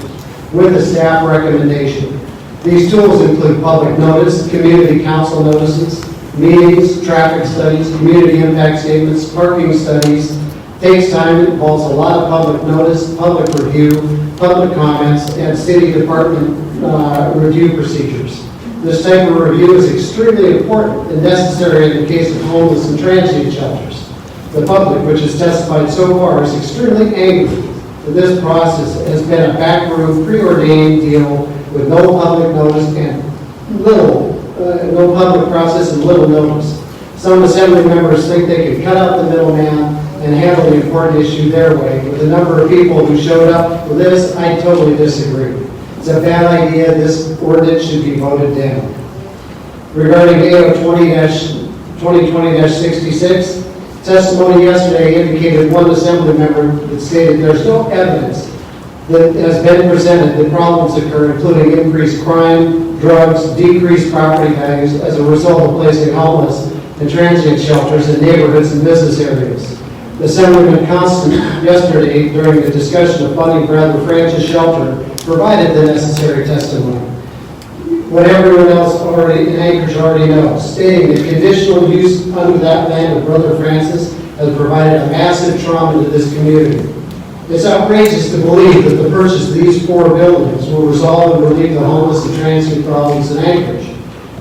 with a staff recommendation. These tools include public notice, community council notices, meetings, traffic studies, community impact statements, parking studies. Takes time, it involves a lot of public notice, public review, public comments, and city department review procedures. This type of review is extremely important and necessary in the case of homeless and transient shelters. The public, which has testified so far, is extremely angry that this process has been a backroom, preordained deal with no public notice and no public process and little notice. Some assembly members think they can cut out the middleman and handle the important issue their way. With the number of people who showed up for this, I totally disagree. It's a bad idea. This ordinance should be voted down. Regarding AO 2020-66, testimony yesterday indicated one assembly member that stated there's no evidence that has been presented that problems occur, including increased crime, drugs, decreased property values as a result of placing homeless and transient shelters in neighborhoods and business areas. Assemblyman Constant yesterday, during the discussion of funding Bradley Francis Shelter, provided the necessary testimony. What everyone else in Anchorage already knows, stating that conditional use under that land of Brother Francis has provided a massive trauma to this community. It's outrageous to believe that the purchase of these 4 buildings will resolve and relieve the homeless and transient problems in Anchorage.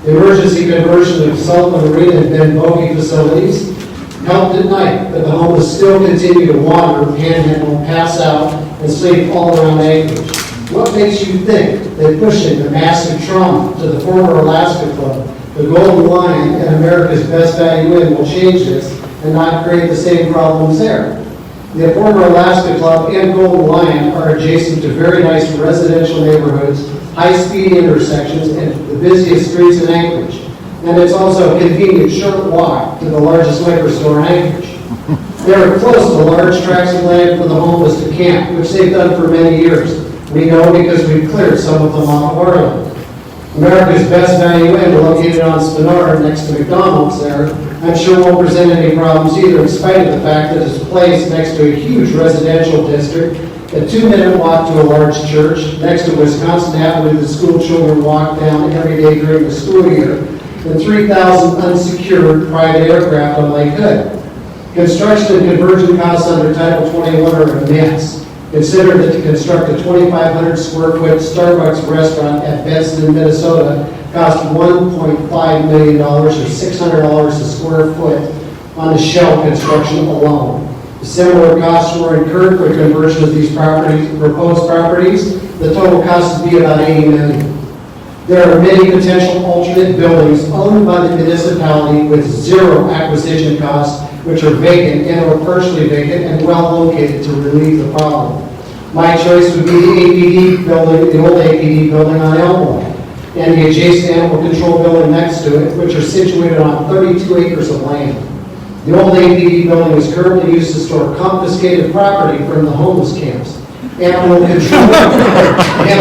The emergency conversion of Sullivan Arena and Ben Bogey facilities helped at night, but the homeless still continue to wander, panhandle, pass out, and sleep all around Anchorage. What makes you think that pushing the massive trauma to the former Alaska Club, the Golden Lion, and America's Best Value Inn will change this and not create the same problems there? The former Alaska Club and Golden Lion are adjacent to very nice residential neighborhoods, high-speed intersections, and the busiest streets in Anchorage. And it's also a convenient short walk to the largest liquor store in Anchorage. They are close to large tracts of land for the homeless to camp, which they've done for many years. We know because we've cleared some of them off of our land. America's Best Value Inn, located on Spinard next to McDonald's there, I'm sure won't present any problems either, in spite of the fact that it's placed next to a huge residential district, a 2-minute walk to a large church, next to Wisconsin Avenue the school children walk down every day during the school year, and 3,000 unsecured private aircraft on Lake Hood. Construction and conversion costs under Title 21 are immense. Consider that to construct a 2,500 square foot Starbucks restaurant at Benson, Minnesota cost $1.5 million or $600 a square foot on the shell construction alone. Similar costs were incurred for conversion of these proposed properties. The total cost would be about $80 million. There are many potential alternate buildings owned by the municipality with zero acquisition costs, which are vacant and or partially vacant and well located to relieve the problem. My choice would be the APD building, the old APD building on Elmwood, and the adjacent animal control building next to it, which are situated on 32 acres of land. The old APD building is currently used to store confiscated property from the homeless camps. Animal control can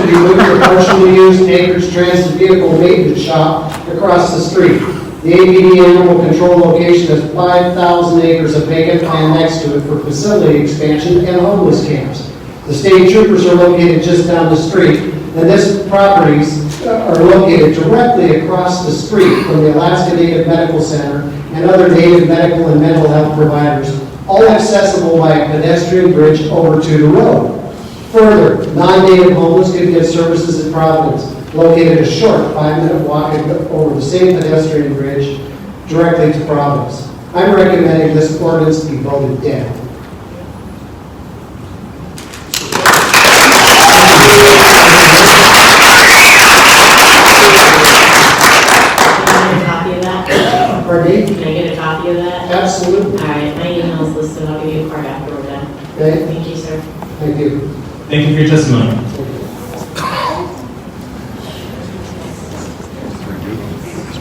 be moved to partially used Anchorage Transit Vehicle Maintenance Shop across the street. The APD animal control location has 5,000 acres of vacant land next to it for facility expansion and homeless camps. The state troopers are located just down the street, and these properties are located directly across the street from the Alaska Native Medical Center and other Native medical and mental health providers, all accessible by a pedestrian bridge over to the road. Further, non-native homeless can get services at Providence, located a short 5-minute walk over the same pedestrian bridge directly to Providence. I'm recommending this ordinance be voted down. Pardon me? Can I get a copy of that? Absolutely. All right, my email is listed. I'll give you a card after we're done. Okay. Thank you, sir. Thank you. Thank you for your testimony.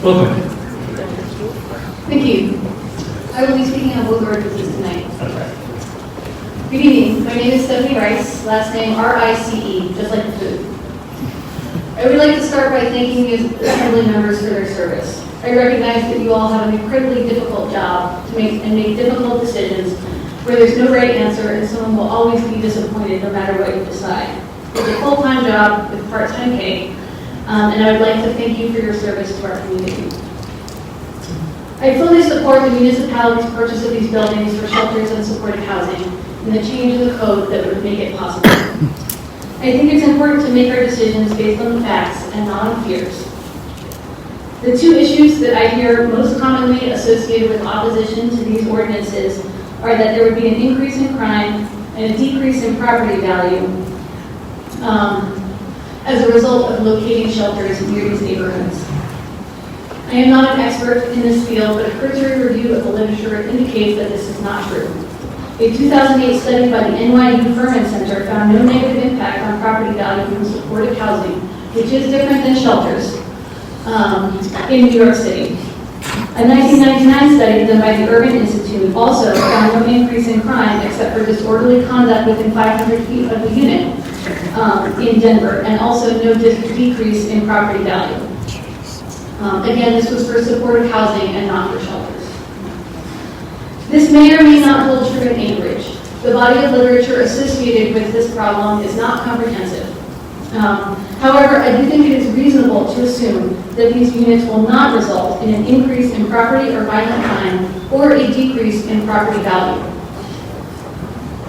Welcome. Thank you. I will be speaking on both ordinances tonight. Okay. Good evening. My name is Stephanie Rice, last name R-I-C-E, just like the food. I would like to start by thanking the Assembly members for their service. I recognize that you all have an incredibly difficult job to make difficult decisions where there's no right answer and someone will always be disappointed no matter what you decide. It's a full-time job with part-time pay, and I would like to thank you for your service to our community. I fully support the municipality's purchase of these buildings for shelters and supportive housing and the change in the code that would make it possible. I think it's important to make our decisions based on the facts and not on fears. The two issues that I hear most commonly associated with opposition to these ordinances are that there would be an increase in crime and a decrease in property value as a result of locating shelters near these neighborhoods. I am not an expert in this field, but a cursory review of the literature indicates that this is not true. A 2008 study by the NYU Furman Center found no negative impact on property value from supportive housing, which is different than shelters, in New York City. A 1999 study done by the Urban Institute also found no increase in crime except for disorderly conduct within 500 feet of the unit in Denver, and also no decrease in property value. Again, this was for supportive housing and not for shelters. This may or may not hold true in Anchorage. The body of literature associated with this problem is not comprehensive. However, I do think it is reasonable to assume that these units will not result in an increase in property or violent crime or a decrease in property value.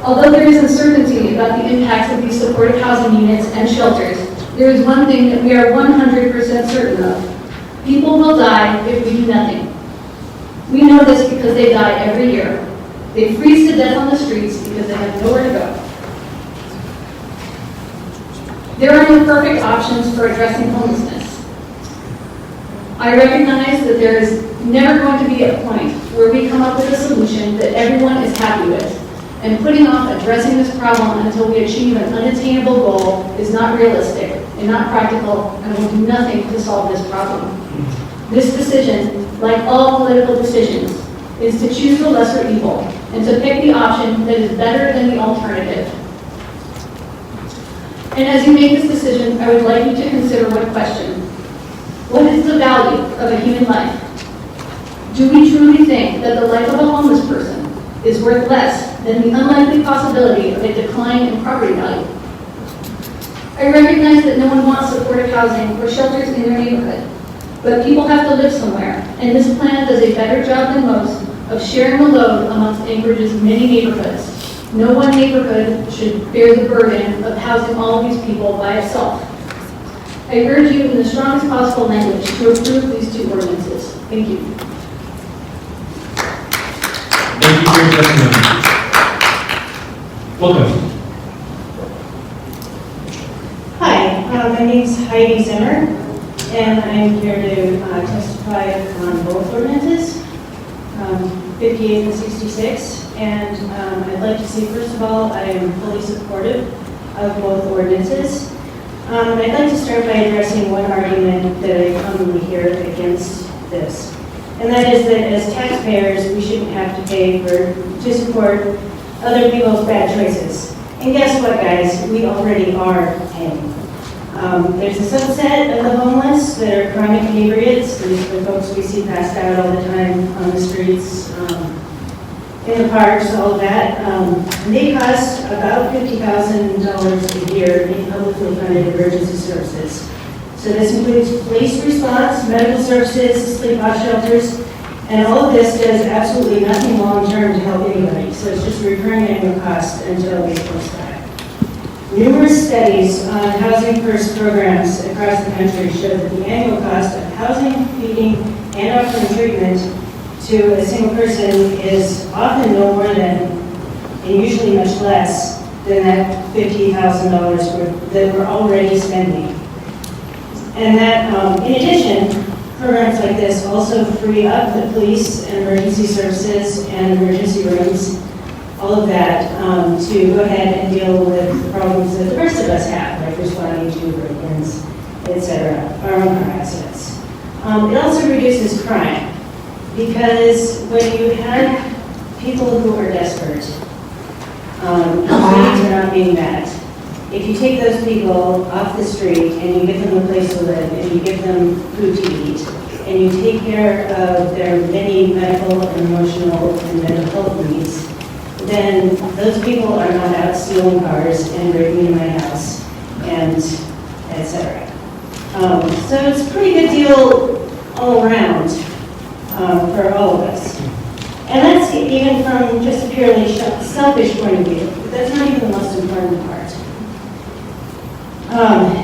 Although there is uncertainty about the impacts of these supportive housing units and shelters, there is one thing that we are 100% certain of. People will die if we do nothing. We know this because they die every year. They freeze to death on the streets because they have nowhere to go. There are no perfect options for addressing homelessness. I recognize that there is never going to be a point where we come up with a solution that everyone is happy with, and putting off addressing this problem until we achieve an unattainable goal is not realistic and not practical and will do nothing to solve this problem. This decision, like all political decisions, is to choose the lesser evil and to pick the option that is better than the alternative. And as you make this decision, I would like you to consider one question. What is the value of a human life? Do we truly think that the life of a homeless person is worth less than the unlikely possibility of a decline in property value? I recognize that no one wants supportive housing or shelters in their neighborhood, but people have to live somewhere, and this plan does a better job than most of sharing the load amongst Anchorage's many neighborhoods. No one neighborhood should bear the burden of housing all of these people by itself. I urge you in the strongest possible language to approve these two ordinances. Thank you. Thank you for your testimony. Welcome. Hi, my name's Heidi Zimmer, and I'm here to testify on both ordinances, 58 and 66. And I'd like to say, first of all, I am fully supportive of both ordinances. I'd like to start by addressing one argument that I commonly hear against this, and that is that as taxpayers, we shouldn't have to pay to support other people's bad choices. And guess what, guys? We already are paying. There's a subset of the homeless that are chronic inebriates. These are the folks we see passed out all the time on the streets, in the parks, all of that. They cost about $50,000 a year in publicly funded emergency services. So this includes police response, medical services, sleep-out shelters, and all of this does absolutely nothing long-term to help anybody. So it's just a recurring annual cost until they post die. Numerous studies on housing first programs across the country show that the annual cost of housing, feeding, and offering treatment to a single person is often no more than, and usually much less, than that $50,000 that we're already spending. And that, in addition, programs like this also free up the police and emergency services and emergency rooms, all of that, to go ahead and deal with the problems that the rest of us have, like responding to break-ins, etc., our own car accidents. It also reduces crime, because when you have people who are desperate, Needs are not being met. If you take those people off the street and you give them a place to live and you give them food to eat and you take care of their many medical and emotional and mental health needs, then those people are not out stealing cars and breaking into my house and etc. So it's a pretty good deal all around for all of us. And that's even from just a purely selfish point of view. But that's not even the most important part.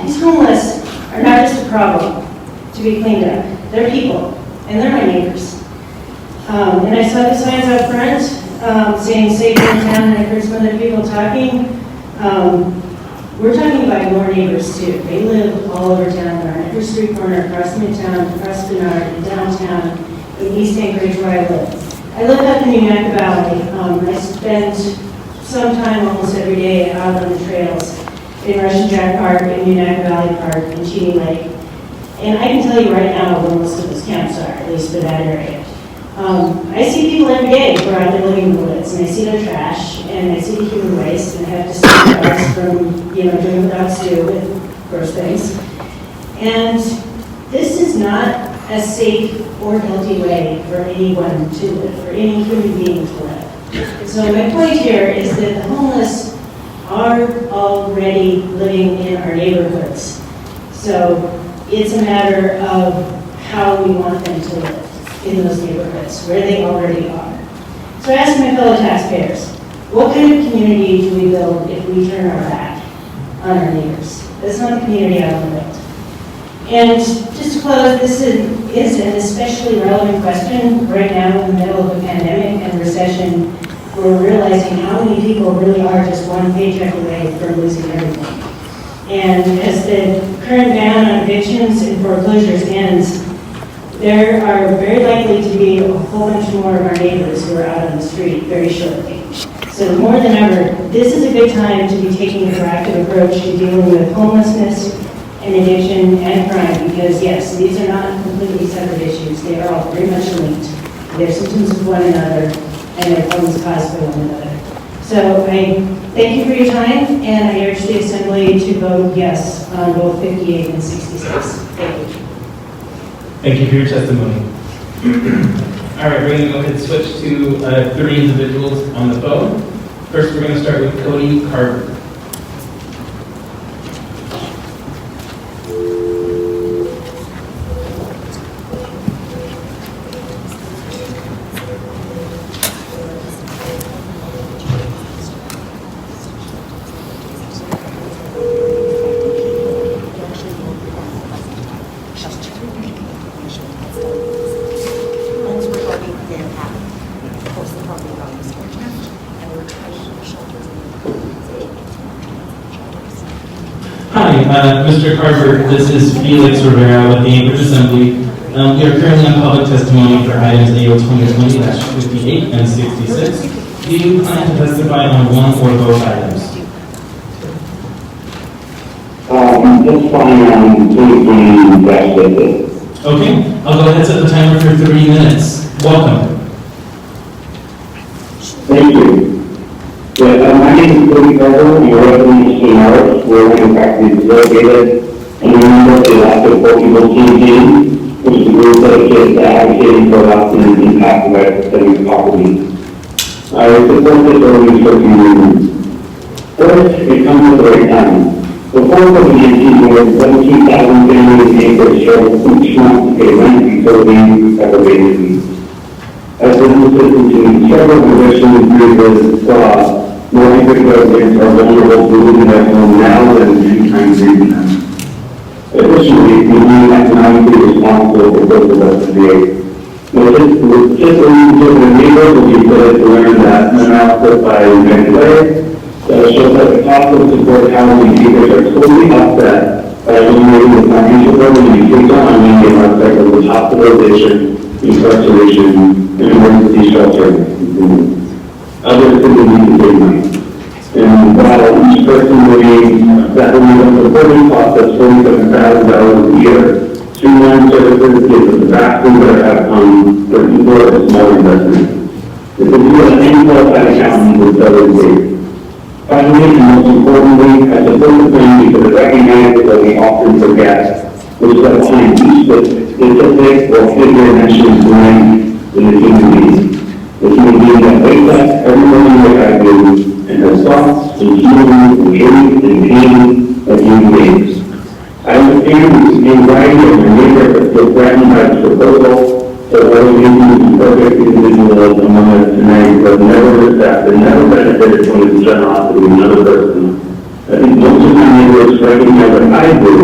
These homeless are not just a problem to be cleaned up. They're people, and they're my neighbors. And I saw the signs out front saying safe in town, and I heard some other people talking. We're talking about your neighbors too. They live all over town. They're on every street corner, across Midtown, across Bernard, in downtown, in East Anchorage where I live. I live up in Unaca Valley. I spend some time almost every day out on the trails in Russian Jack Park, in Unaca Valley Park, in Cheney Lake. And I can tell you right now where most of those camps are, at least for that area. I see people every day who are out there living in the woods, and I see their trash, and I see the human waste, and I have to stop dogs from, doing what dogs do with gross things. And this is not a safe or healthy way for anyone to live, for any human being to live. So my point here is that the homeless are already living in our neighborhoods. So it's a matter of how we want them to live in those neighborhoods, where they already are. So I ask my fellow taxpayers, what kind of community do we build if we turn our back on our neighbors? That's not the community I want to build. And just to close, this is an especially relevant question right now in the middle of a pandemic and recession. We're realizing how many people really are just one paycheck away from losing everything. And as the current ban on evictions and foreclosures ends, there are very likely to be a whole bunch more of our neighbors who are out on the street very shortly. So more than ever, this is a good time to be taking a proactive approach to dealing with homelessness and addiction and crime, because yes, these are not completely separate issues. They are all very much linked. They're symptoms of one another, and they're problems caused by one another. So I thank you for your time, and I urge the Assembly to vote yes on both 58 and 66. Thank you. Thank you for your testimony. All right, we're going to go ahead and switch to 3 individuals on the phone. First, we're going to start with Cody Carver. Mr. Carver, this is Felix Rivera with the Anchorage Assembly. We are currently on public testimony for items AO 2020-58 and 66. Do you plan to testify on one or both items? That's fine on 2020-58. Okay, I'll go ahead and set the timer for 3 minutes. Welcome. Thank you. My name is Cody Carver, and we're representing Anchorage. We're in fact located and we're member of the Elected for People campaign, which is a group dedicated to advocating for adopting the impact of setting property. I support this ordinance for a few reasons. First, it comes at the right time. Before COVID-19, more than 17,000 families in Anchorage struggled each month to pay rent, utilities, and elevated fees. As businesses continue to struggle with restrictions through business fraud, more Anchorage residents are vulnerable to losing their home now than many times recently. Additionally, we need economically responsible for both of us to create. Just the neighbors will be excited to learn that an analysis by Greenberg shows that the cost of support housing takers are totally offset by eliminating the financial burden and takes on many of our sectors with hospitalization, incarceration, and emergency shelter. Others simply need to save money. And while each person living that will be a supporting cost of $47,000 a year, streamlined services gives us vastly better outcomes for people at a small investment. If you have any qualified accountant with other ways, Finally, and most importantly, I support the plan because it recognizes that we often forget, which is that behind each statistic or figure mentioned blind in the human being. The human being that wakes up every morning like I do, and has thoughts and feelings and dreams and pain like human beings. I understand the anxiety of my neighbor that feel threatened by this proposal, so those being perfect individuals among us tonight who have never accepted and never benefited from the generosity of another person. I think most of my neighbors recognize that I do,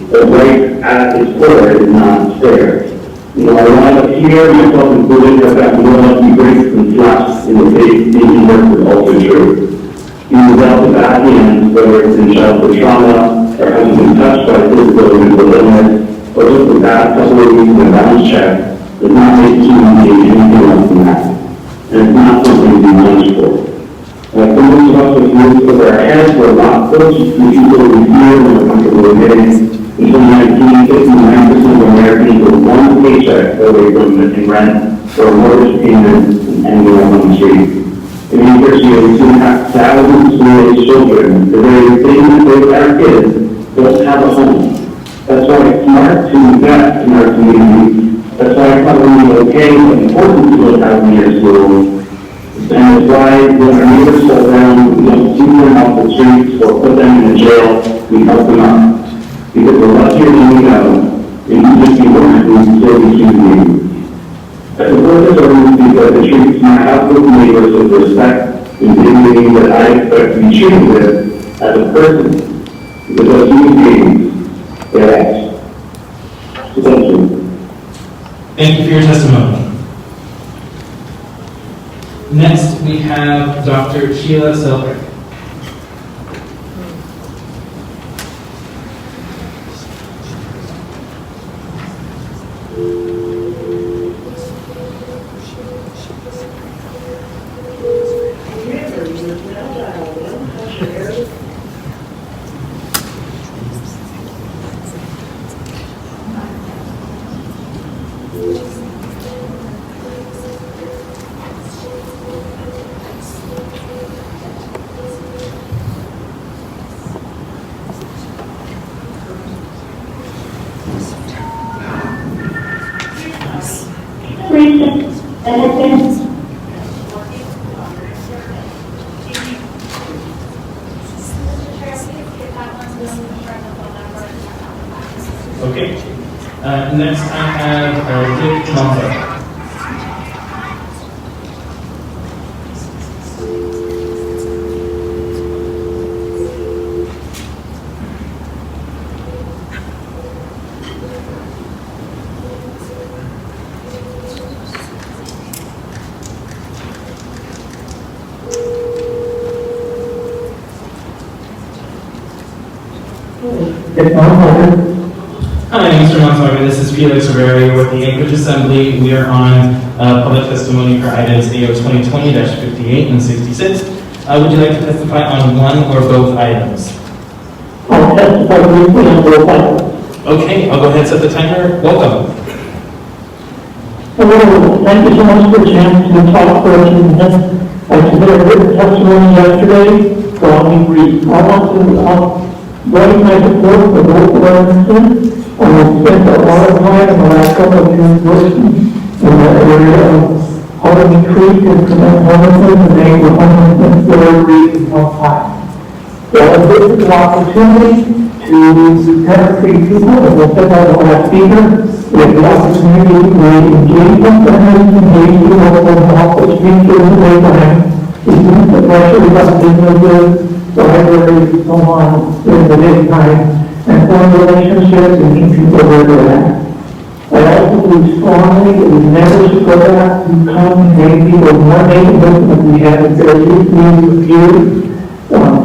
that life at its core is not fair. You know, a lot of here, myself included, have gotten more lucky breaks and slaps in the face thinking work is also true. You develop the bad hands, whether it's in childhood trauma, or having been touched by physical or mental illness, or just a bad couple of weeks in a bounce check, does not make human being anything less than that. And it's not something to be punished for. Like for most of us with roots over our heads, we're a lot closer to the people we fear when we're comfortable admitting. In 2019, 59% of Americans with one paycheck away from missing rent or a mortgage payment and ending up on the street. In Anchorage, we soon have thousands of school-aged children. The very thing that they our kids don't have a home. That's why it's smart to invest in our community. That's why it's probably okay and important to build housing near schools. And it's why when our neighbors fall down, we don't keep them off the streets or put them in the jail, we help them up. Because the luckier than we know, and even if we weren't, we would still be human. I support this ordinance because it treats my household neighbors with respect and dignity that I expect to be treated with as a person. Because as human beings, they're acts. So thank you. Thank you for your testimony. Next, we have Dr. Sheila Selberg. Okay. Next, I have Dick Malta. Hi, Mr. Montalvo. This is Felix Rivera with the Anchorage Assembly. We are on public testimony for items AO 2020-58 and 66. Would you like to testify on one or both items? I'll testify briefly on both items. Okay, I'll go ahead and set the timer. Welcome. Hello, thank you so much for the chance to talk for a few minutes. I submitted a written testimony yesterday, so I'll be brief. I want to voice my support for both ordinances. I've spent a lot of time in the last couple of years working in the area of Harmony Creek and prevent homelessness and make the homelessness very reason one time. So this is an opportunity to kind of treat people as we'll put out on that speaker. We have the opportunity to engage them, engage people with help, which means there's a way for them. It's the pressure about businesses, libraries, and so on during the daytime. And form relationships and meet people where they're at. I also believe strongly that we never should go back to come and make people more neighborhoods than we have in very needs of you.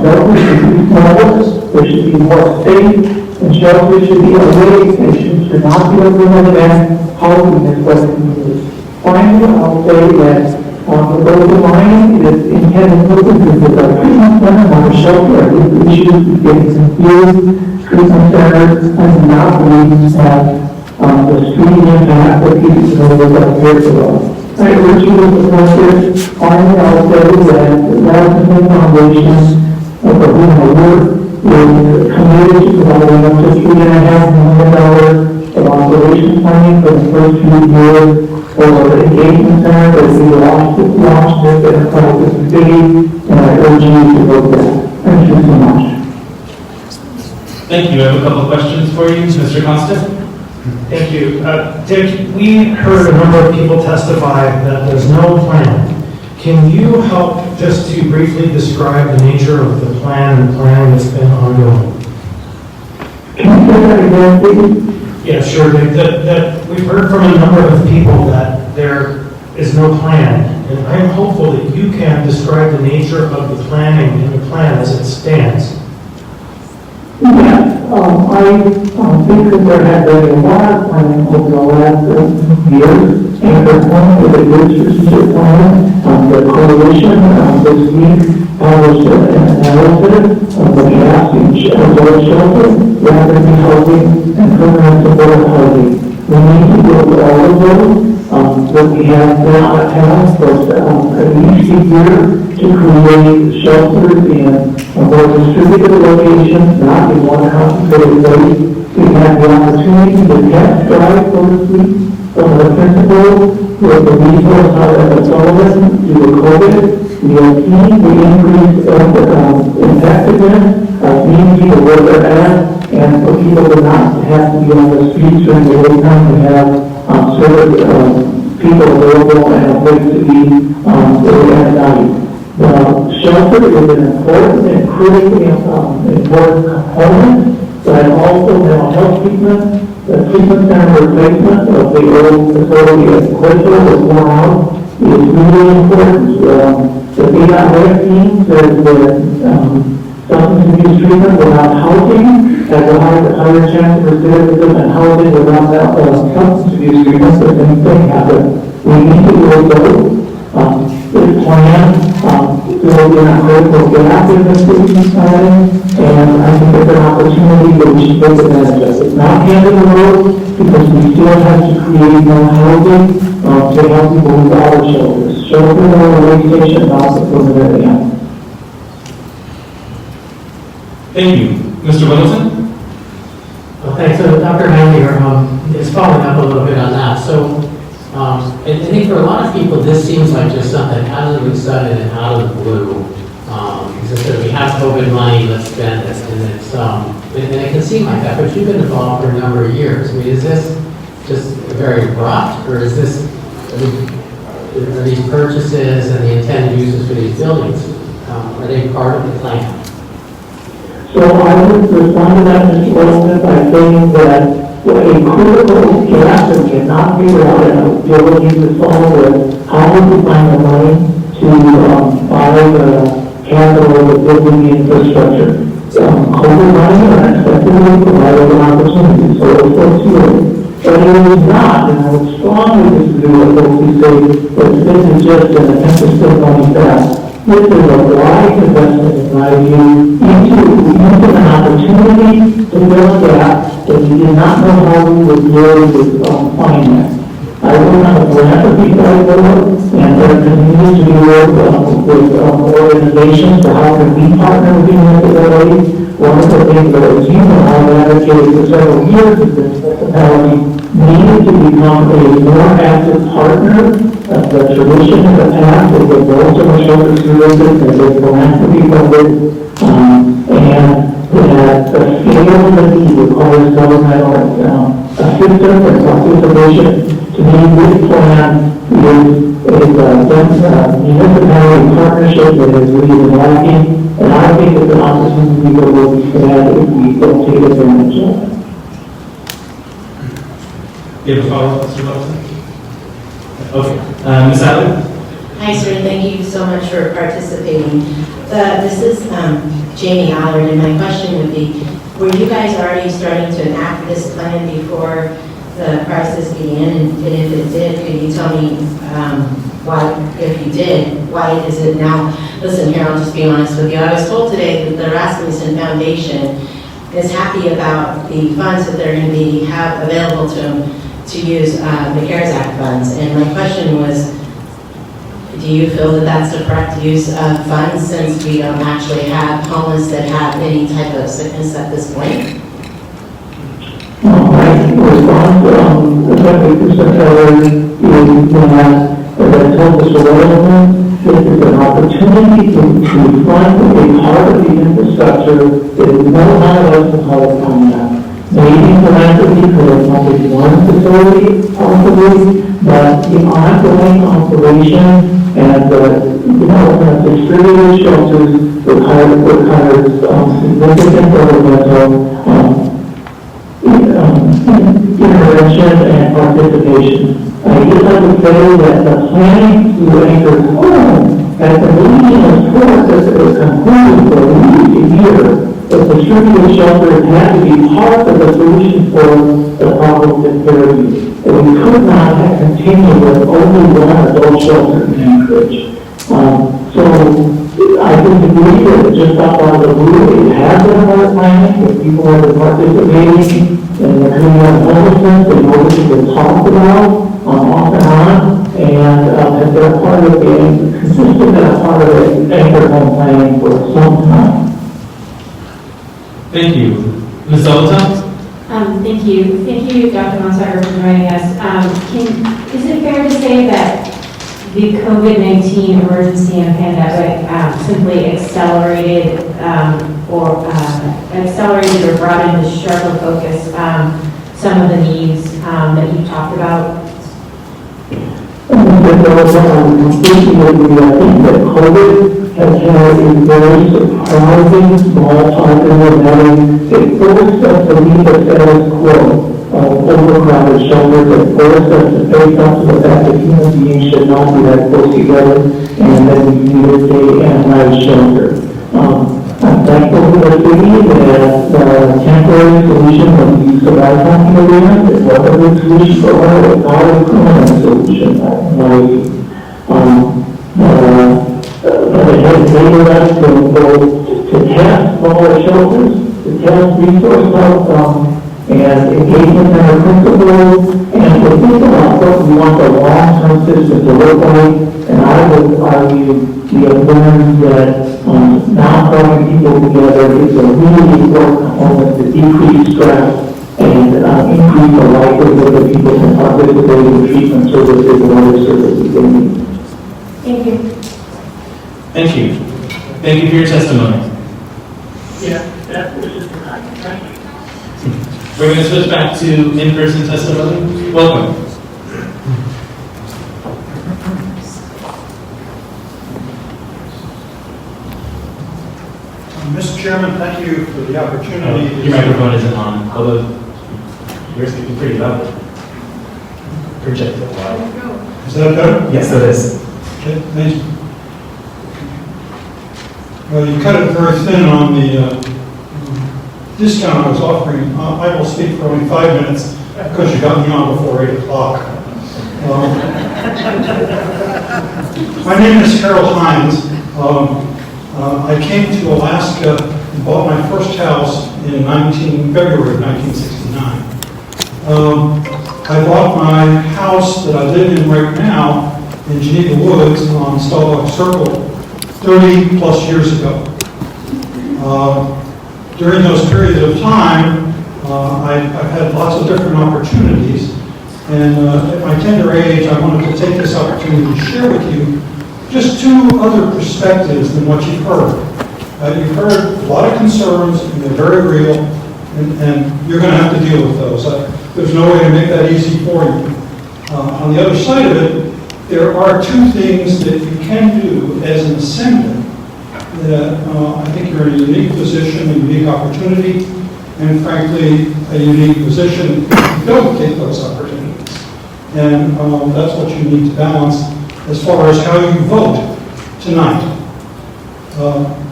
Shelters should be smaller, there should be more space, and shelters should be a way station, should not be a limited and housing is what it needs. Finally, I'll say that for those of mine, it is intended purposes of a treatment center, not a shelter. I think the issues is getting confused. Treatment centers and not believe have the street impact that people know about here below. I urge you to support this. Finally, I'll say that the Madison Foundation for being a work is committed to providing up to $3.5 million of operation planning for the first few years for the engagement center as we launch this enterprise in the city, and I urge you to vote that. Thank you so much. Thank you. I have a couple of questions for you, Mr. Constant. Thank you. Dick, we heard a number of people testify that there's no plan. Can you help just to briefly describe the nature of the plan and planning that's been ongoing? Can you say that again, please? Yeah, sure. That we've heard from a number of people that there is no plan, and I'm hopeful that you can describe the nature of the planning and the plan as it stands. Yes, I think that there has been a lot of planning over the last years, and the point of the good strategic plan, the coalition this week published an analysis of the gaps in shelter, rapid housing, and permanent supportive housing. We need to build all of those. What we have now at task was at least a year to create shelters in more distributed locations, not in one concentrated place. We have the opportunity to test drive, so to speak, some of the principles with the resource out of the Sullivan due to COVID. We have seen the increase of effectiveness of meeting people where they're at, and for people to not have to be on the streets during the daytime to have people available and a place to be at night. The shelter is an important and critically important component, but also mental health treatment. The treatment center replacement of the old facility at Quinto was worn out is really important. The data team says that substance abuse treatment without housing has a higher chance of recidivism than housing without substance abuse treatment. The same thing happens. We need to do both. This plan will be a critical gap in the city planning, and I think it's an opportunity that we should take advantage of. It's not the end of the road because we still have to create more housing to help people with our shelters. Shelters are a way station, not the preliminary end. Thank you. Mr. Middleton? Well, thanks. So Dr. Manley is following up a little bit on that. So I think for a lot of people, this seems like just something absolutely sudden and out of the blue. Because we have COVID money, let's spend it. And it's, and it can seem like that, but you've been involved for a number of years. I mean, is this just very abrupt, or is this, are these purchases and the intended uses for these buildings, are they part of the plan? So I would respond to that, Mr. Middleton, by saying that a critical gap that we cannot figure out and the ability to solve is how would we find the money to buy the capital of the building infrastructure. COVID money unexpectedly provided an opportunity, so it's what's here. But it is not, and I would strongly disagree with folks who say that this is just an attempt to still money back. This is a wise investment, in my view, into an opportunity to fill a gap that we did not know how we would deal with finance. I work on the philanthropy side of the work, and there continues to be work with organizations for how can we partner with municipalities. One of the things that, as you know, I've advocated for several years is that municipality needed to become a more active partner. The tradition in the past is that most of our shelter services have been philanthropy funded, and that the scale of the need requires governmental assistance and participation. To me, this plan is a municipality partnership that is really lacking, and I think it's an opportunity that will be had if we don't take advantage of it. Do you have a follow-up, Mr. Middleton? Okay. Ms. Allen? Hi, sir. Thank you so much for participating. This is Jamie Allard, and my question would be, were you guys already starting to enact this plan before the crisis began? And if it did, could you tell me why, if you did, why is it now? Listen here, I'll just be honest with you. I was told today that the Rasmussen Foundation is happy about the funds that they're going to have available to them to use the CARES Act funds. And my question was, Do you feel that that's the correct use of funds since we don't actually have homeless that have any type of sickness at this point? I think the response, the 20% error is that, as I told Mr. Wellington, this is an opportunity to fund a part of the infrastructure that no one else will call it coming up. Maybe philanthropy could have funded one facility, possibly, but the ongoing operation and the development of distributed shelters requires significant governmental intervention and participation. I guess I would say that the planning to anchor home at the leading of process is concluded for at least a year. But distributed shelters had to be part of the solution for the problems in Fairview. And we could not have continued with only one adult shelter in Anchorage. So I disagree that it's just up out of the blue. It has been part planning, that people have been participating in the community of homelessness and what we can talk about off and on, and they're part of being consistent as part of the anchor home planning for some time. Thank you. Ms. Zoltan? Thank you. Thank you, Dr. Monsager, for joining us. Is it fair to say that the COVID-19 emergency and pandemic simply accelerated or brought into sharper focus some of the needs that you talked about? Completely agree. I think that COVID has had a very surprising small positive having it forced us to leave the status quo of overcrowded shelters and forced us to face up to the fact that human beings should not be that close together and that we needed a nice shelter. I'm thankful for the city that the temporary solution of the use of licensing agreement is what a good solution for all. It's not a permanent solution, in my view. But it has enabled us to test smaller shelters, to test resource health, and engagement in our principles, and to think about what we want the long-term system to look like. And I would argue we have learned that now bringing people together is a really important component to decrease stress and increase the likelihood that people can participate in treatment services and other services they need. Thank you. Thank you. Thank you for your testimony. Yeah, that was just thank you. We're going to switch back to in-person testimony. Welcome. Mr. Chairman, thank you for the opportunity. Your microphone isn't on, although you're speaking pretty loudly. Project it loud. Is that better? Yes, it is. Okay, thank you. Well, you cut it very thin on the discount I was offering. I will speak for only 5 minutes because you got me on before 8 o'clock. My name is Harold Hines. I came to Alaska and bought my first house in February of 1969. I bought my house that I live in right now in Geneva Woods on Starbuck Circle 30 plus years ago. During those periods of time, I've had lots of different opportunities, and at my tender age, I wanted to take this opportunity to share with you just two other perspectives than what you've heard. You've heard a lot of concerns, and they're very real, and you're going to have to deal with those. There's no way to make that easy for you. On the other side of it, there are two things that you can do as an assembly that I think you're in a unique position, a unique opportunity, and frankly, a unique position if you don't take those opportunities. And that's what you need to balance as far as how you vote tonight.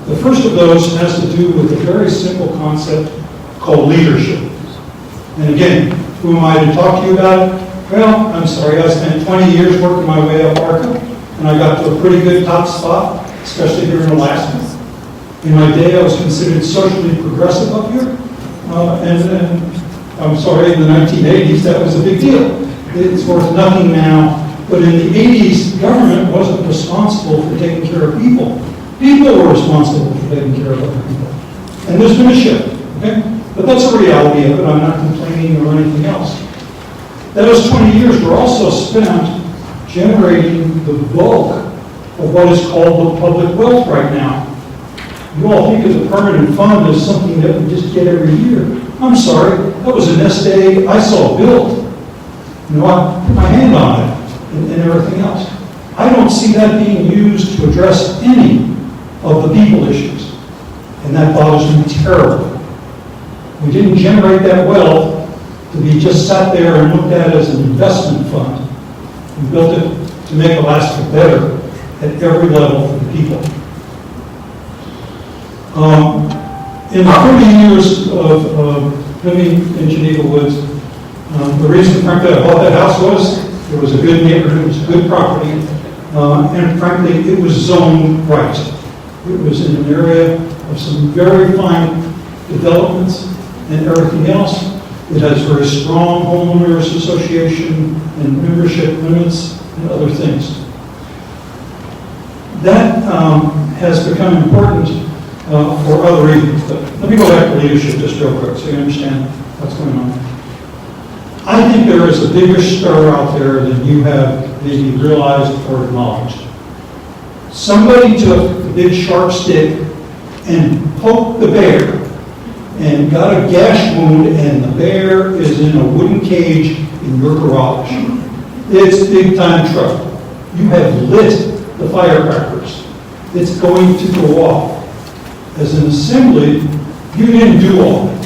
The first of those has to do with a very simple concept called leadership. And again, who am I to talk to you about it? Well, I'm sorry, I spent 20 years working my way up ARCA, and I got to a pretty good top spot, especially here in Alaska. In my day, I was considered socially progressive up here, and I'm sorry, in the 1980s, that was a big deal. It's worth nothing now, But in the 80s, government wasn't responsible for taking care of people. People were responsible for taking care of other people. And there's been a shift, okay? But that's a reality of it. I'm not complaining or anything else. Those 20 years were also spent generating the bulk of what is called the public wealth right now. You all think of the permanent fund as something that we just get every year. I'm sorry, that was a nest egg I saw built. You know, I put my hand on it and everything else. I don't see that being used to address any of the people issues. And that bothers me terribly. We didn't generate that wealth to be just sat there and looked at as an investment fund. We built it to make Alaska better at every level for the people. In the 30 years of living in Geneva Woods, the reason, frankly, I bought that house was it was a good neighborhood, it was a good property, and frankly, it was zoned right. It was in an area of some very fine developments and everything else. It has very strong homeowners association and membership limits and other things. That has become important for other reasons. But let me go back to leadership just real quick so you understand what's going on. I think there is a bigger stir out there than you have maybe realized or acknowledged. Somebody took the big sharp stick and poked the bear and got a gash wound, and the bear is in a wooden cage in your garage. It's big time trouble. You have lit the firecrackers. It's going to go off. As an assembly, you didn't do all that.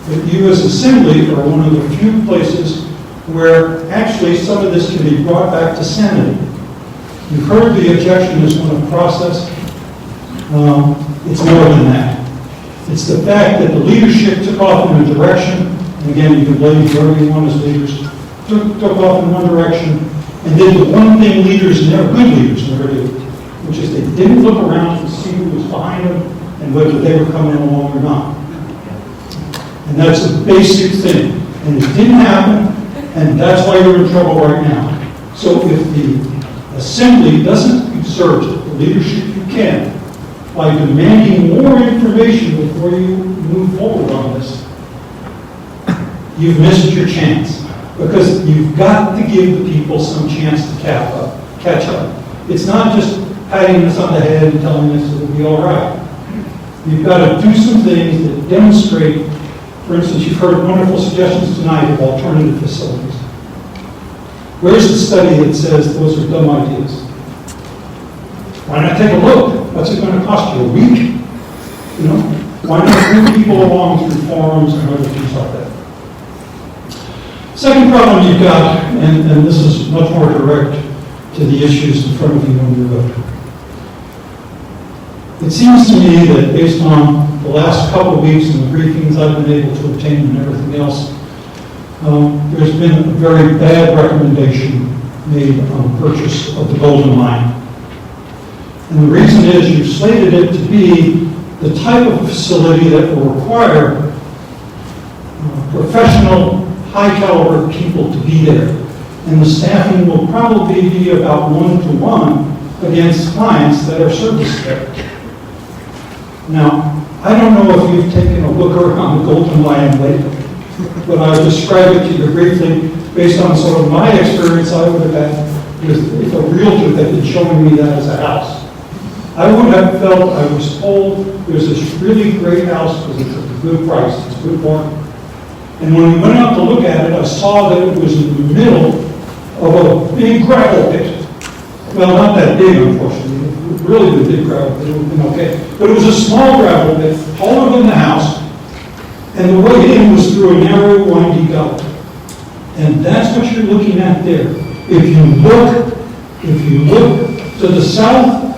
But you as assembly are one of the few places where actually some of this can be brought back to sanity. You've heard the objection is one of process. It's more than that. It's the fact that the leadership took off in a direction, and again, you can blame whoever you want as leaders, took off in one direction, and did the one thing leaders never, good leaders never do, which is they didn't look around to see who was behind them and whether they were coming along or not. And that's a basic thing. And it didn't happen, and that's why you're in trouble right now. So if the assembly doesn't exert the leadership you can by demanding more information before you move forward on this, you've missed your chance. Because you've got to give the people some chance to catch up. It's not just patting us on the head and telling us it'll be all right. You've got to do some things that demonstrate. For instance, you've heard wonderful suggestions tonight of alternative facilities. Where's the study that says those are dumb ideas? Why not take a look? What's it going to cost you? A week? You know? Why not move people along through forums and other things like that? Second problem you've got, and this is much more direct to the issues in front of you when you vote. It seems to me that based on the last couple of weeks and the briefings I've been able to obtain and everything else, there's been a very bad recommendation made on the purchase of the Golden Line. And the reason is you've slated it to be the type of facility that will require professional, high-caliber people to be there. And the staffing will probably be about 1-to-1 against clients that are serviced there. Now, I don't know if you've taken a look around the Golden Line lately, but I'll describe it to you briefly based on sort of my experience I would have had if a realtor had been showing me that as a house. I would have felt, I was told, there's this really great house because it's a good price, it's a good market. And when we went out to look at it, I saw that it was in the middle of a big gravel pit. Well, not that big, unfortunately. Really the big gravel pit, it would have been okay. But it was a small gravel pit, taller than the house, and the way in was through a narrow, windy gully. And that's what you're looking at there. If you look to the south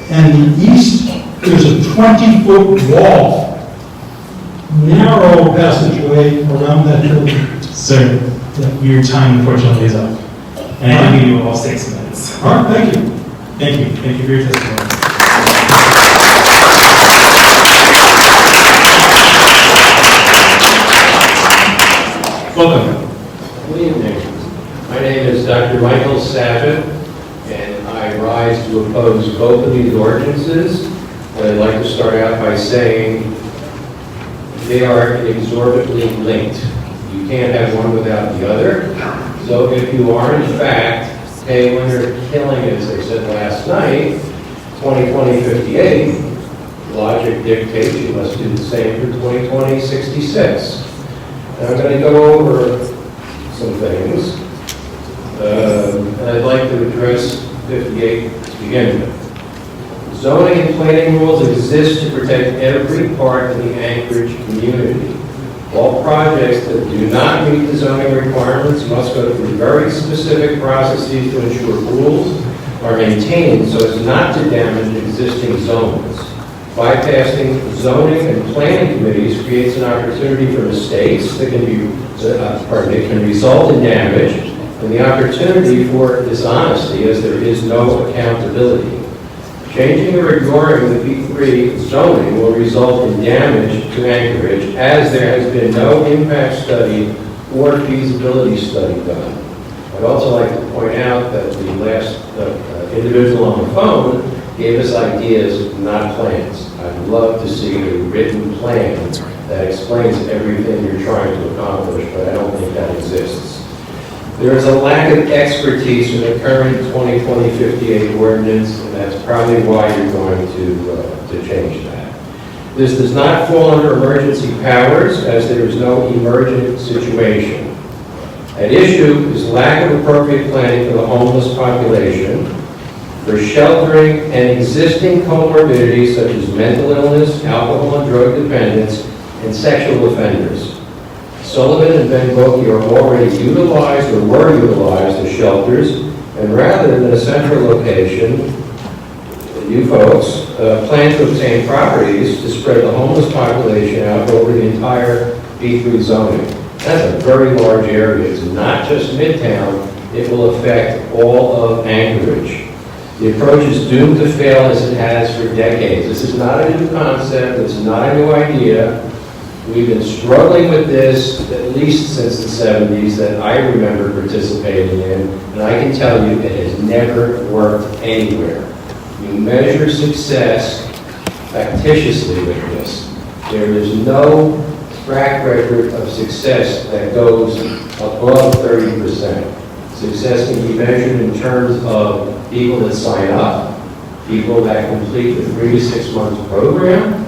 and the east, there's a 20-foot wall. Narrow passageway around that building. Sir, your time unfortunately is up. And I can give you all 6 minutes. All right, thank you. Thank you. Thank you for your testimony. Welcome. Good evening. My name is Dr. Michael Savitt, and I rise to oppose both of these ordinances. And I'd like to start out by saying they are inexorably linked. You can't have one without the other. So if you are in fact a winner killing, as I said last night, 2020-58, logic dictates you must do the same for 2020-66. Now I'm going to go over some things. And I'd like to address 58 to begin with. Zoning and planning rules exist to protect every part of the Anchorage community. All projects that do not meet the zoning requirements must go through very specific processes to ensure rules are maintained so as not to damage existing zones. Bypassing zoning and planning committees creates an opportunity for mistakes that can result in damage, and the opportunity for dishonesty as there is no accountability. Changing or ignoring the B3 zoning will result in damage to Anchorage, as there has been no impact study or feasibility study done. I'd also like to point out that the last individual on the phone gave us ideas, not plans. I'd love to see a written plan that explains everything you're trying to accomplish, but I don't think that exists. There is a lack of expertise in the current 2020-58 ordinance, and that's probably why you're going to change that. This does not fall under emergency powers, as there is no emergent situation. At issue is lack of appropriate planning for the homeless population, for sheltering and existing comorbidities such as mental illness, alcohol and drug dependence, and sexual offenders. Sullivan and Ben Boki are already utilized or were utilized as shelters, and rather than a central location, you folks plan to obtain properties to spread the homeless population out over the entire B3 zoning. That's a very large area. It's not just Midtown. It will affect all of Anchorage. The approach is doomed to fail as it has for decades. This is not a new concept. It's not a new idea. We've been struggling with this at least since the 70s that I remember participating in, and I can tell you it has never worked anywhere. You measure success factitiously with this. There is no track record of success that goes above 30%. Success can be measured in terms of people that sign up, people that complete the 3 to 6 month program.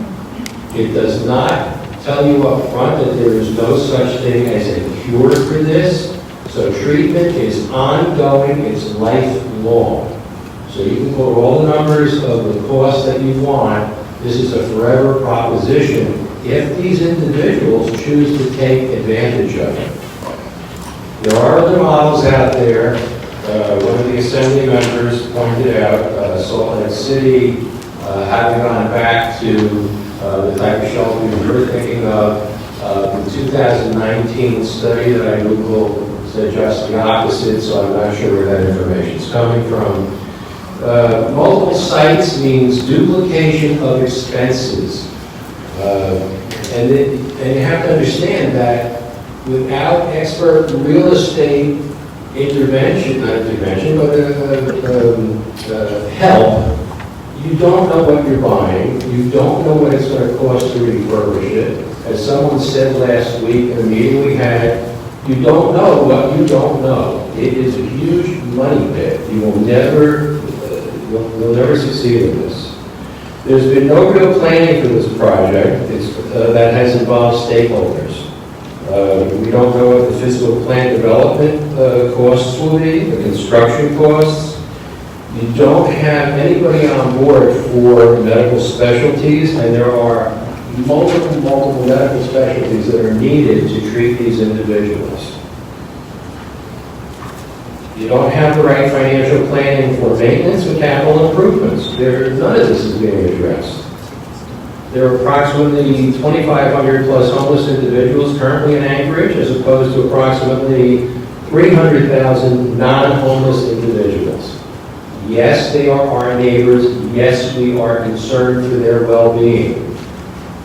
It does not tell you up front that there is no such thing as a cure for this. So treatment is ongoing, it's lifelong. So you can quote all the numbers of the cost that you want. This is a forever proposition if these individuals choose to take advantage of it. There are other models out there. One of the assembly members pointed out Salt Lake City having gone back to the type of shelter we were thinking of. The 2019 study that I Googled said just the opposite, so I'm not sure where that information is coming from. Multiple sites means duplication of expenses. And you have to understand that without expert real estate intervention, not intervention, but help, you don't know what you're buying. You don't know what it's going to cost to refurbish it. As someone said last week in a meeting we had, you don't know what you don't know. It is a huge money pit. You will never, you'll never succeed in this. There's been no real planning for this project that has involved stakeholders. We don't know what the physical plant development costs will be, the construction costs. You don't have anybody on board for medical specialties, and there are multiple medical specialties that are needed to treat these individuals. You don't have the right financial planning for maintenance and capital improvements. None of this is being addressed. There are approximately 2,500 plus homeless individuals currently in Anchorage, as opposed to approximately 300,000 non-homeless individuals. Yes, they are our neighbors. Yes, we are concerned for their well-being.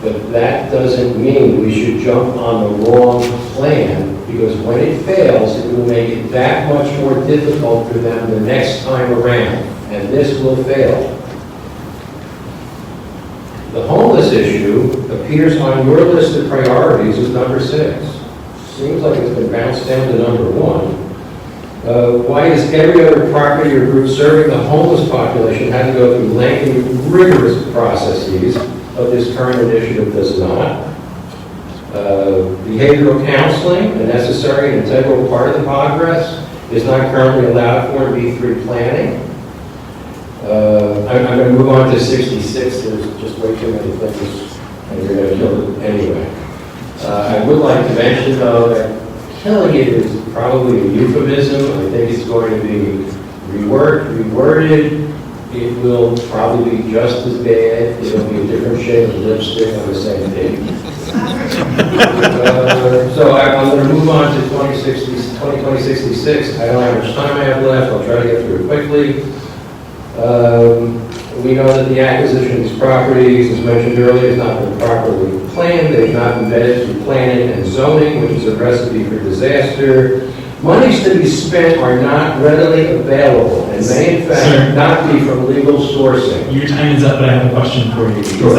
But that doesn't mean we should jump on the wrong plan because when it fails, it will make it that much more difficult for them the next time around, and this will fail. The homeless issue appears on your list of priorities as number 6. Seems like it's been bounced down to number 1. Why does every other property or group serving the homeless population have to go through lengthy, rigorous processes of this current initiative does not? Behavioral counseling, a necessary and integral part of the progress, is not currently allowed for in B3 planning. I'm going to move on to 66. There's just way too many things, and you're going to kill it anyway. I would like to mention, though, that killing it is probably a euphemism. I think it's going to be reworded. It will probably be just as bad. It'll be a different shade of lipstick on the same page. So I'm going to move on to 2066. I don't know how much time I have left. I'll try to get through it quickly. We know that the acquisition of these properties, as mentioned earlier, has not been properly planned. They've not been vetted through planning and zoning, which is a recipe for disaster. Monies to be spent are not readily available and may, in fact, not be from legal sourcing. Your time is up, but I have a question for you. Sure.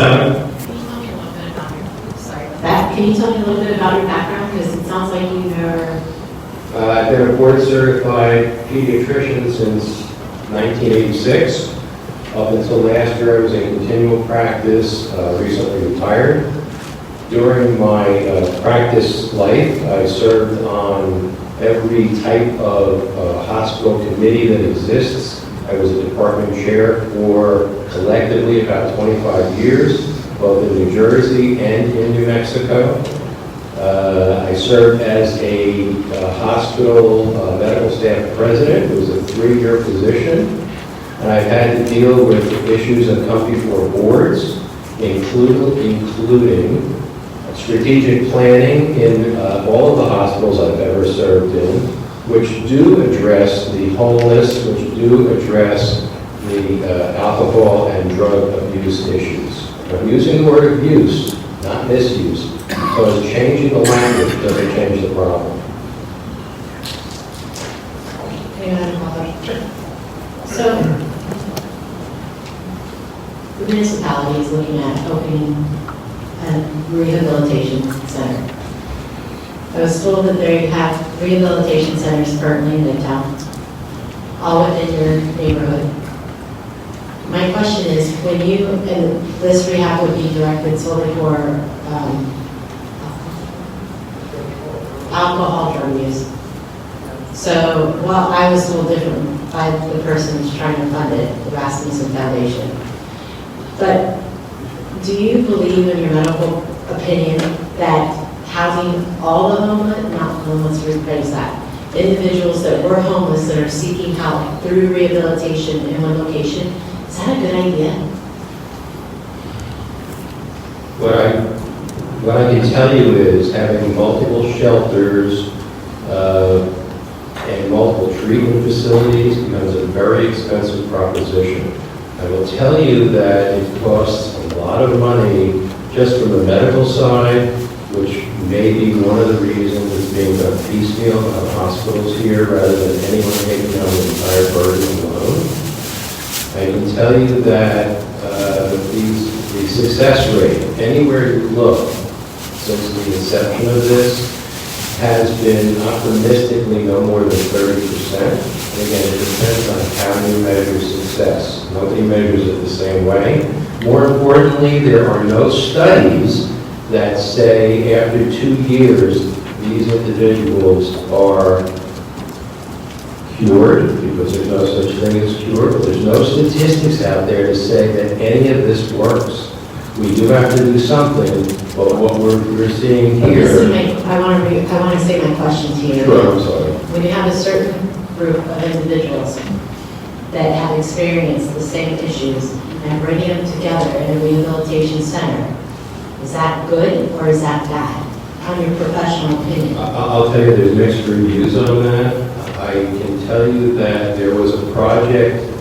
Can you tell me a little bit about your background? Because it sounds like you're... I've been a board-certified pediatrician since 1986. Up until last year, I was in continual practice, recently retired. During my practice life, I served on every type of hospital committee that exists. I was a department chair for collectively about 25 years, both in New Jersey and in New Mexico. I served as a hospital medical staff president. It was a 3-year position. And I've had to deal with issues that come before boards, including strategic planning in all of the hospitals I've ever served in, which do address the homeless, which do address the alcohol and drug abuse issues. I'm using the word abuse, not misuse, because changing the language doesn't change the problem. So, the municipality is looking at opening a rehabilitation center. I was told that they have rehabilitation centers currently in Midtown, all within your neighborhood. My question is, when you, and this rehab would be directed solely for alcohol, drug use. So, well, I was told different by the person who's trying to fund it, the Rasmussen Foundation. But do you believe in your medical opinion that housing all the homeless, not homeless, rephrase that, individuals that were homeless that are seeking help through rehabilitation in one location, is that a good idea? What I can tell you is having multiple shelters and multiple treatment facilities becomes a very expensive proposition. I will tell you that it costs a lot of money just from the medical side, which may be one of the reasons it's being done piecemeal by the hospitals here rather than anyone taking on the entire burden alone. I can tell you that the success rate, anywhere you look, since the inception of this, has been optimistically no more than 30%. And again, it depends on how you measure success. Nobody measures it the same way. More importantly, there are no studies that say after 2 years, these individuals are cured, because there's no such thing as cure, but there's no statistics out there to say that any of this works. We do have to do something, but what we're seeing here... I want to say my question to you. Sure, I'm sorry. When you have a certain group of individuals that have experienced the same issues and bringing them together in a rehabilitation center, is that good or is that bad? On your professional opinion. I'll tell you there's mixed reviews on that. I can tell you that there was a project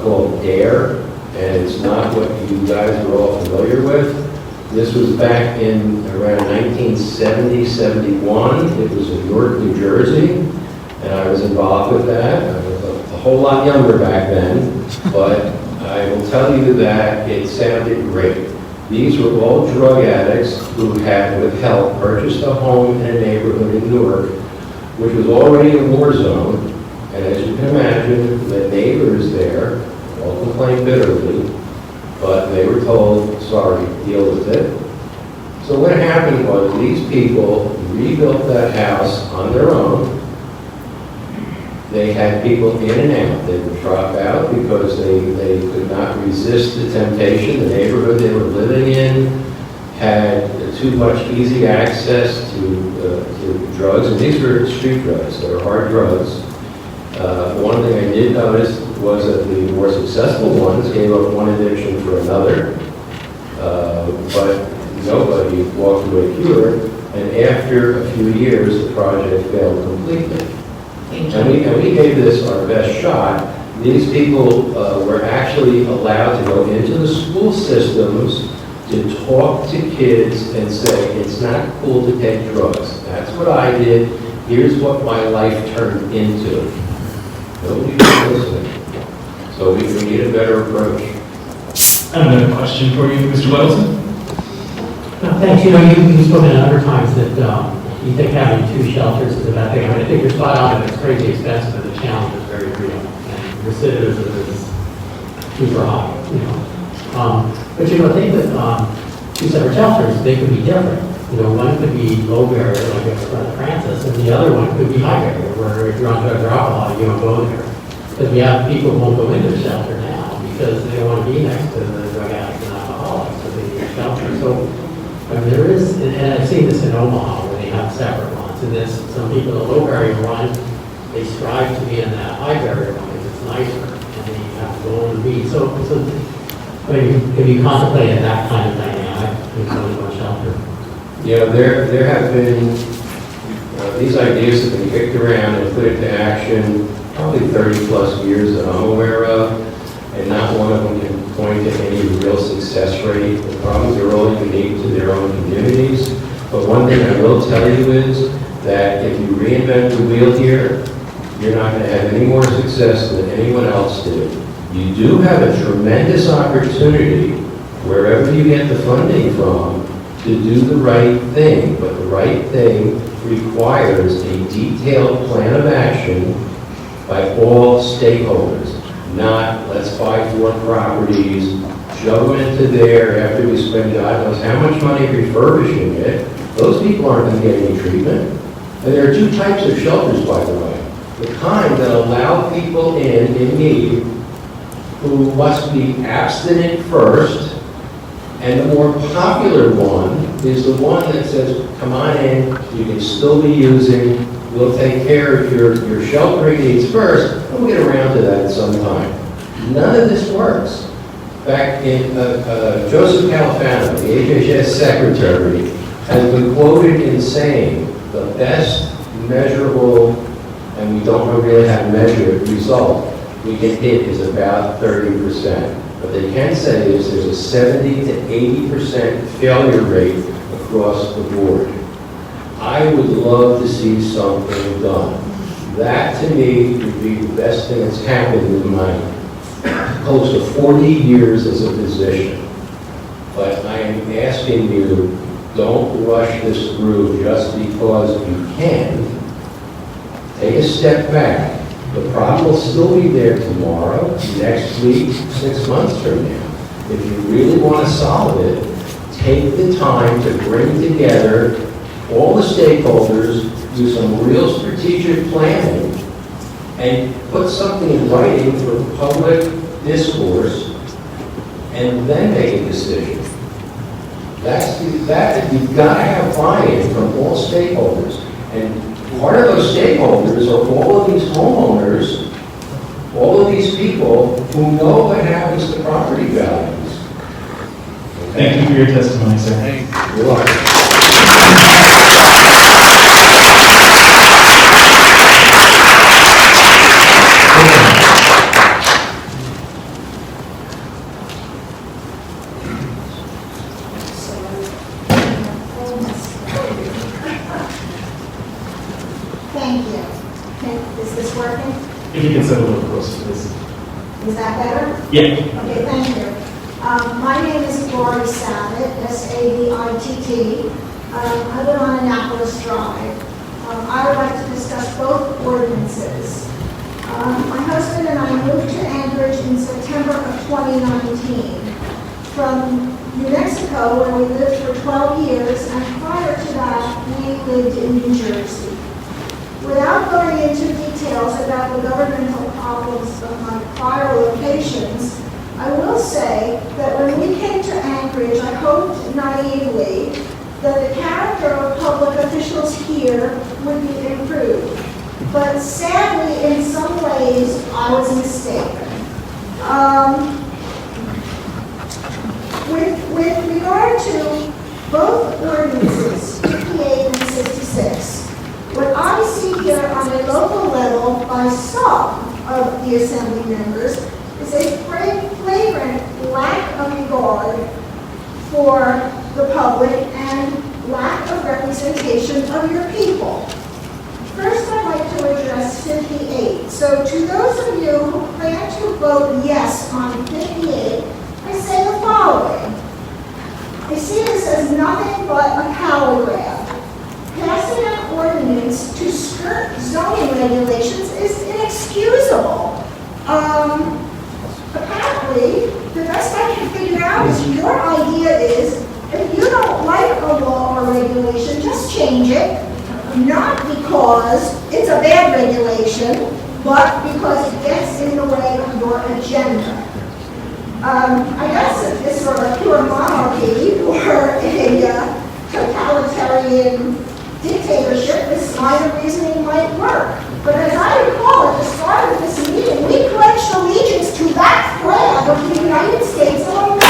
called DARE, and it's not what you guys are all familiar with. This was back in around 1970, 71. It was in Newark, New Jersey, and I was involved with that. I was a whole lot younger back then, but I will tell you that it sounded great. These were all drug addicts who had, with help, purchased a home in a neighborhood in Newark, which was already a war zone. And as you can imagine, the neighbors there all complained bitterly, but they were told, sorry, deal with it. So what happened was these people rebuilt that house on their own. They had people in and out. They would drop out because they could not resist the temptation. The neighborhood they were living in had too much easy access to drugs, and these were street drugs. They were hard drugs. One thing I did notice was that the more successful ones gave up one addiction for another, but nobody walked away cured, and after a few years, the project failed completely. And we gave this our best shot. These people were actually allowed to go into the school systems to talk to kids and say, it's not cool to take drugs. That's what I did. Here's what my life turned into. Nobody was listening. So we need a better approach. I have another question for you, Mr. Weddleton. Thanks. You know, you've spoken a number of times that you think having 2 shelters is a bad thing. I mean, I think you're spot on, and it's crazy expensive, and the challenge is very real. And recidivism is super high, you know. But you know, I think that 2 separate shelters, they could be different. You know, one could be low barrier, like at Francis, and the other one could be high barrier, where if you're on drugs or alcohol, you don't go there. Because we have people who won't go into the shelter now because they don't want to be next to the drug addicts and alcoholics, so they need a shelter. So I mean, there is, and I've seen this in Omaha, where they have separate ones, and this, some people, the low barrier one, they strive to be in that high barrier one because it's nicer, and then you have to go on the beat. So I mean, have you contemplated that kind of dynamic in going to a shelter? Yeah, there have been, these ideas have been kicked around and put into action probably 30 plus years that I'm aware of, and not one of them can point to any real success rate. The problems are all unique to their own communities, but one thing I will tell you is that if you reinvent the wheel here, you're not going to have any more success than anyone else did. You do have a tremendous opportunity, wherever you get the funding from, to do the right thing, but the right thing requires a detailed plan of action by all stakeholders, not let's buy 4 properties, shove them into there after we spend God knows how much money refurbishing it. Those people aren't going to get any treatment. And there are 2 types of shelters, by the way. The kind that allow people in need who must be abstinent first, and the more popular one is the one that says, come on in, you can still be using, we'll take care of your sheltering needs first, and we'll get around to that at some time. None of this works. Back in Joseph Califano, the HHS secretary, has been quoted in saying the best measurable, and we don't really have to measure it, result we can hit is about 30%. What they can say is there's a 70 to 80% failure rate across the board. I would love to see something done. That, to me, would be the best thing that's happened in my close to 40 years as a physician. But I am asking you, don't rush this through just because you can. Take a step back. The problem will still be there tomorrow, next week, 6 months from now. If you really want to solve it, take the time to bring together all the stakeholders, do some real strategic planning, and put something in writing for public discourse, and then make a decision. You've got to have buy-in from all stakeholders. And part of those stakeholders are all of these homeowners, all of these people who know what happens to property values. Thank you for your testimony, sir. You're welcome. this working? If you can sit a little closer, please. Is that better? Yeah. Okay, thank you. My name is Gloria Savitt, S-A-V-I-T-T. I live on Annapolis Drive. I would like to discuss both ordinances. My husband and I moved to Anchorage in September of 2019 from New Mexico, where we lived for 12 years, and prior to that, we lived in New Jersey. Without going into details about the governmental problems of my prior locations, I will say that when we came to Anchorage, I hoped naively that the character of public officials here would be improved. But sadly, in some ways, I was mistaken. With regard to both ordinances, 58 and 66, what I see here on a local level by some of the Assembly members is a flagrant lack of regard for the public and lack of representation of your people. First, I'd like to address 58. So to those of you who plan to vote yes on 58, I say the following. I see this as nothing but a power grab. Passing an ordinance to skirt zoning regulations is inexcusable. Apparently, the best I can figure out is your idea is if you don't like a law or regulation, just change it. Not because it's a bad regulation, but because it gets in the way of your agenda. I guess if this were a pure monarchy or a totalitarian dictatorship, this line of reasoning might work. But as I recall at the start of this meeting, we pledged allegiance to that flag of the United States of America.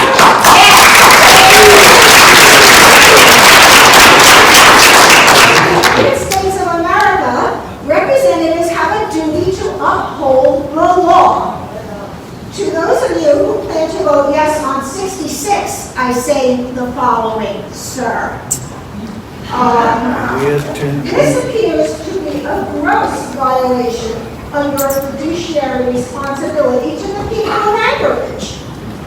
United States of America, representatives have a duty to uphold the law. To those of you who plan to vote yes on 66, I say the following, sir. This appears to be a gross violation of your fiduciary responsibility to the people of Anchorage.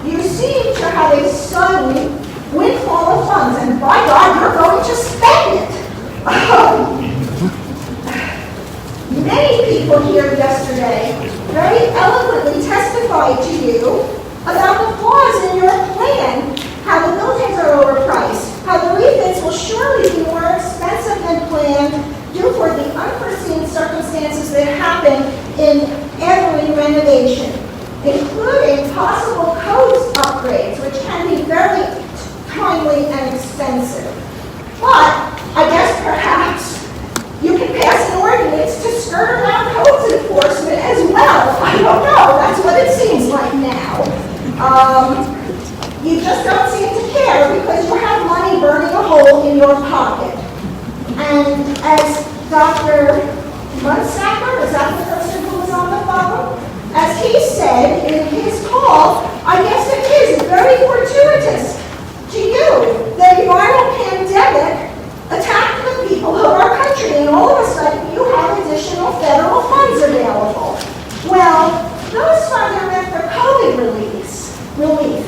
You seem to have a sudden windfall of funds, and by God, you're going to spend it. Many people here yesterday very eloquently testified to you about the flaws in your plan, how the buildings are overpriced, how the refits will surely be more expensive than planned due for the unforeseen circumstances that happen in every renovation, including possible codes upgrades, which can be very timely and expensive. But I guess perhaps you can pass an ordinance to skirt around codes enforcement as well. I don't know. That's what it seems like now. You just don't seem to care because you have money burning a hole in your pocket. And as Dr. Munsacker, is that the person who was on the phone? As he said in his call, I guess it is very fortuitous to you that a viral pandemic attacked the people of our country, and all of a sudden you have additional federal funds available. Well, those funds are meant for COVID relief.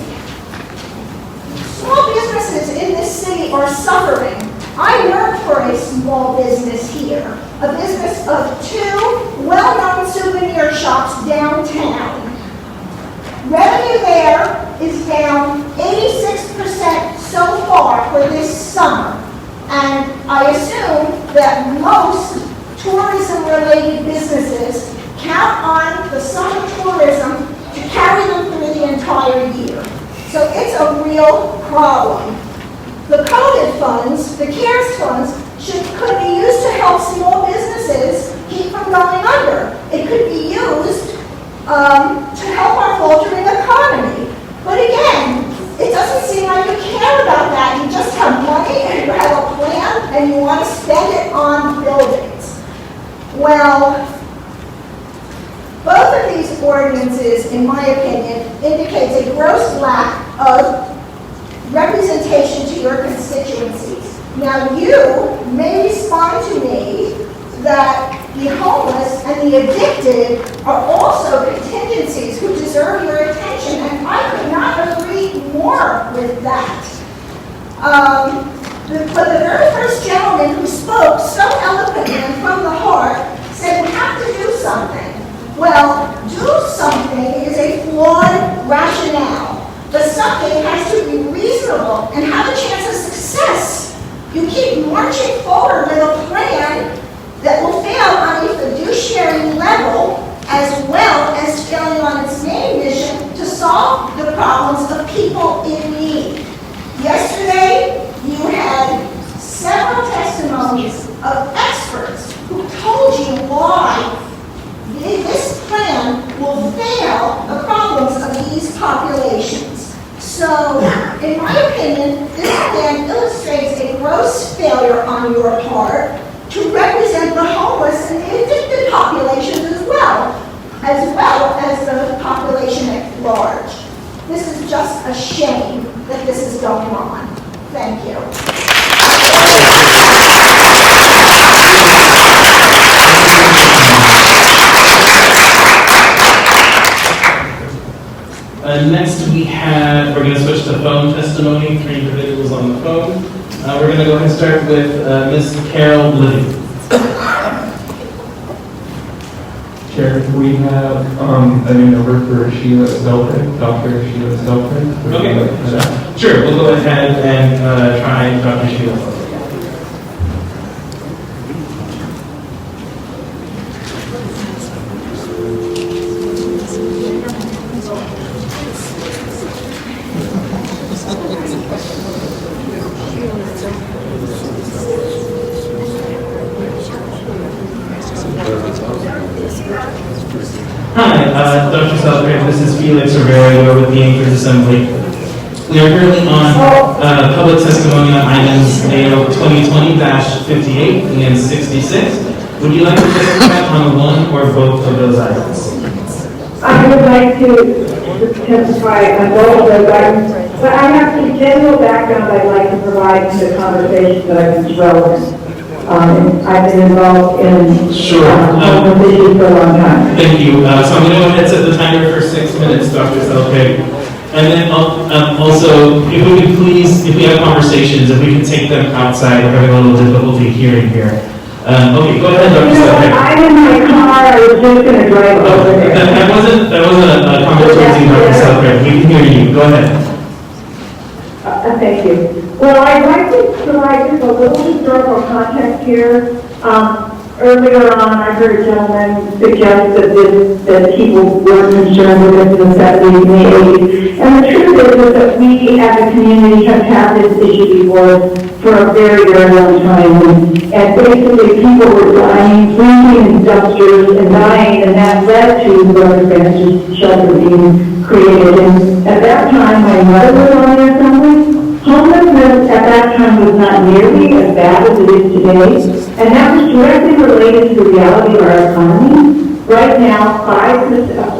Small businesses in this city are suffering. I work for a small business here, a business of 2 well-known souvenir shops downtown. Revenue there is down 86% so far for this summer. And I assume that most tourism-related businesses count on the summer tourism to carry them through the entire year. So it's a real problem. The COVID funds, the CARES funds, could be used to help small businesses keep from going under. It could be used to help our faltering economy. But again, it doesn't seem like you care about that. You just have money and you have a plan and you want to spend it on buildings. Well, both of these ordinances, in my opinion, indicates a gross lack of representation to your constituencies. Now, you may respond to me that The homeless and the addicted are also contingencies who deserve your attention, and I could not agree more with that. But the very first gentleman who spoke so eloquently and from the heart said we have to do something. Well, do something is a flawed rationale. The something has to be reasonable and have a chance of success. You keep marching forward with a plan that will fail on a fiduciary level as well as failing on its main mission to solve the problems of people in need. Yesterday, you had several testimonies of experts who told you why this plan will fail the problems of these populations. So, in my opinion, this plan illustrates a gross failure on your part to represent the homeless and the addicted populations as well as the population at large. This is just a shame that this is going on. Thank you. Next we're going to switch to phone testimony, 3 individuals on the phone. We're going to go ahead and start with Ms. Carol Liddy. Chair, we have a new number for Sheila Zelford, Dr. Sheila Zelford. Okay, sure, we'll go ahead and try Dr. Sheila Zelford. Hi, Dr. Zelford, this is Felix Rivera. We're with the Anchorage Assembly. We are currently on public testimony on items AO 2020-58 and 66. Would you like to testify on one or both of those items? I would like to testify on both of those items, but I have some general background I'd like to provide to the conversation that I think is relevant. I've been involved in homeless issues for a long time. Thank you. So I'm going to go ahead and set the timer for 6 minutes, Dr. Zelford. And then also, if we could please, if we have conversations, if we can take them outside, we're having a little difficulty hearing here. Okay, go ahead, Dr. Zelford. I'm in my car, I was just going to drive over there. That wasn't a comment towards you, Dr. Zelford. We can hear you. Go ahead. Thank you. Well, I'd like to provide just a little historical context here. Earlier on, I heard a gentleman suggest that people were concerned with this in the 70s and the 80s. And the truth is that we as a community have had this issue before for a very, very long time. And basically people were dying, sleeping in dumpsters and dying, and that led to the advantage shelter being created. And at that time, my mother was on the assembly. Homelessness at that time was not nearly as bad as it is today, and that was directly related to the reality of our economy. Right now,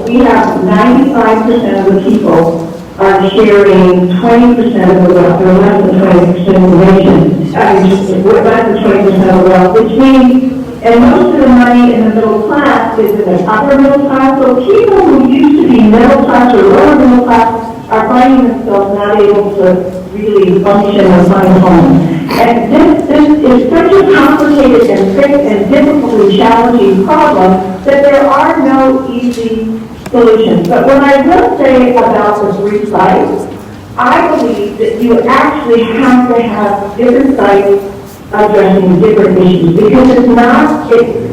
we have 95% of the people are sharing 20% of the wealth, or less than 20% of the nation. Less than 20% of the wealth, which means, and most of the money in the middle class is in the upper middle class, so people who used to be middle class or lower middle class are finding themselves not able to really function and find home. And this is such a complicated and difficultly challenging problem that there are no easy solutions. But what I will say about the 3 sites, I believe that you actually have to have different sites addressing different issues because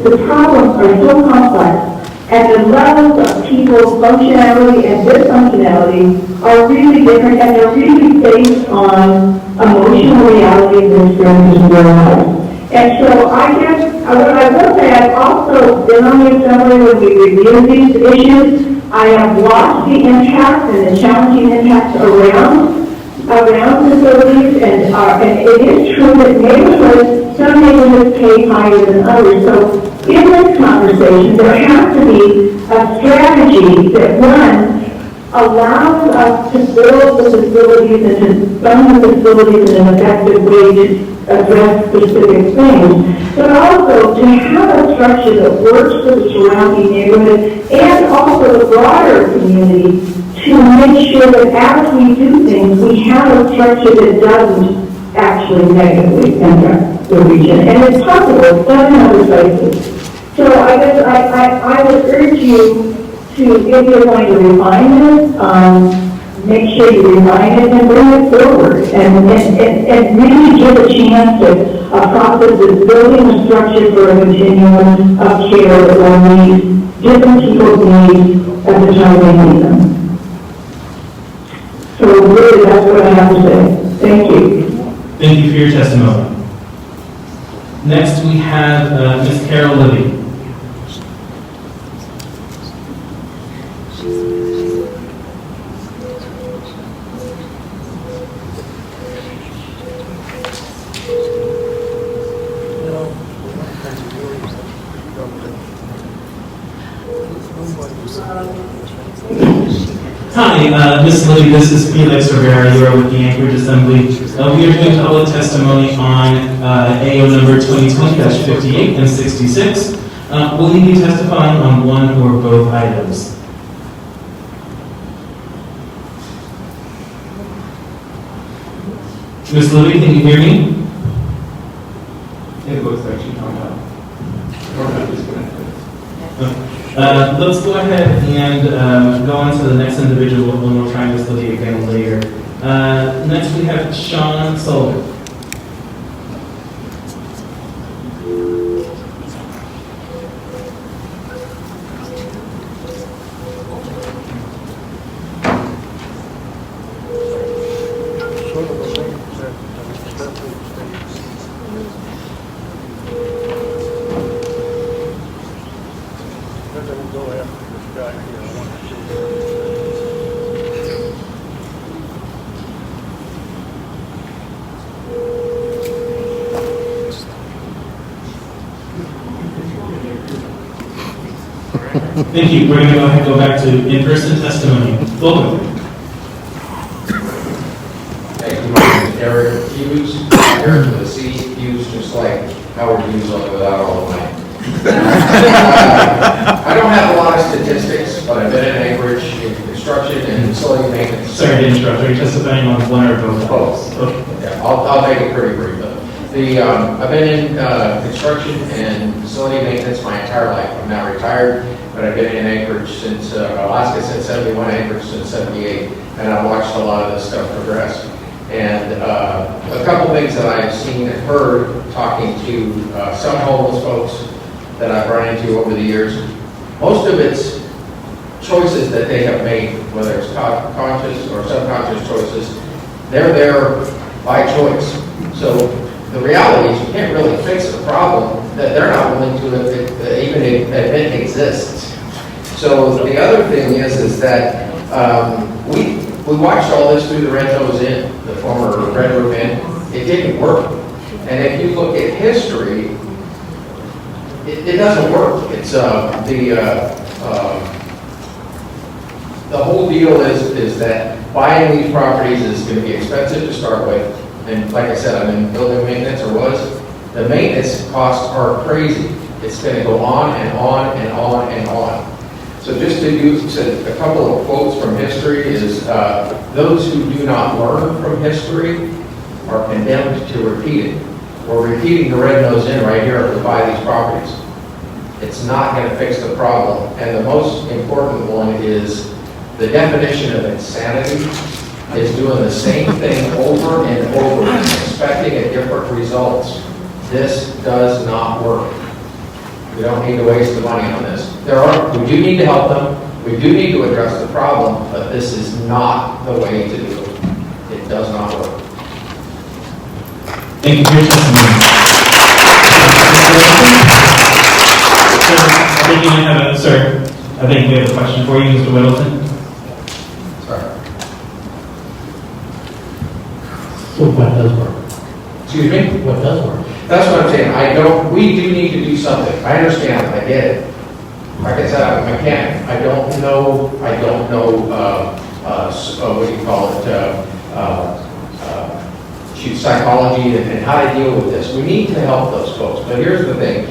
the problems are so complex. And the levels of people's functionality and dysfunctionality are really different, and they're really based on emotional realities and experiences in their lives. And so I guess, what I will say, I've also been on the assembly when we reviewed these issues. I have watched the impact and the challenging impacts around facilities, and it is true that some neighborhoods pay higher than others. So in this conversation, there has to be a strategy that, one, allows us to build the facilities and to fund the facilities in an effective way address specific things, but also to have a structure that works for the surrounding neighborhood and also the broader community to make sure that as we do things, we have a structure that doesn't actually negatively impact the region. And it's possible, it's done in other places. So I guess I would urge you to, if you're going to refine this, make sure you refine it and bring it forward and really give a chance to a process that's building a structure for a continuum of care that will meet different people's needs at the time they need them. So really, that's what I have to say. Thank you. Thank you for your testimony. Next, we have Ms. Carol Libby. Hi, Ms. Libby, this is Felix Rivera. You are with the Anchorage Assembly. We are doing public testimony on AO number 2020-58 and 66. Will you be testifying on one or both items? Ms. Libby, can you hear me? It looks like she hung up. Or not disconnected. Let's go ahead and go on to the next individual, and we'll try Ms. Libby again later. Next, we have Sean Sullivan. Thank you. We're going to go ahead and go back to in-person testimony. Welcome. Thank you. My name is Eric Hughes. Eric with a C. Hughes, just like Howard Hughes without all the money. I don't have a lot of statistics, but I've been in Anchorage in construction and facility maintenance. Sorry to interrupt. Are you testifying on one or both? Both. Okay. Yeah, I'll make it pretty brief though. I've been in construction and facility maintenance my entire life. I'm now retired, but I've been in Anchorage since, Alaska since 71, Anchorage since 78, and I've watched a lot of this stuff progress. And a couple things that I've seen and heard talking to some homeless folks that I've run into over the years, most of it's choices that they have made, whether it's conscious or subconscious choices. They're there by choice. So the reality is you can't really fix a problem that they're not willing to even admit exists. So the other thing is that we watched all this through the Red Nose Inn, the former Red Roof Inn. It didn't work. And if you look at history, it doesn't work. It's the whole deal is that buying these properties is going to be expensive to start with. And like I said, I'm in building maintenance, or was. The maintenance costs are crazy. It's going to go on and on and on and on. So just to use a couple of quotes from history is, those who do not learn from history are condemned to repeat it. We're repeating the Red Nose Inn right here if we buy these properties. It's not going to fix the problem. And the most important one is the definition of insanity is doing the same thing over and over, expecting a different results. This does not work. We don't need to waste the money on this. We do need to help them. We do need to address the problem, but this is not the way to do it. It does not work. Thank you for your testimony. I think we have a question for you, Mr. Whittleton. Sorry. So what does work? Excuse me? What does work? That's what I'm saying. We do need to do something. I understand. I get it. Like I said, I'm a mechanic. I don't know, what do you call it, teach psychology and how to deal with this. We need to help those folks. But here's the thing.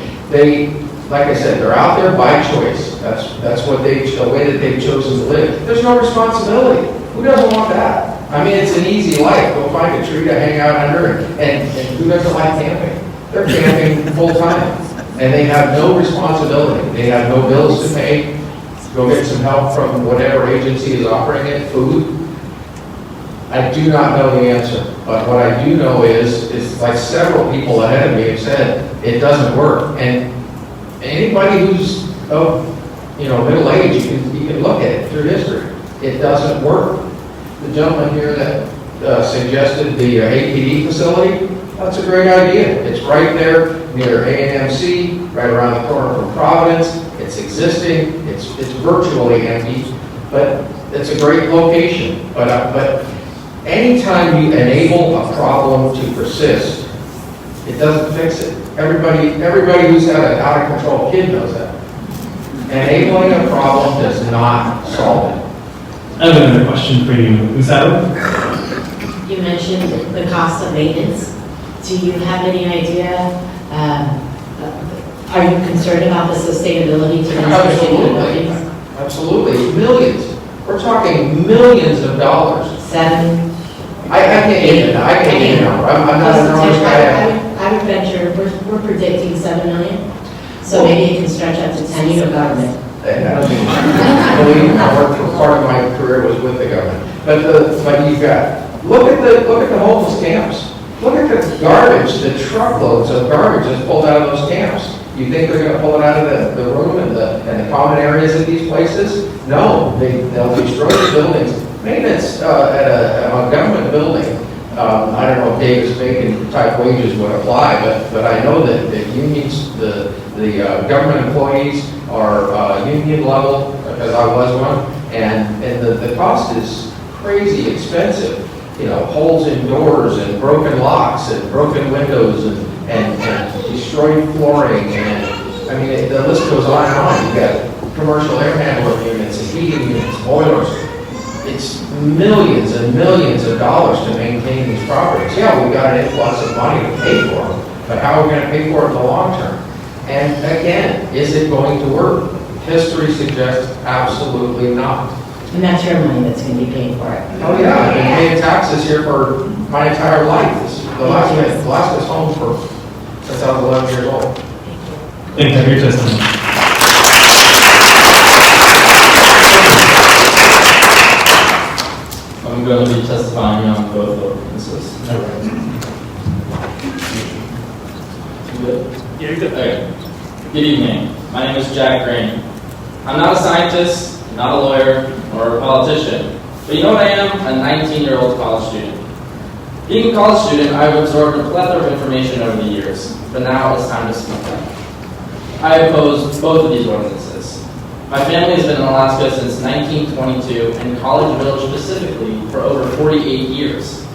Like I said, they're out there by choice. That's what the way that they've chosen to live. There's no responsibility. Who doesn't want that? I mean, it's an easy life. Go find a tree to hang out under, and who doesn't like camping? They're camping full time, and they have no responsibility. They have no bills to pay. Go get some help from whatever agency is offering it, food. I do not know the answer, but what I do know is like several people ahead of me have said, it doesn't work. And anybody who's of middle age, you can look at it through history. It doesn't work. The gentleman here that suggested the APD facility, that's a great idea. It's right there near A&MC, right around the corner from Providence. It's existing. It's virtually empty, but it's a great location. But anytime you enable a problem to persist, it doesn't fix it. Everybody who's had an out of control kid knows that. Enabling a problem does not solve it. I have another question for you, Usado. You mentioned the cost of maintenance. Do you have any idea? Are you concerned about the sustainability to these buildings? Absolutely. Millions. We're talking millions of dollars. I can't even know. I'm not an enormous guy. I would venture, we're predicting 7 million. So maybe it can stretch up to 10 years of government. I worked for part of my career was with the government. But you've got, look at the homeless camps. Look at the garbage, the truckloads of garbage that's pulled out of those camps. You think they're going to pull it out of the room and the common areas of these places? No, they'll destroy the buildings. Maintenance at a government building, I don't know if Davis-Bacon type wages would apply, but I know that unions, the government employees are union level, because I was one, and the cost is crazy expensive. Holes in doors and broken locks and broken windows and destroyed flooring, and I mean the list goes on and on. You've got commercial air handler units and heating units, boilers. It's millions and millions of dollars to maintain these properties. Yeah, we've got an influx of money to pay for them, but how are we going to pay for it in the long term? And again, is it going to work? History suggests absolutely not. And that's your money that's going to be paying for it. Oh yeah, I've been paying taxes here for my entire life. The last was home since I was 11 years old. Thank you for your testimony. I'm going to be testifying on both ordinances. Good? Yeah, good. Okay. Good evening. My name is Jack Green. I'm not a scientist, not a lawyer, or a politician. But you know what I am? A 19-year-old college student. Being a college student, I've absorbed a plethora of information over the years, but now it's time to speak up. I oppose both of these ordinances. My family has been in Alaska since 1922, and College Village specifically for over 48 years.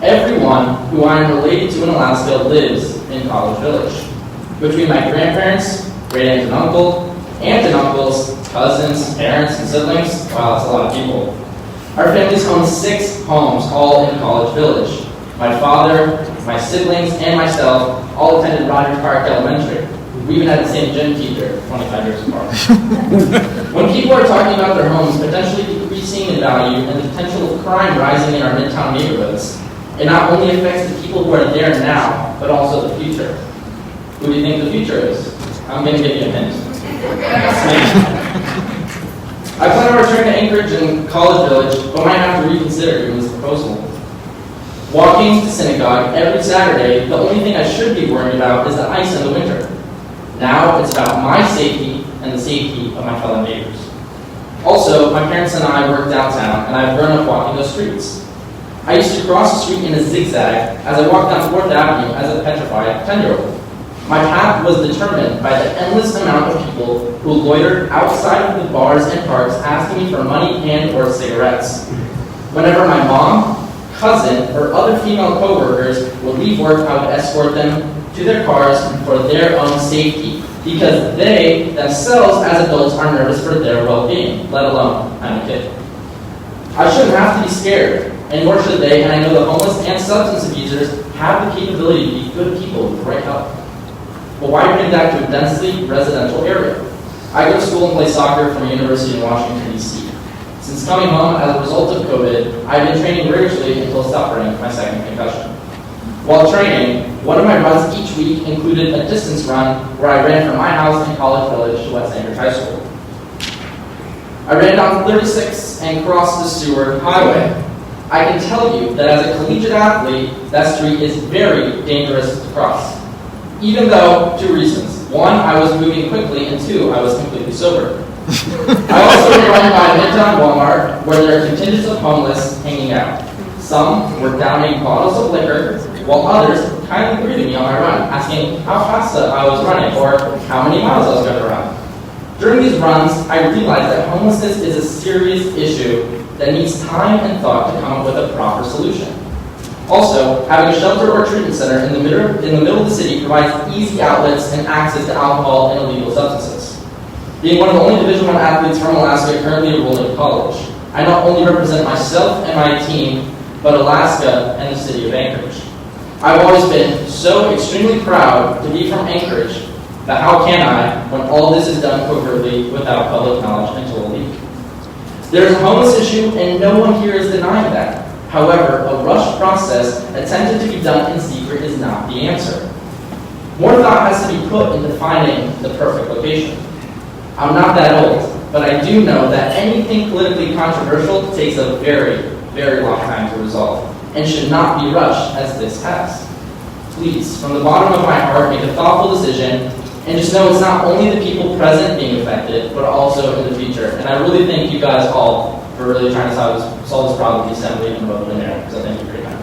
Everyone who I am related to in Alaska lives in College Village. Between my grandparents, great aunt and uncle, aunts and uncles, cousins, parents, and siblings, wow, that's a lot of people. Our families own 6 homes, all in College Village. My father, my siblings, and myself all attended Rogers Park Elementary. We even had the same gym teacher, 25 years apart. When people are talking about their homes potentially decreasing in value and the potential of crime rising in our midtown neighborhoods, it not only affects the people who are there now, but also the future. Who do you think the future is? I'm going to give you a hint. I plan to return to Anchorage and College Village, but might have to reconsider doing this proposal. Walking to synagogue every Saturday, the only thing I should be worried about is the ice in the winter. Now it's about my safety and the safety of my fellow neighbors. Also, my parents and I work downtown, and I've grown up walking those streets. I used to cross the street in a zigzag as I walked down 4th Avenue as a petrified 10-year-old. My path was determined by the endless amount of people who loitered outside of the bars and parks asking me for money and/or cigarettes. Whenever my mom, cousin, or other female co-workers would leave work, I would escort them to their cars for their own safety, because they themselves as adults are nervous for their well-being, let alone I'm a kid. I shouldn't have to be scared. And nor should they, and I know the homeless and substance abusers have the capability to be good people with the right help. But why bring that to a densely residential area? I go to school and play soccer from a university in Washington, D.C. Since coming home as a result of COVID, I've been training rigorously until suffering my second concussion. While training, one of my runs each week included a distance run where I ran from my house in College Village to West Anchorage High School. I ran down 36 and crossed the Seward Highway. I can tell you that as a collegiate athlete, that street is very dangerous to cross. Even though, 2 reasons. 1, I was moving quickly, and 2, I was completely sober. I also run by Midtown Walmart, where there are contingents of homeless hanging out. Some were downing bottles of liquor, while others were kindly greeting me on my run, asking how fast I was running or how many miles I was going to run. During these runs, I realized that homelessness is a serious issue that needs time and thought to come up with a proper solution. Also, having a shelter or treatment center in the middle of the city provides easy outlets and access to alcohol and illegal substances. Being one of the only Division I athletes from Alaska currently enrolled in college, I not only represent myself and my team, but Alaska and the city of Anchorage. I've always been so extremely proud to be from Anchorage, but how can I when all this is done covertly without public knowledge until a leak? There is a homeless issue and no one here is denying that. However, a rushed process attempted to be done in secret is not the answer. More thought has to be put into finding the perfect location. I'm not that old, but I do know that anything politically controversial takes a very, very long time to resolve and should not be rushed as this has. Please, from the bottom of my heart, make a thoughtful decision and just know it's not only the people present being affected, but also in the future. And I really thank you guys all for really trying to solve this problem with the Assembly and vote in there. So thank you for your time.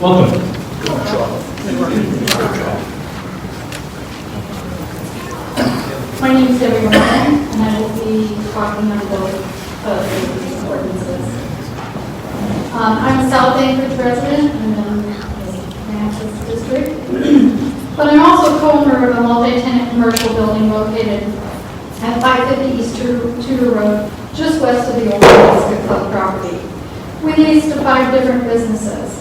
Welcome. My name is Debbie Ryan, and I will be talking on both of these ordinances. I'm a South Anchorage resident in the Anchorage district. But I'm also co-owner of a multi-tenant commercial building located at 550 East Tudor Road, just west of the old Alaska Club property. We lease to 5 different businesses.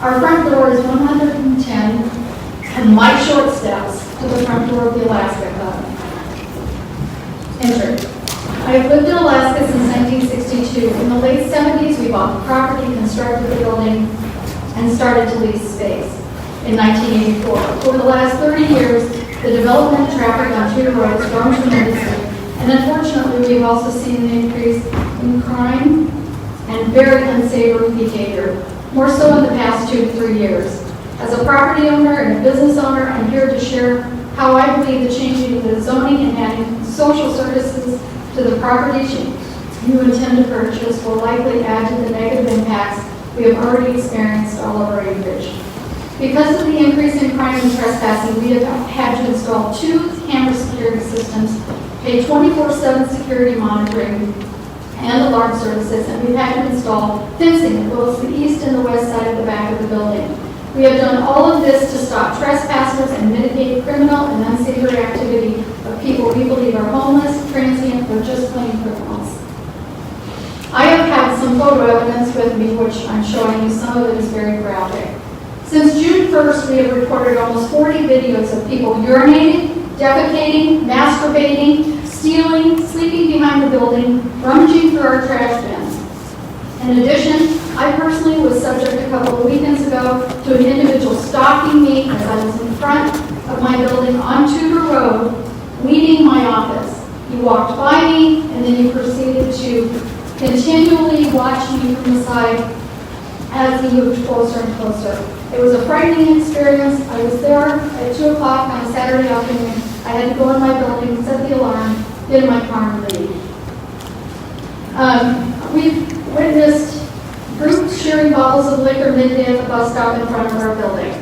Our front door is 110 and my short steps to the front door of the Alaska Club. Enter. I have lived in Alaska since 1962. In the late 70s, we bought the property, constructed the building, and started to lease space. In 1984. Over the last 30 years, the development of traffic on Tudor Road has grown tremendously, and unfortunately, we've also seen an increase in crime and very unsavory behavior, more so in the past 2 to 3 years. As a property owner and a business owner, I'm here to share how I believe the changing of the zoning and adding social services to the property you intend to purchase will likely add to the negative impacts we have already experienced all over Anchorage. Because of the increase in crime and trespassing, we have had to install 2 camera security systems, pay 24/7 security monitoring, and alarm services, and we've had to install fencing at both the east and the west side of the back of the building. We have done all of this to stop trespassers and mitigate criminal and unsavory activity of people we believe are homeless, transient, or just plain criminals. I have had some photo evidence with me, which I'm showing you. Some of it is very graphic. Since June 1st, we have recorded almost 40 videos of people urinating, defecating, masturbating, stealing, sleeping behind the building, rummaging through our trash bins. In addition, I personally was subject a couple of weekends ago to an individual stalking me as I was in front of my building on Tudor Road, leaving my office. He walked by me, and then he proceeded to continually watch me from the side as he moved closer and closer. It was a frightening experience. I was there at 2 o'clock on a Saturday afternoon. I had to go in my building, set the alarm, get in my car, and leave. We've witnessed groups sharing bottles of liquor midday at the bus stop in front of our building.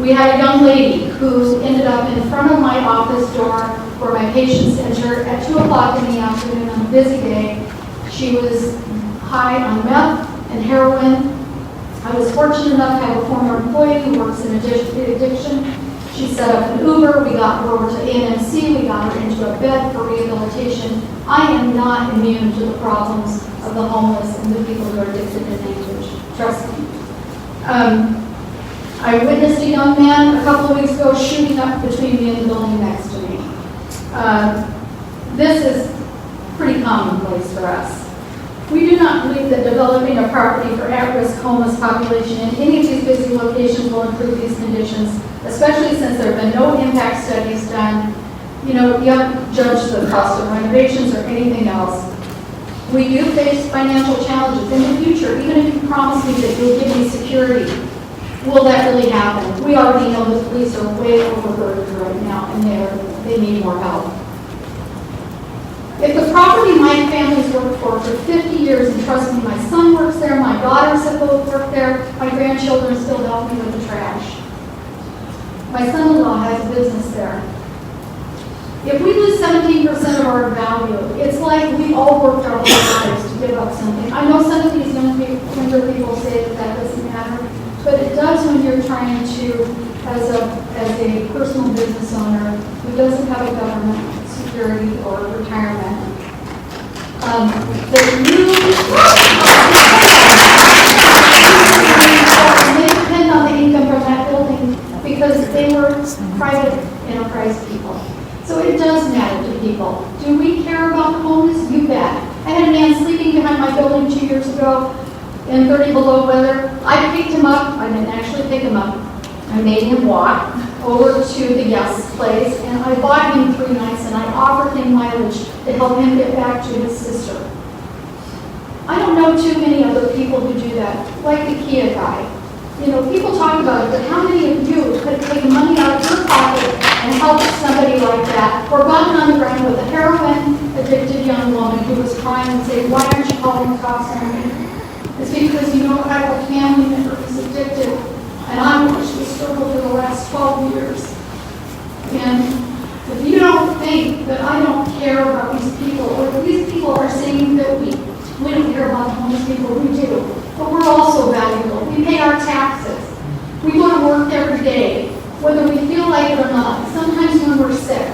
We had a young lady who ended up in front of my office door where my patients enter at 2 o'clock in the afternoon on a busy day. She was high on meth and heroin. I was fortunate enough to have a former employee who works in addiction. She set up an Uber, we got her over to AMC, we got her into a bed for rehabilitation. I am not immune to the problems of the homeless and the people who are addicted in Anchorage, trust me. I witnessed a young man a couple of weeks ago shooting up between me and the building next to me. This is pretty commonplace for us. We do not believe that developing a property for at-risk homeless population in any of these busy locations will improve these conditions, especially since there have been no impact studies done. You haven't judged the cost of renovations or anything else. We do face financial challenges in the future, even if you promise me that you'll give me security. Will that really happen? We already know the police are way overburdened right now, and they need more help. If the property my family's worked for 50 years, and trust me, my son works there, my daughters have both worked there, my grandchildren still help me with the trash. My son-in-law has a business there. If we lose 17% of our value, it's like we all worked our whole lives to give up something. I know some of these younger people say that doesn't matter, but it does when you're trying to, as a personal business owner who doesn't have a government security or retirement. They depend on the income from that building because they were private enterprise people. So it does matter to people. Do we care about the homeless? You bet. I had a man sleeping behind my building 2 years ago in 30 below weather. I picked him up. I didn't actually pick him up. I made him walk over to the guest place, and I bought him 3 nights, and I offered him mileage to help him get back to his sister. I don't know too many other people who do that, like the Kia guy. People talk about it, but how many of you could take money out of your pocket and help somebody like that, or gotten on the ground with a heroin-addicted young woman who was crying and saying, "Why aren't you calling the cops on me?" It's because I have a family member who's addicted, and I've watched this struggle for the last 12 years. And if you don't think that I don't care about these people, or if these people are saying that we don't care about the homeless people, we do. But we're also valuable. We pay our taxes. We go to work every day, whether we feel like it or not. Sometimes when we're sick,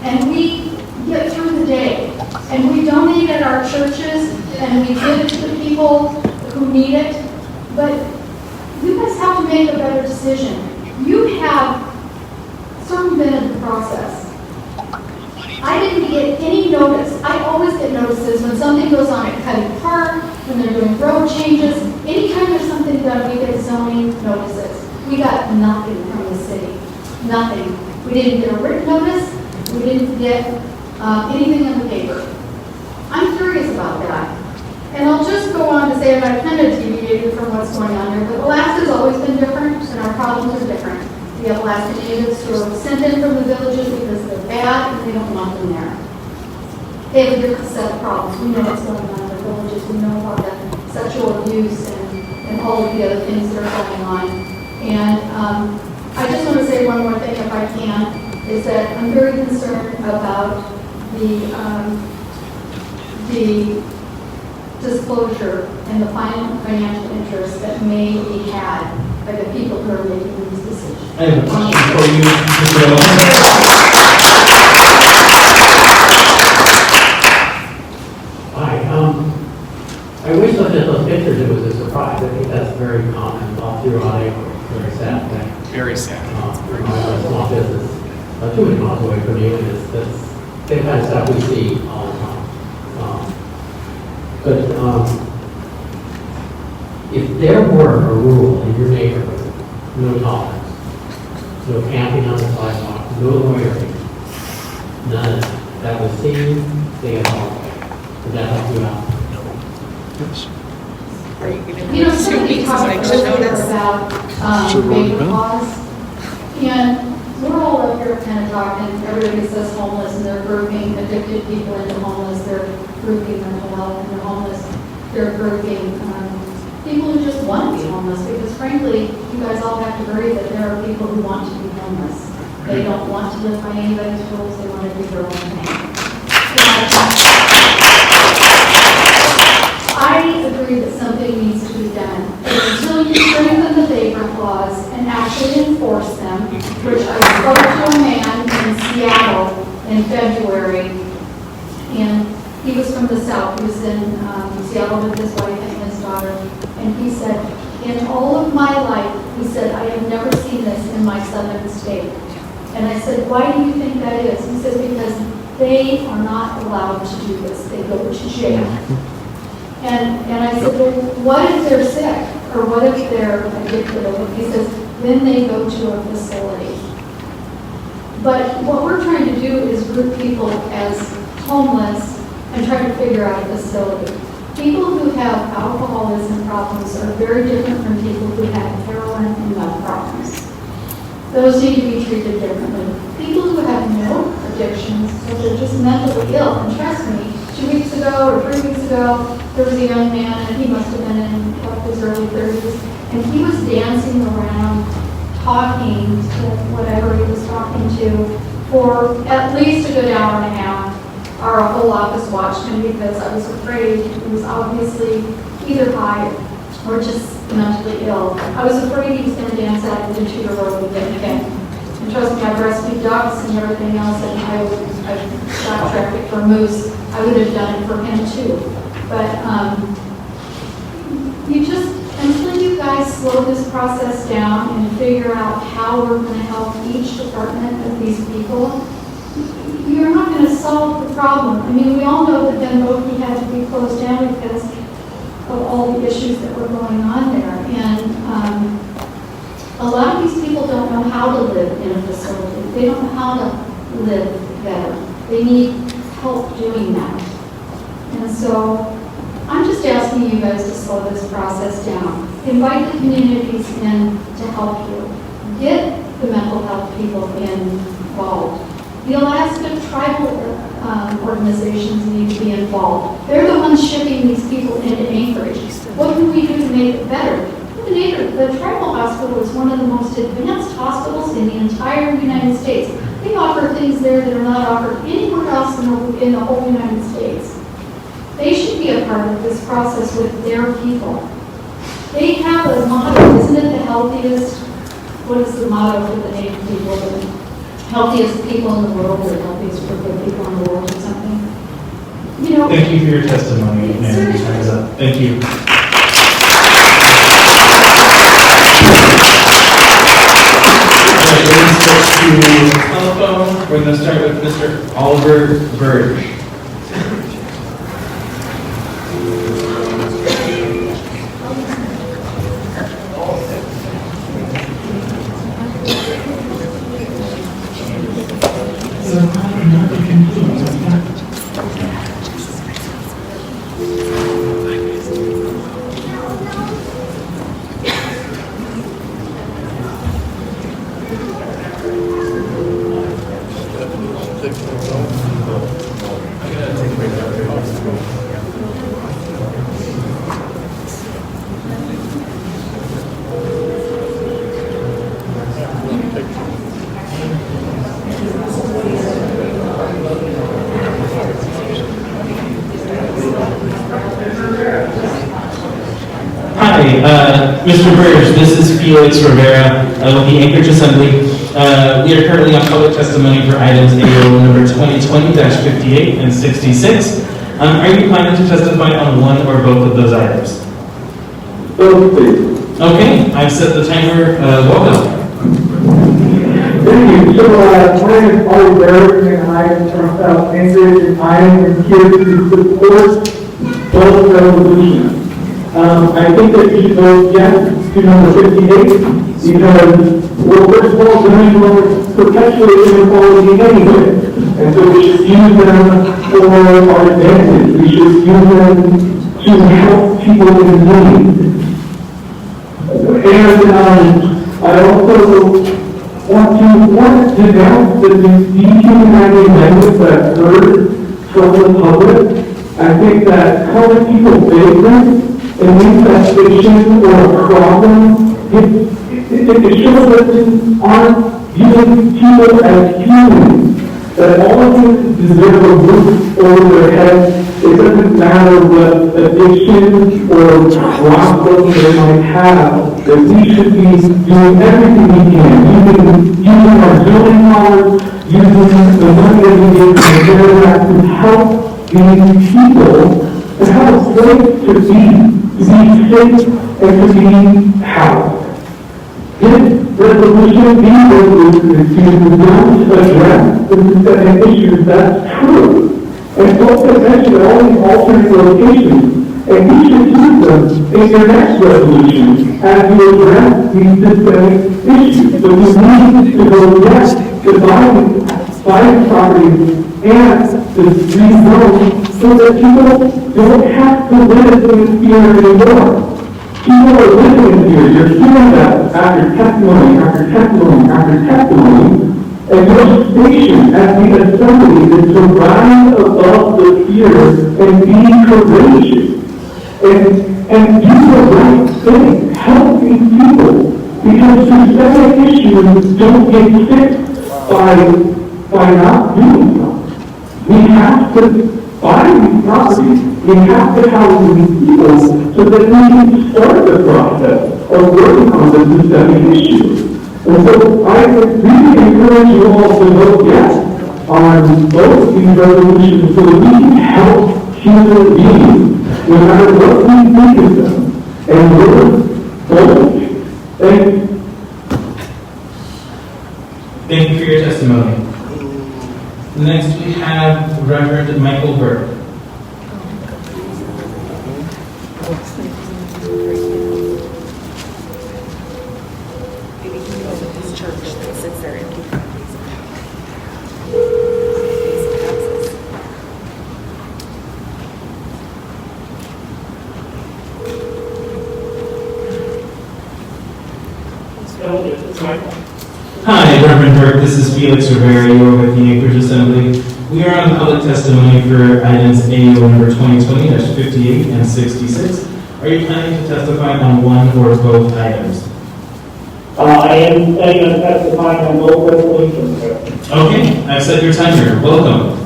and we get through the day, and we donate at our churches, and we give it to the people who need it. But you guys have to make a better decision. You have circumvented the process. I didn't get any notice. I always get notices when something goes on at Cuddy Park, when they're doing road changes. Anytime there's something done, we get zoning notices. We got nothing from the city. Nothing. We didn't get a written notice. We didn't get anything in the paper. I'm curious about that. And I'll just go on to say, and I've kind of deviated from what's going on here, but Alaska's always been different, and our problems are different. We have Alaska natives who are sent in from the villages because they're bad and they don't want them there. They have a different set of problems. We know what's going on in the villages. We know about the sexual abuse and all of the other things that are going on. And I just want to say one more thing, if I can, is that I'm very concerned about the disclosure and the financial interest that may be had by the people who are making these decisions. I have a question for you, Mr. Hi, I always looked at those pictures, it was a surprise. I think that's very common, all throughout Anchorage, very sad thing. Very sad. I have a small business, 2 miles away from you, and it's the kind of stuff we see all the time. But if there were a rule in your neighborhood, no tolerance, no camping on the sidewalk, no loitering, none of that was seen, they had all. Would that help you out? Yes. Somebody talked earlier about labor laws, and we're all up here kind of talking, everybody says homeless, and they're grouping addicted people into homeless, they're grouping mental health into homeless, they're grouping people who just want to be homeless, because frankly, you guys all have to agree that there are people who want to be homeless. They don't want to live by anybody's rules, they want to do their own thing. I agree that something needs to be done. But until you strengthen the labor laws and actually enforce them, which I spoke to a man in Seattle in February, and he was from the South. He was in Seattle with his wife and his daughter, and he said, in all of my life, he said, I have never seen this in my southern state. And I said, why do you think that is? He said, because they are not allowed to do this. They go to jail. And I said, well, what if they're sick? Or what if they're addicted? He says, then they go to a facility. But what we're trying to do is group people as homeless and try to figure out a facility. People who have alcoholism problems are very different from people who have heroin and meth problems. Those need to be treated differently. People who have no addictions, so they're just mentally ill, and trust me, 2 weeks ago or 3 weeks ago, there was a young man, and he must have been in his early 30s, and he was dancing around, talking to whatever he was talking to for at least a good hour and a half. Our whole office watched him because I was afraid he was obviously either high or just mentally ill. I was afraid he was going to dance out into the Tudor Road and get hit. And trust me, I've rescued ducks and everything else, and I shot traffic for moose. I would have done it for him too. But you just, until you guys slow this process down and figure out how we're going to help each department of these people, you're not going to solve the problem. I mean, we all know that Ben Bokie had to be closed down because of all the issues that were going on there. And a lot of these people don't know how to live in a facility. They don't know how to live better. They need help doing that. And so I'm just asking you guys to slow this process down. Invite the communities in to help you. Get the mental health people involved. The Alaska tribal organizations need to be involved. They're the ones shipping these people into Anchorage. What can we do to make it better? The tribal hospital is one of the most advanced hospitals in the entire United States. They offer things there that are not offered anywhere else in the whole United States. They should be a part of this process with their people. They have a motto, isn't it the healthiest? What is the motto for the Native people? The healthiest people in the world, or healthiest group of people in the world, or something? You know. Thank you for your testimony, and your time is up. Thank you. We're going to switch to telephone. We're going to start with Mr. Oliver Verge. Mr. Burge, this is Felix Rivera with the Anchorage Assembly. We are currently on public testimony for items AO number 2020-58 and 66. Are you planning to testify on one or both of those items? Both, please. Okay, I've set the timer. Welcome. Thank you. So, my name is Paul Berg, and I am from South Anchorage, and I am here to support both resolutions. I think that you should vote yes to number 58 because what we're supposed to do is perpetuate inequality anyway. And so we should use them for our advantage. We should use them to help people in need. And I also want to denounce the dehumanizing language that heard from the public. I think that calling people vagrants an infestation or a problem, it shows that we aren't viewing people as humans. that all of you deserve a roof over their heads. It doesn't matter what addiction or problem they might have, that we should be doing everything we can, using our zoning laws, using the money that we get from the CARES Act to help these people to have a place to be safe and to be housed. This resolution, these resolutions don't address the systemic issues, that's true. And folks have mentioned all these alternate locations, and you should use them in your next resolution as you address these systemic issues. So we need to go yes to buying properties and to rezone so that people don't have to live in fear anymore. People are living in fear. You're hearing that after testimony, after testimony, after testimony. And your station at the assembly is to rise above the fear and be courageous. And do the right thing. Help these people. Because systemic issues don't get fixed by not doing something. We have to buy these properties. We have to house these people so that we can start the process of working on the systemic issues. And so I really encourage you all to vote yes on both these resolutions so that we can help human beings no matter what we think of them. And we're bold. Thank you. Thank you for your testimony. Next we have Reverend Michael Burke. Hi, Reverend Burke. This is Felix Rivera. You are with the Anchorage Assembly. We are on public testimony for items AO number 2020-58 and 66. Are you planning to testify on one or both items? I am planning on testifying on both resolutions, sir. Okay, I've set your timer. Welcome.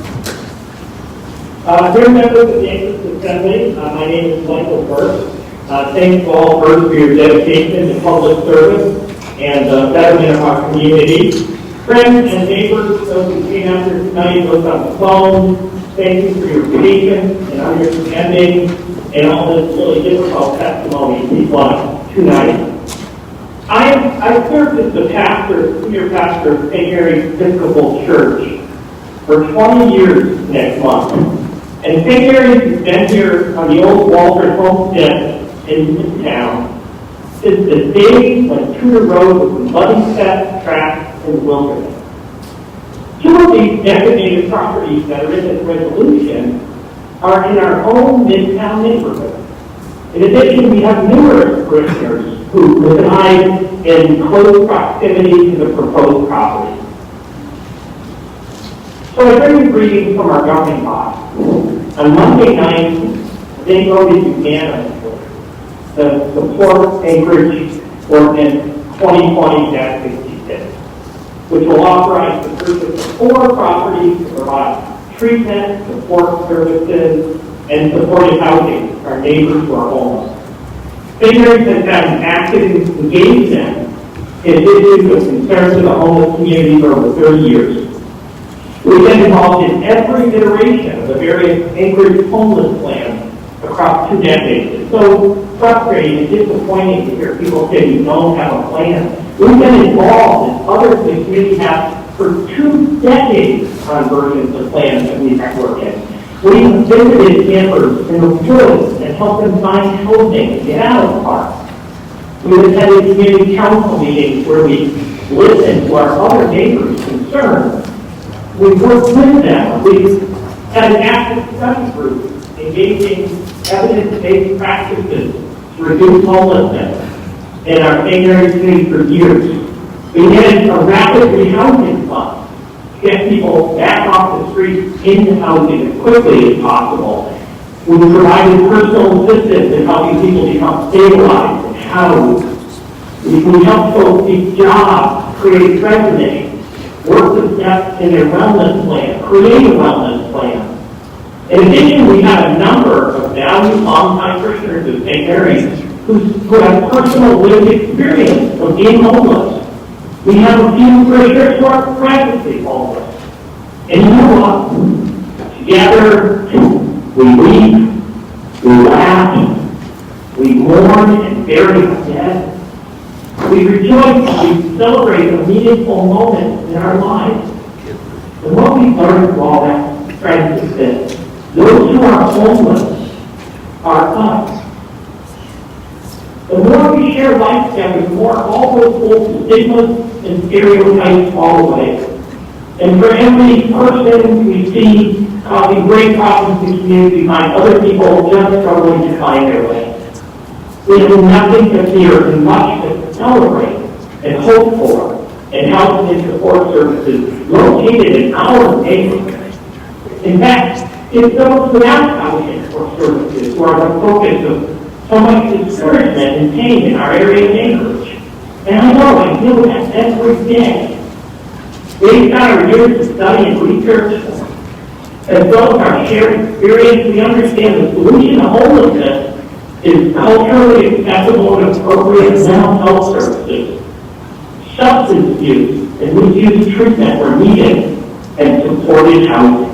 Dear members of the Anchorage Assembly, my name is Michael Burke. Thanks to all first for your dedication to public service and betterment of our community. Friends and neighbors, those who came out here tonight, those on the phone, thank you for your patience and understanding and all this really difficult testimony we've done tonight. I served as the senior pastor of St. Mary's Episcopal Church for 20 years next month. And St. Mary's has been here on the old Walter homestead in Midtown since the days when Tudor Road was muddy set tracks in the wilderness. Two of these designated properties that are in this resolution are in our own Midtown neighborhood. In addition, we have numerous parishioners who reside in close proximity to the proposed property. So I bring you greetings from our governing body. On Monday night, they voted unanimously to support Anchorage Ordinance 2020-66, which will authorize the purchase of 4 properties to provide treatment, support services, and supportive housing for our neighbors who are homeless. St. Mary's has had an active engagement in issues of concern to the homeless community for over 30 years. We've been involved in every iteration of the various Anchorage homeless plans across 2 decades. It's so frustrating and disappointing to hear people say we don't have a plan. We've been involved, and others in the community have, for 2 decades on versions of plans that we've worked in. We've visited campers in the woods and helped them find housing and get out of parks. We've attended community council meetings where we listened to our other neighbors' concerns. We've worked with them. We've had an active study group engaging evidence-based practices to reduce homelessness in our St. Mary's community for years. We managed a rapid rehousing fund to get people back off the streets into housing as quickly as possible. We provided personal assistance in helping people become stabilized and housed. We helped folks seek jobs, create resumes, work with steps in their wellness plan, create a wellness plan. In addition, we have a number of valued longtime parishioners of St. Mary's who have personal lived experience of being homeless. We have a few parishioners who are practically homeless. And you know what? Together, we weep, we laugh, we mourn and bury our dead. We rejoice and we celebrate the meaningful moments in our lives. And what we learn from all that, friends, is this: those who are homeless are us. The more we share life together, the more all those old stigmas and stereotypes fall away. And for every person we see causing great problems in the community, we find other people just struggling to find their way. We have nothing to fear and much to celebrate and hope for, and housing and support services located in our neighborhood. In fact, it's those without housing and support services who are the focus of so much discouragement and pain in our area of Anchorage. And I know I deal with that every day. Based on our years of study and research, as well as our shared experience, we understand the solution to homelessness is culturally acceptable and appropriate mental health services, substance use and misuse treatment where needed, and supported housing.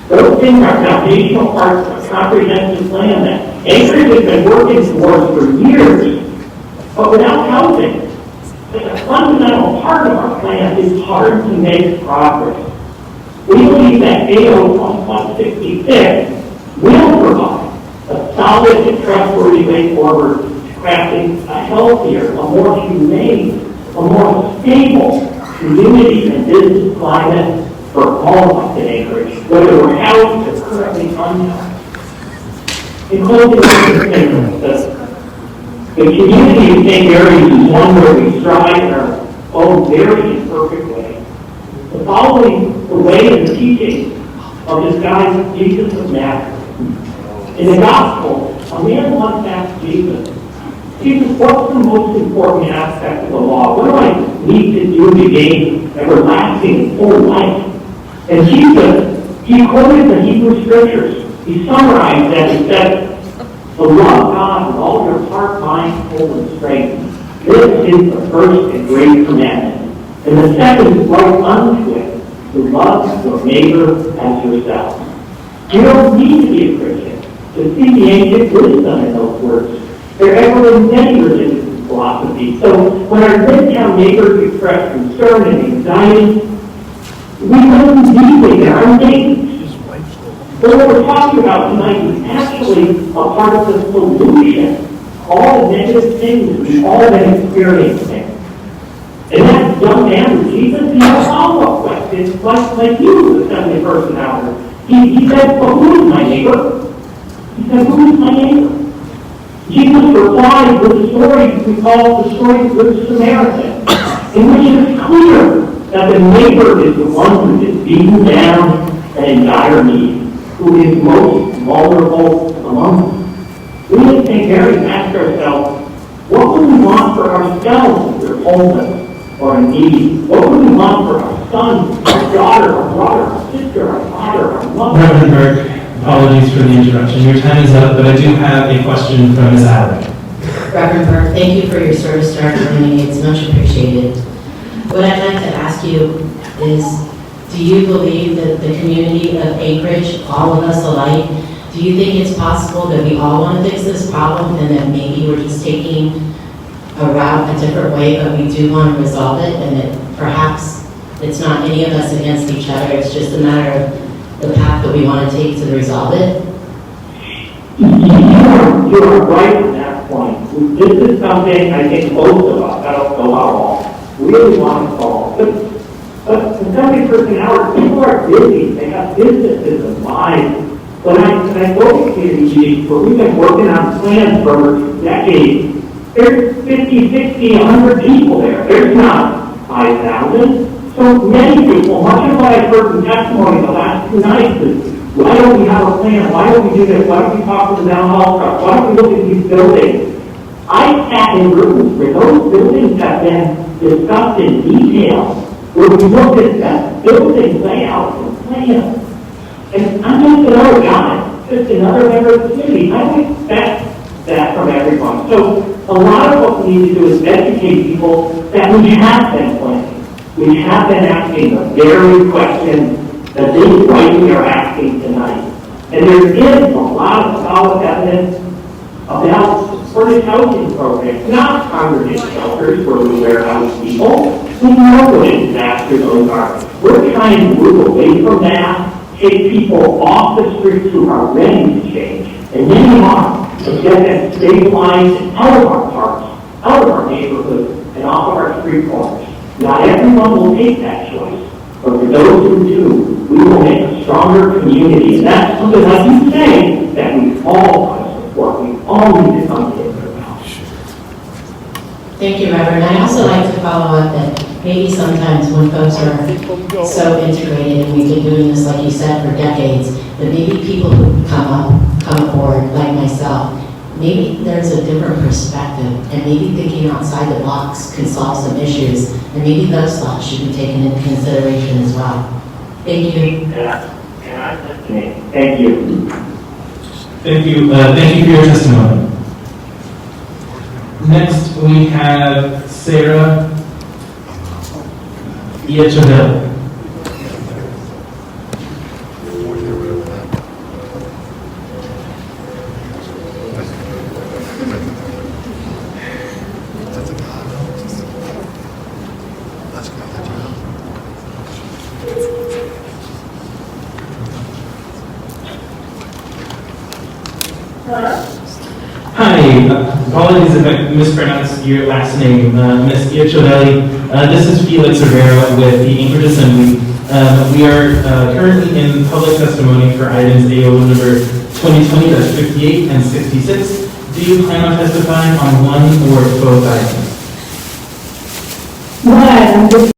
Those things are foundational parts of a comprehensive plan that Anchorage has been working towards for years, but without housing, a fundamental part of our plan is hard to make progress. We believe that AO 2166 will provide a solid and trustworthy way forward to crafting a healthier, a more humane, a more stable community and business climate for all of us in Anchorage, whether we're housed or currently unhoused. In closing, the community of St. Mary's is one where we strive in our own very imperfect way, to following the way and the teaching of this guy, Jesus of Nazareth. In the Gospel, a man once asked Jesus, what's the most important aspect of the law? What do I need to do to gain everlasting full life? And Jesus, he quoted the Hebrew Scriptures. He summarized that and said, to love God with all your heart, mind, soul, and strength. This is the first and great commandment. And the second is right unto it, to love your neighbor as yourself. You don't need to be a Christian to see the ancient wisdom in those words. They're echoed in many religious philosophies. So when our Midtown neighbors express concern and anxiety, we listen deeply to our neighbors. But what we're talking about tonight is actually a part of the solution. All the negative things we've all been experiencing. And that young man with Jesus, he had a follow-up question, like you, the assembly person out there. He said, well, who is my neighbor? He said, who is my neighbor? Jesus replied with the story we call the story of the Good Samaritan, in which it is clear that the neighbor is the one who is beaten down and in dire need, who is most vulnerable among us. We at St. Mary's ask ourselves, what would we want for ourselves if we're homeless or in need? What would we want for our son, our daughter, our brother, our sister, our father, our mother? Reverend Berg, apologies for the interruption. Your time is up, but I do have a question from Ms. Allen. Reverend Berg, thank you for your service to our community. It's much appreciated. What I'd like to ask you is, do you believe that the community of Anchorage, all of us alike, do you think it's possible that we all want to fix this problem and that maybe we're just taking a route a different way, but we do want to resolve it, and that perhaps it's not any of us against each other, it's just a matter of the path that we want to take to resolve it? You are right on that point. This is something I think most of us, I don't know how all, really want to solve. But for some personalities, people are busy. They have businesses and lives. When I go to community meetings where we've been working on plans for decades, there's 50, 60, 100 people there. There's not 5,000. So many people, much of what I've heard in testimony the last 2 nights is, why don't we have a plan? Why don't we do this? Why don't we talk to the town hall truck? Why don't we look at these buildings? I sat in rooms where those buildings have been discussed in detail When we look at that building layout and plan, and I'm just another guy, just another member of the community, I don't expect that from everyone. So a lot of what we need to do is educate people that we have been planning. We have been asking the very question that they rightly are asking tonight. And there is a lot of solid evidence about furnished housing programs, not congregate shelters where we warehouse people. We know what a disaster those are. We're trying to move away from that, take people off the streets who are ready to change, and many are, and get them stabilized out of our parks, out of our neighborhoods, and off of our street corners. Not everyone will take that choice, but for those who do, we will make a stronger community. And that's something, like you say, that we all want to support. We all need to come together about. Thank you, Reverend. I also like to follow up that maybe sometimes when folks are so integrated, and we've been doing this, like you said, for decades, that maybe people who come aboard, like myself, maybe there's a different perspective, and maybe thinking outside the box can solve some issues, and maybe those thoughts should be taken into consideration as well. Thank you. Thank you. Thank you. Thank you for your testimony. Next, we have Sarah Iachaville. Hi, apologies if I mispronounced your last name, Ms. Iachaville. This is Felix Rivera with the Anchorage Assembly. We are currently in public testimony for items AO number 2020-58 and 66. Do you plan on testifying on one or both items? One item, this